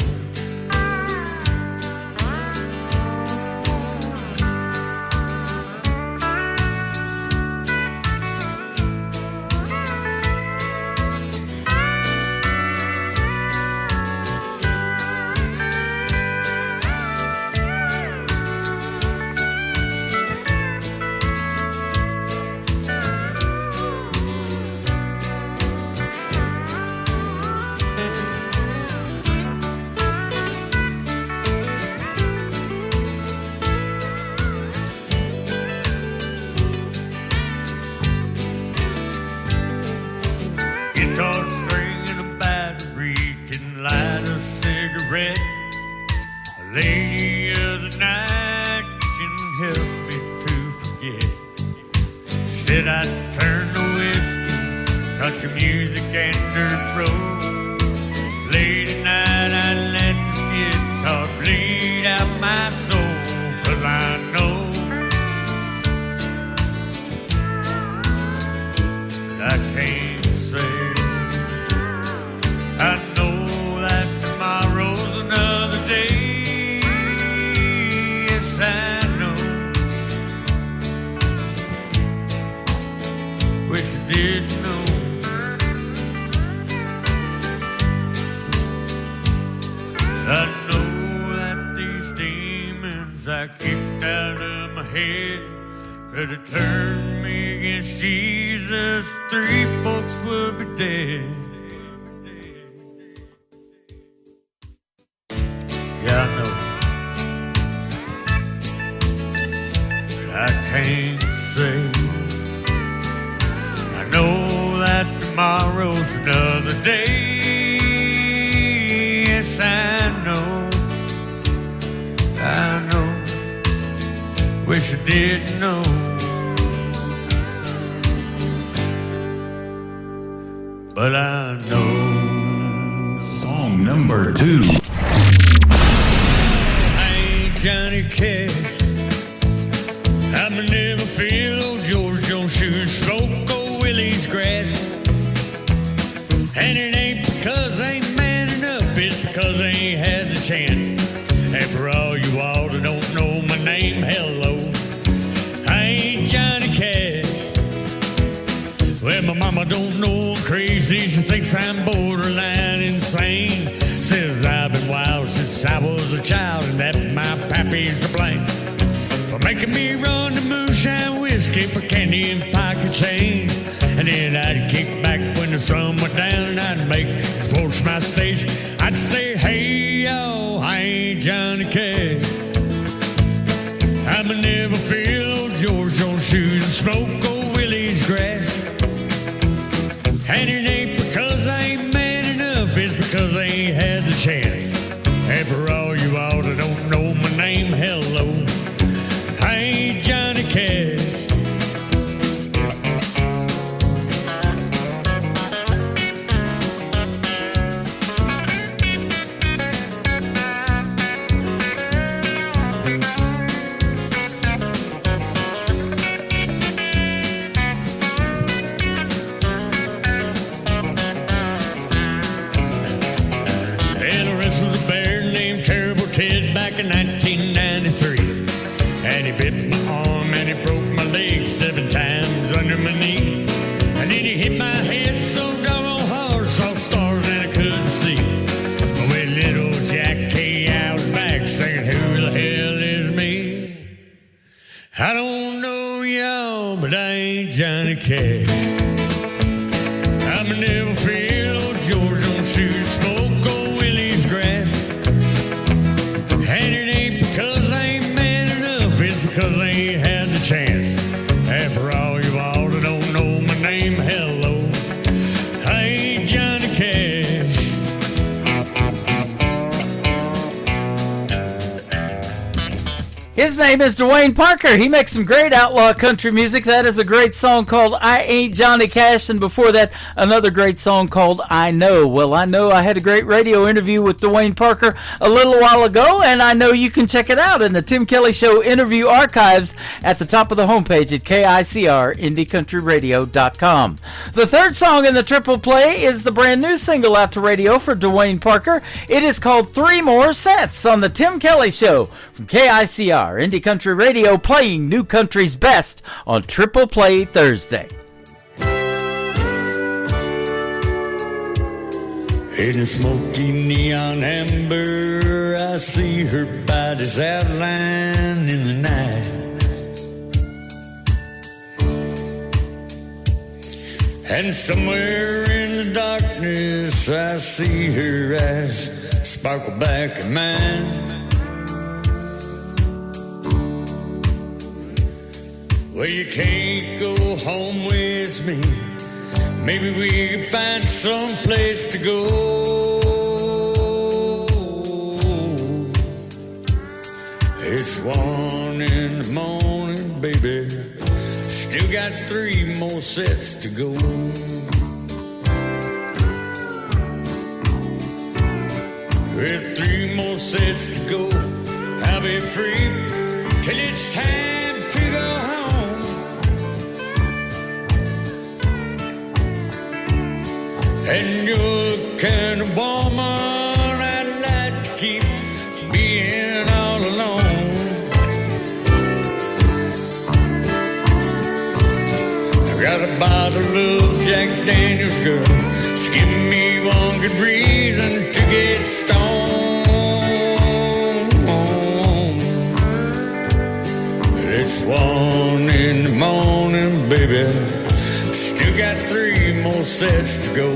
Guitar string and a battery can light a cigarette. A lady of the night can help me to forget. Instead I turn to whiskey, country music and dirt roads. Late at night I let this guitar bleed out my soul. 'Cause I know that I can't say. I know that tomorrow's another day. Yes, I know, wish I did know. I know that these demons I kicked out of my head could have turned me against Jesus. 3 folks would be dead. Yeah, I know, but I can't say. I know that tomorrow's another day. Yes, I know, wish I did know. But I know. Song number 2. Johnny Cash, I'ma never feel old George Jones' shoes, smoke old Willie's grass. And it ain't because I ain't man enough, it's because I ain't had the chance. And for all you all that don't know my name, hello, I ain't Johnny Cash. Well, my mama don't know I'm crazy, she thinks I'm borderline insane. Says I've been wild since I was a child, and that my pappy's to blame for making me run to moonshine whiskey for candy and pocket change. And then I'd kick back when the sun went down, and I'd make sports my stage. I'd say, hey, yo, I ain't Johnny Cash. I'ma never feel old George on shoes and smoke old Willie's grass. And it ain't because I ain't man enough, it's because I ain't had the chance. And for all you all that don't know my name, hello, I ain't Johnny Cash. bit my arm and he broke my leg 7 times under my knee. And then he hit my head so doggone hard, saw stars and I couldn't see. But with little Jack K out back singing, who the hell is me? I don't know y'all, but I ain't Johnny Cash. I'm a never feel old George on shoes, smoke old Willie's grass. And it ain't because I ain't man enough, it's because I ain't had the chance. After all, you all that don't know my name, hello, I ain't Johnny Cash. His name is Dwayne Parker. He makes some great outlaw country music. That is a great song called I Ain't Johnny Cash, and before that, another great song called I Know. Well, I know I had a great radio interview with Dwayne Parker a little while ago, and I know you can check it out in the Tim Kelly Show interview archives at the top of the homepage at KICR-IndieCountryRadio.com. The third song in the triple play is the brand new single out to radio for Dwayne Parker. It is called 3 More Sets on the Tim Kelly Show from KICR. Indie Country Radio, playing new country's best on Triple Play Thursday. In smoky neon amber, I see her body's outline in the night. And somewhere in the darkness, I see her eyes sparkle back at mine. Well, you can't go home with me. Maybe we can find some place to go. It's 1 in the morning, baby. Still got 3 more sets to go. With 3 more sets to go, I'll be free till it's time to go home. And you're the kind of woman I'd like to keep from being all alone. I got a bottle of Jack Daniels, girl. Just give me one good reason to get stoned. It's 1 in the morning, baby. Still got 3 more sets to go.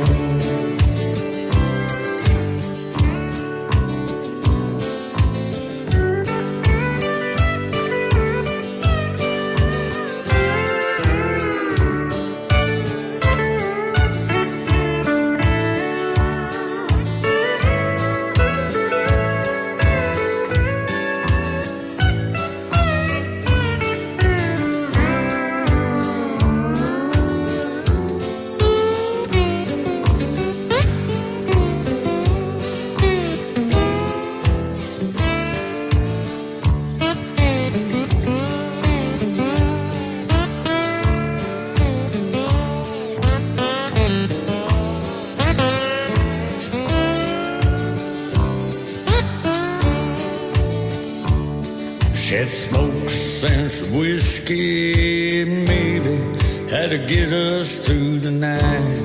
Had smoked since whiskey, maybe had to get us through the night.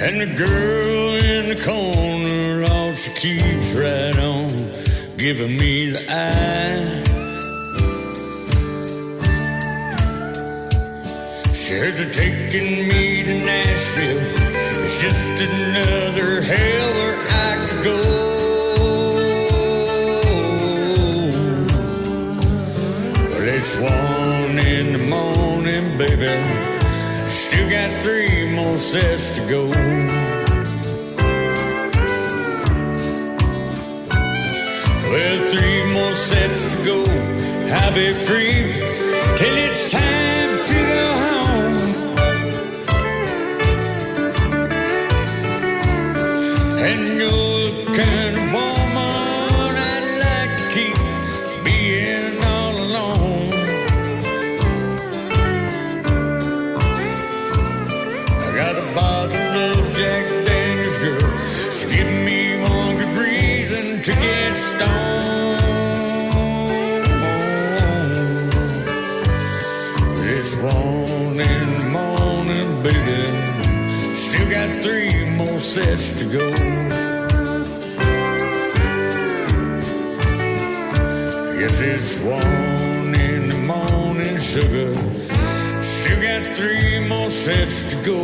And the girl in the corner, all she keeps right on giving me the eye. She heard her taking me to Nashville. It's just another hell where I could go. Well, it's 1 in the morning, baby. Still got 3 more sets to go. Well, 3 more sets to go. I'll be free till it's time to go home. And you're the kind of woman I'd like to keep from being all alone. I got a bottle of Jack Daniels, girl, so give me one good reason to get stoned. It's 1 in the morning, baby. Still got 3 more sets to go. Yes, it's 1 in the morning, sugar. Still got 3 more sets to go.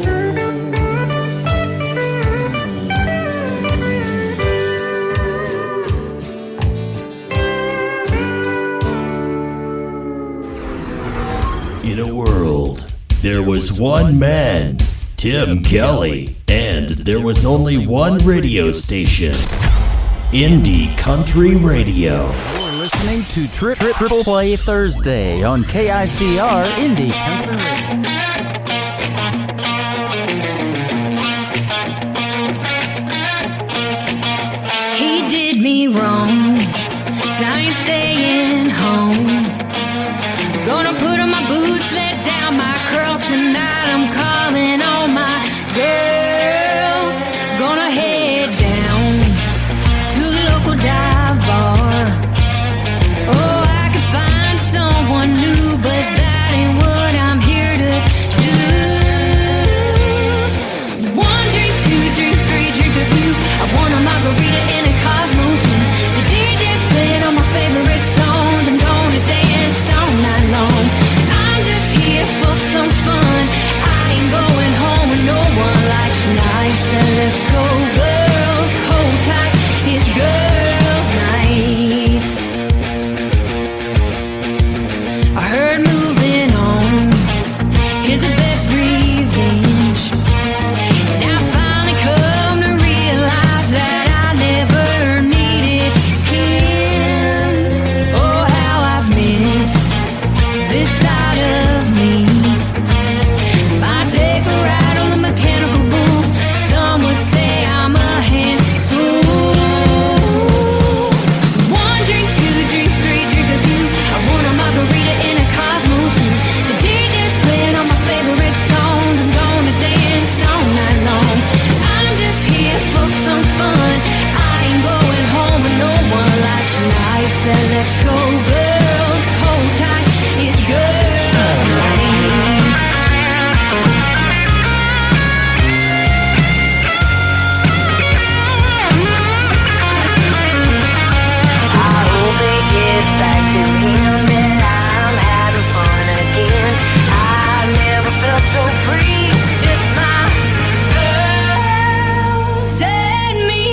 In a world, there was one man, Tim Kelly, and there was only one radio station, Indie Country Radio. You're listening to Triple Play Thursday on KICR Indie Country Radio. He did me wrong, so I ain't staying home. Gonna put on my boots, let down my curls tonight. I'm calling all my girls. Gonna head down to the local dive bar. Oh, I could find someone new, but that ain't what I'm here to do. 1 drink, 2 drink, 3 drink a few. I want a margarita and a Cosmo too. The DJ's playing all my favorite songs. I'm gonna dance all night long. I'm just here for some fun. I ain't going home with no one like tonight. So let's go, girls. Hold tight, it's girls' night. I heard moving on is the best revenge. And I finally come to realize that I never needed him. Oh, how I've missed this side of me. I take a ride on the mechanical bull. Some would say I'm a handful. 1 drink, 2 drink, 3 drink a few. I want a margarita and a Cosmo too. The DJ's playing all my favorite songs. I'm gonna dance all night long. I'm just here for some fun. I ain't going home with no one like tonight. So let's go, girls. Hold tight, it's girls' night. I hope it gets back to him that I'm having fun again. I never felt so free, just my girl set me.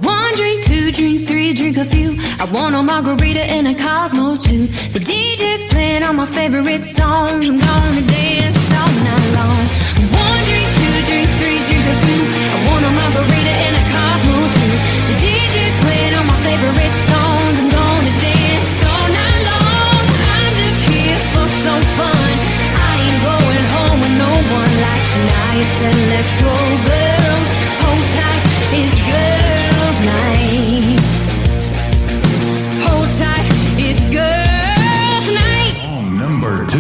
1 drink, 2 drink, 3 drink a few. I want a margarita and a Cosmo too. The DJ's playing all my favorite songs. I'm gonna dance all night long. 1 drink, 2 drink, 3 drink a few. I want a margarita and a Cosmo too. The DJ's playing all my favorite songs. I'm gonna dance all night long. I'm just here for some fun. I ain't going home with no one like tonight. So let's go, girls. Hold tight, it's girls' night. Hold tight, it's girls' night. Number 2.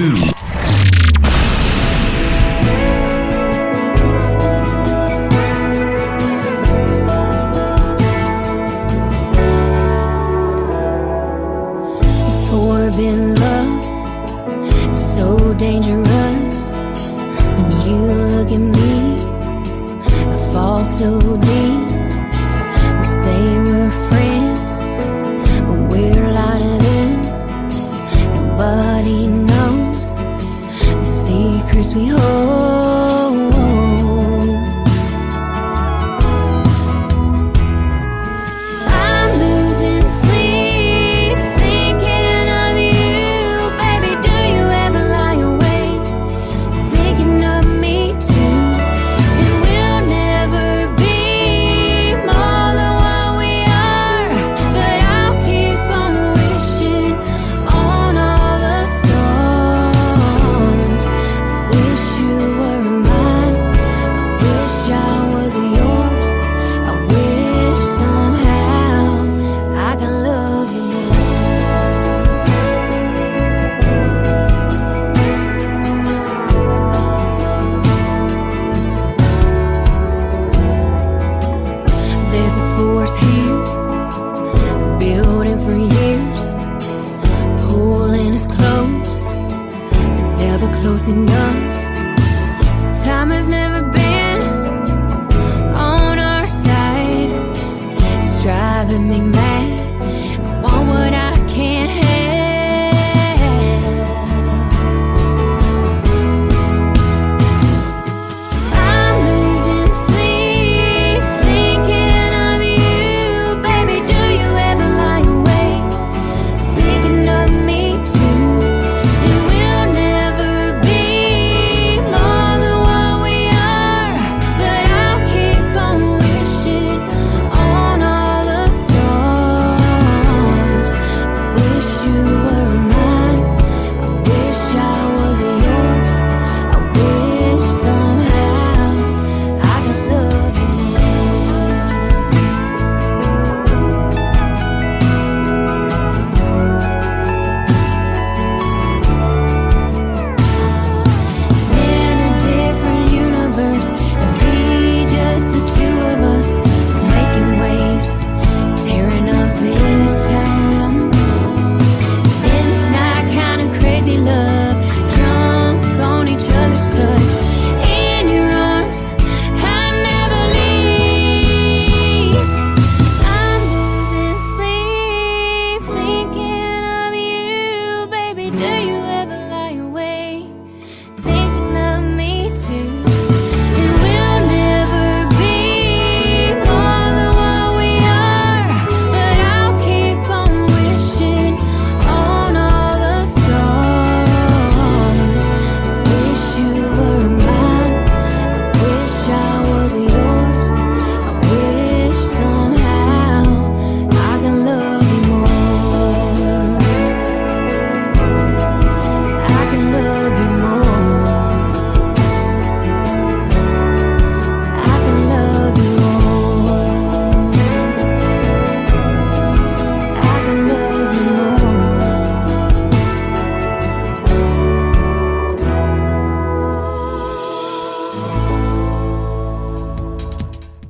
This forbidden love is so dangerous. When you look at me, I fall so deep. We say we're friends, but we're lighter than. Nobody knows the secrets we hold. I'm losing sleep thinking of you, baby. Do you ever lie awake thinking of me too? And we'll never be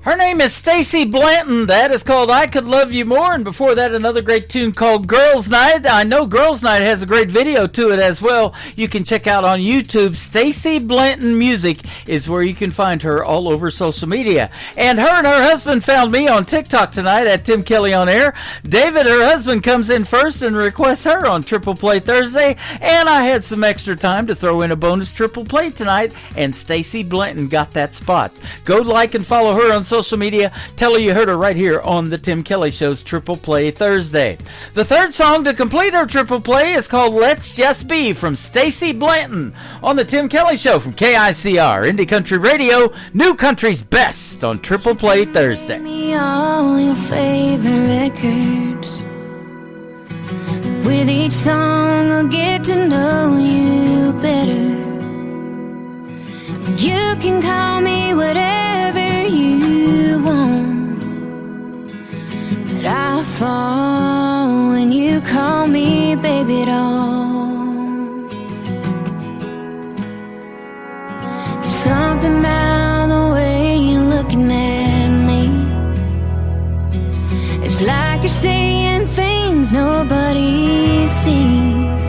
Her name is Stacy Blanton. That is called I Could Love You More. And before that, another great tune called Girls Night. I know Girls Night has a great video to it as well. You can check out on YouTube. Stacy Blanton Music is where you can find her all over social media. And her husband found me on TikTok tonight at Tim Kelly on Air. David, her husband, comes in first and requests her on Triple Play Thursday. And I had some extra time to throw in a bonus Triple Play tonight. And Stacy Blanton got that spot. Go like and follow her on social media. Tell her you heard her right here on the Tim Kelly Show's Triple Play Thursday. The third song to complete our Triple Play is called Let's Just Be from Stacy Blanton on the Tim Kelly Show from KICR, Indie Country Radio, New Country's Best on Triple Play Thursday. Me all your favorite records. With each song I'll get to know you better. You can call me whatever you want, but I fall when you call me baby doll. There's something about the way you're looking at me. It's like you're saying things nobody sees.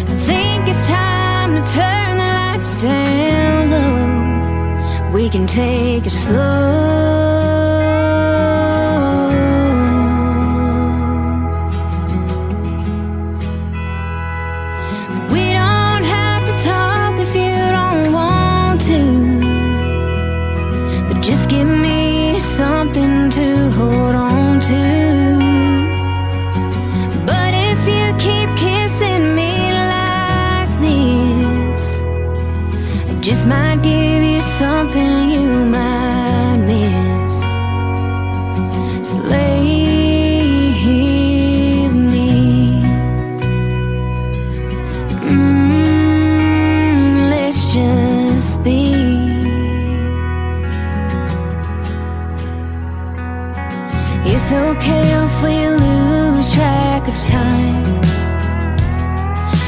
I think it's time to turn the lights down low. We can take it slow. We don't have to talk if you don't want to, but just give me something to hold on to. But if you keep kissing me like this, I just might give you something you might miss. So leave me. Let's just be. It's okay if we lose track of time.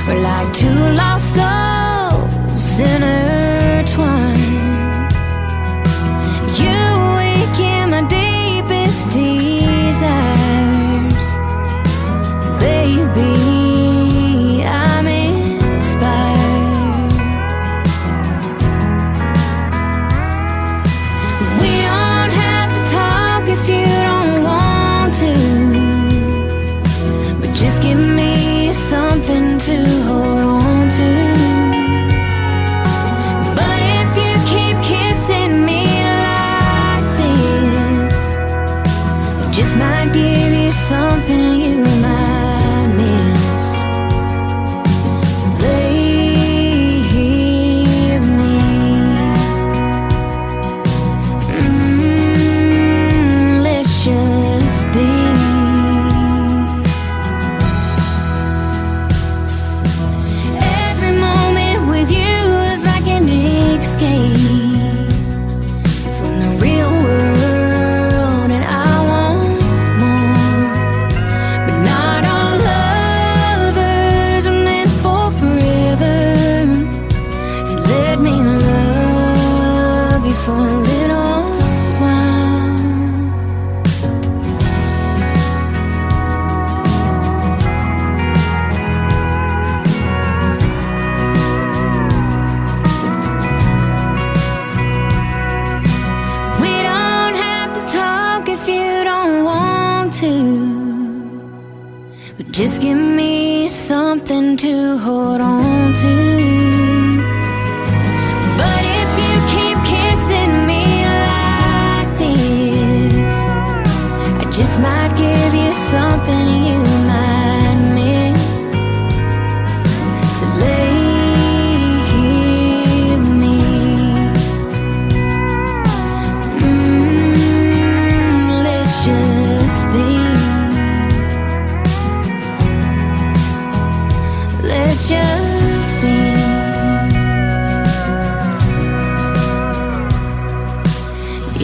We're like two lost souls intertwined. You awaken my deepest desires. Baby, I'm inspired. We don't have to talk if you don't want to, but just give me something to hold on to. But if you keep kissing me like this, I just might give you something you might miss. So leave me. Let's just be. Every moment with you is like an escape from the real world, and I want more. But not all lovers are meant for forever. So let me love you for a little while. We don't have to talk if you don't want to, but just give me something to hold on to. But if you keep kissing me like this, I just might give you something you might miss. So leave me. Let's just be. Let's just be.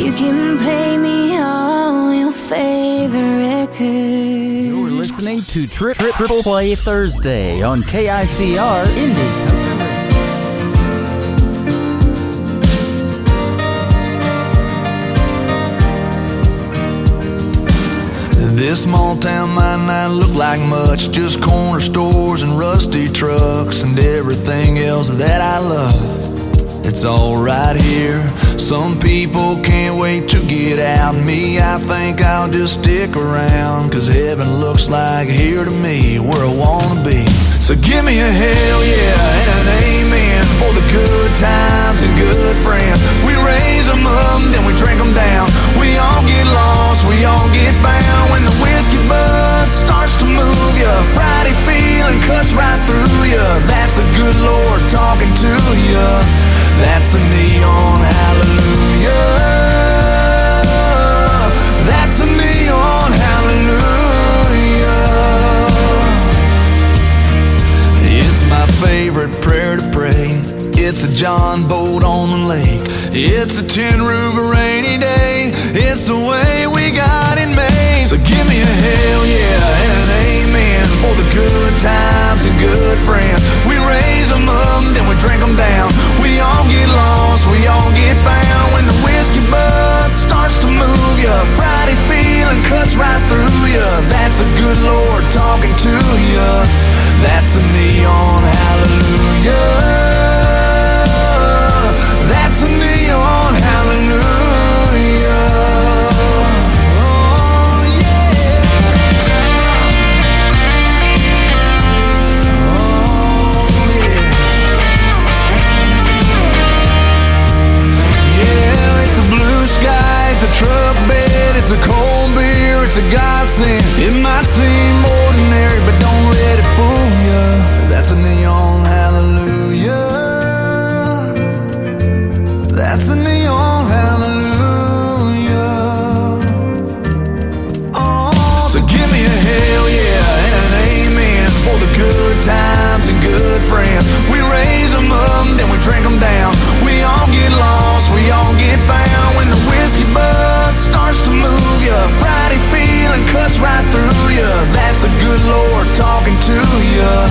You can play me all your favorite records. You're listening to Triple Play Thursday on KICR Indie Country. This small town might not look like much, just corner stores and rusty trucks and everything else that I love. It's all right here. Some people can't wait to get out. Me, I think I'll just stick around, 'cause heaven looks like here to me, where I wanna be. So give me a hell yeah and an amen for the good times and good friends. We raise them up, then we drink them down. We all get lost, we all get found. When the whiskey buzz starts to move ya, Friday feeling cuts right through ya. That's a good Lord talking to ya. That's a neon hallelujah. That's a neon hallelujah. It's my favorite prayer to pray. It's a John boat on the lake. It's a tin roof rainy day. It's the way we got it made. So give me a hell yeah and an amen for the good times and good friends. We raise them up, then we drink them down. We all get lost, we all get found. When the whiskey buzz starts to move ya, Friday feeling cuts right through ya. That's a good Lord talking to ya. That's a neon hallelujah. That's a neon hallelujah. Oh yeah. Oh yeah. Yeah, it's a blue sky, it's a truck bed, it's a cold beer, it's a godsend. It might seem ordinary, but don't let it fool ya. That's a neon hallelujah. That's a neon hallelujah. Oh, so give me a hell yeah and an amen for the good times and good friends. We raise them up, then we drink them down. We all get lost, we all get found. When the whiskey buzz starts to move ya, Friday feeling cuts right through ya. That's a good Lord talking to ya.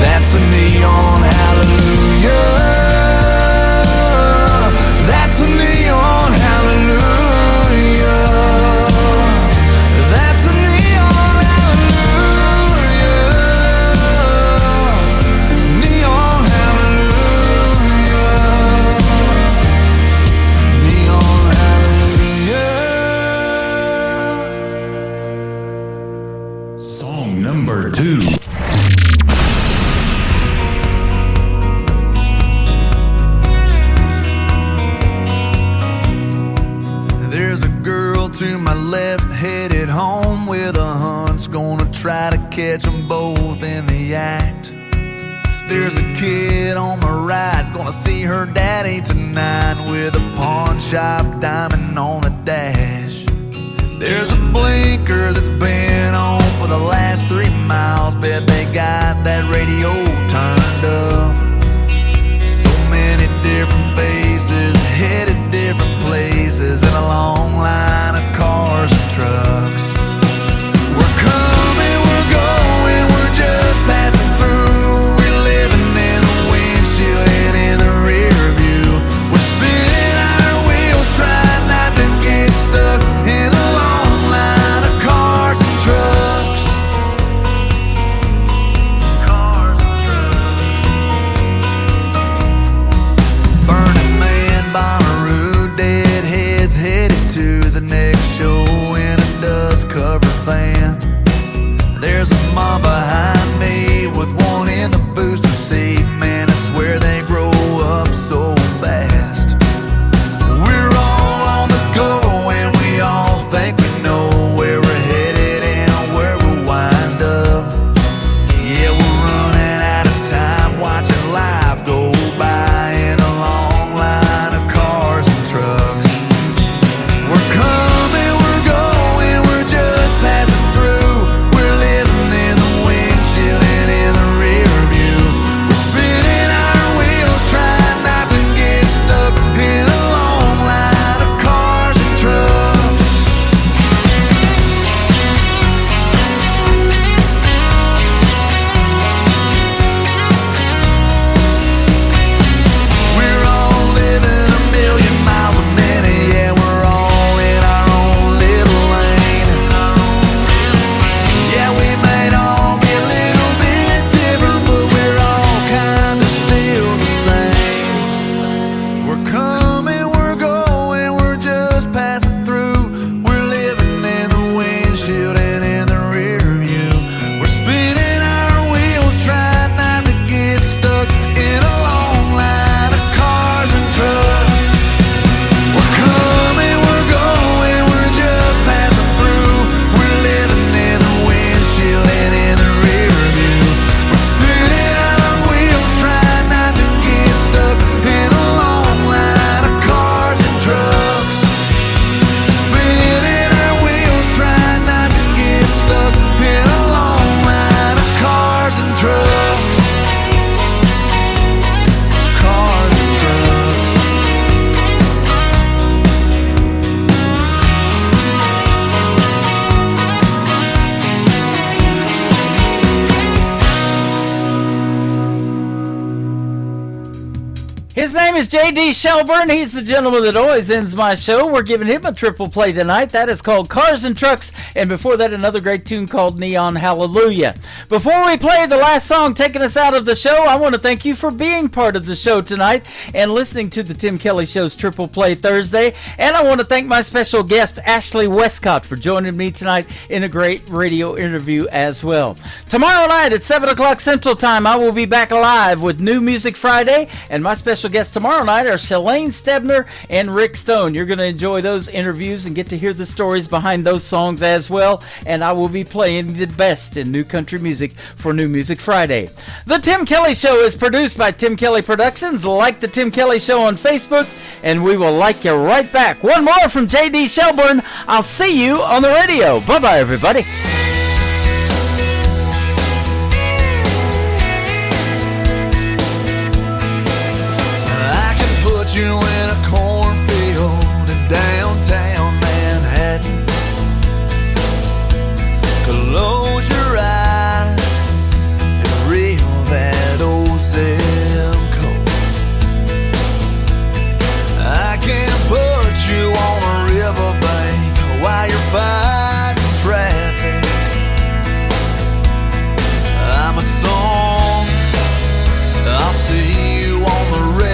That's a neon hallelujah. That's a neon hallelujah. That's a neon hallelujah. Neon hallelujah. Neon hallelujah. Song number 2. To my left, headed home with a hunch, gonna try to catch them both in the act. There's a kid on my right, gonna see her daddy tonight with a pawn shop diamond on the dash. There's a blinker that's been on for the last 3 miles, bet they got that radio turned up. So many different faces, headed different places, in a long line of cars and trucks. We're coming, we're going, we're just passing through. We're living in the windshield and in the rear view. We're spinning our wheels, trying not to get stuck in a long line of cars and trucks. Cars and trucks. name is J.D. Shelburne. He's the gentleman that always ends my show. We're giving him a triple play tonight. That is called Cars and Trucks. And before that, another great tune called Neon Hallelujah. Before we play the last song taking us out of the show, I want to thank you for being part of the show tonight and listening to the Tim Kelly Show's Triple Play Thursday. And I want to thank my special guest, Ashley Westcott, for joining me tonight in a great radio interview as well. Tomorrow night at 7 o'clock Central Time, I will be back live with New Music Friday. And my special guests tomorrow night are Shalane Stebner and Rick Stone. You're going to enjoy those interviews and get to hear the stories behind those songs as well. And I will be playing the best in new country music for New Music Friday. The Tim Kelly Show is produced by Tim Kelly Productions. Like the Tim Kelly Show on Facebook, and we will like you right back. One more from J.D. Shelburne. I'll see you on the radio. Bye-bye, everybody. Put you in a cornfield in downtown Manhattan. Close your eyes and reel that old zip code. I can put you on a riverbank while you're fighting traffic. I'm a song, I'll see you on the radio.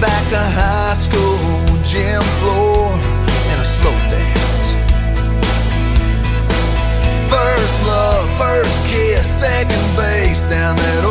Back to high school, gym floor, and a slow dance. First love, first kiss, second base down that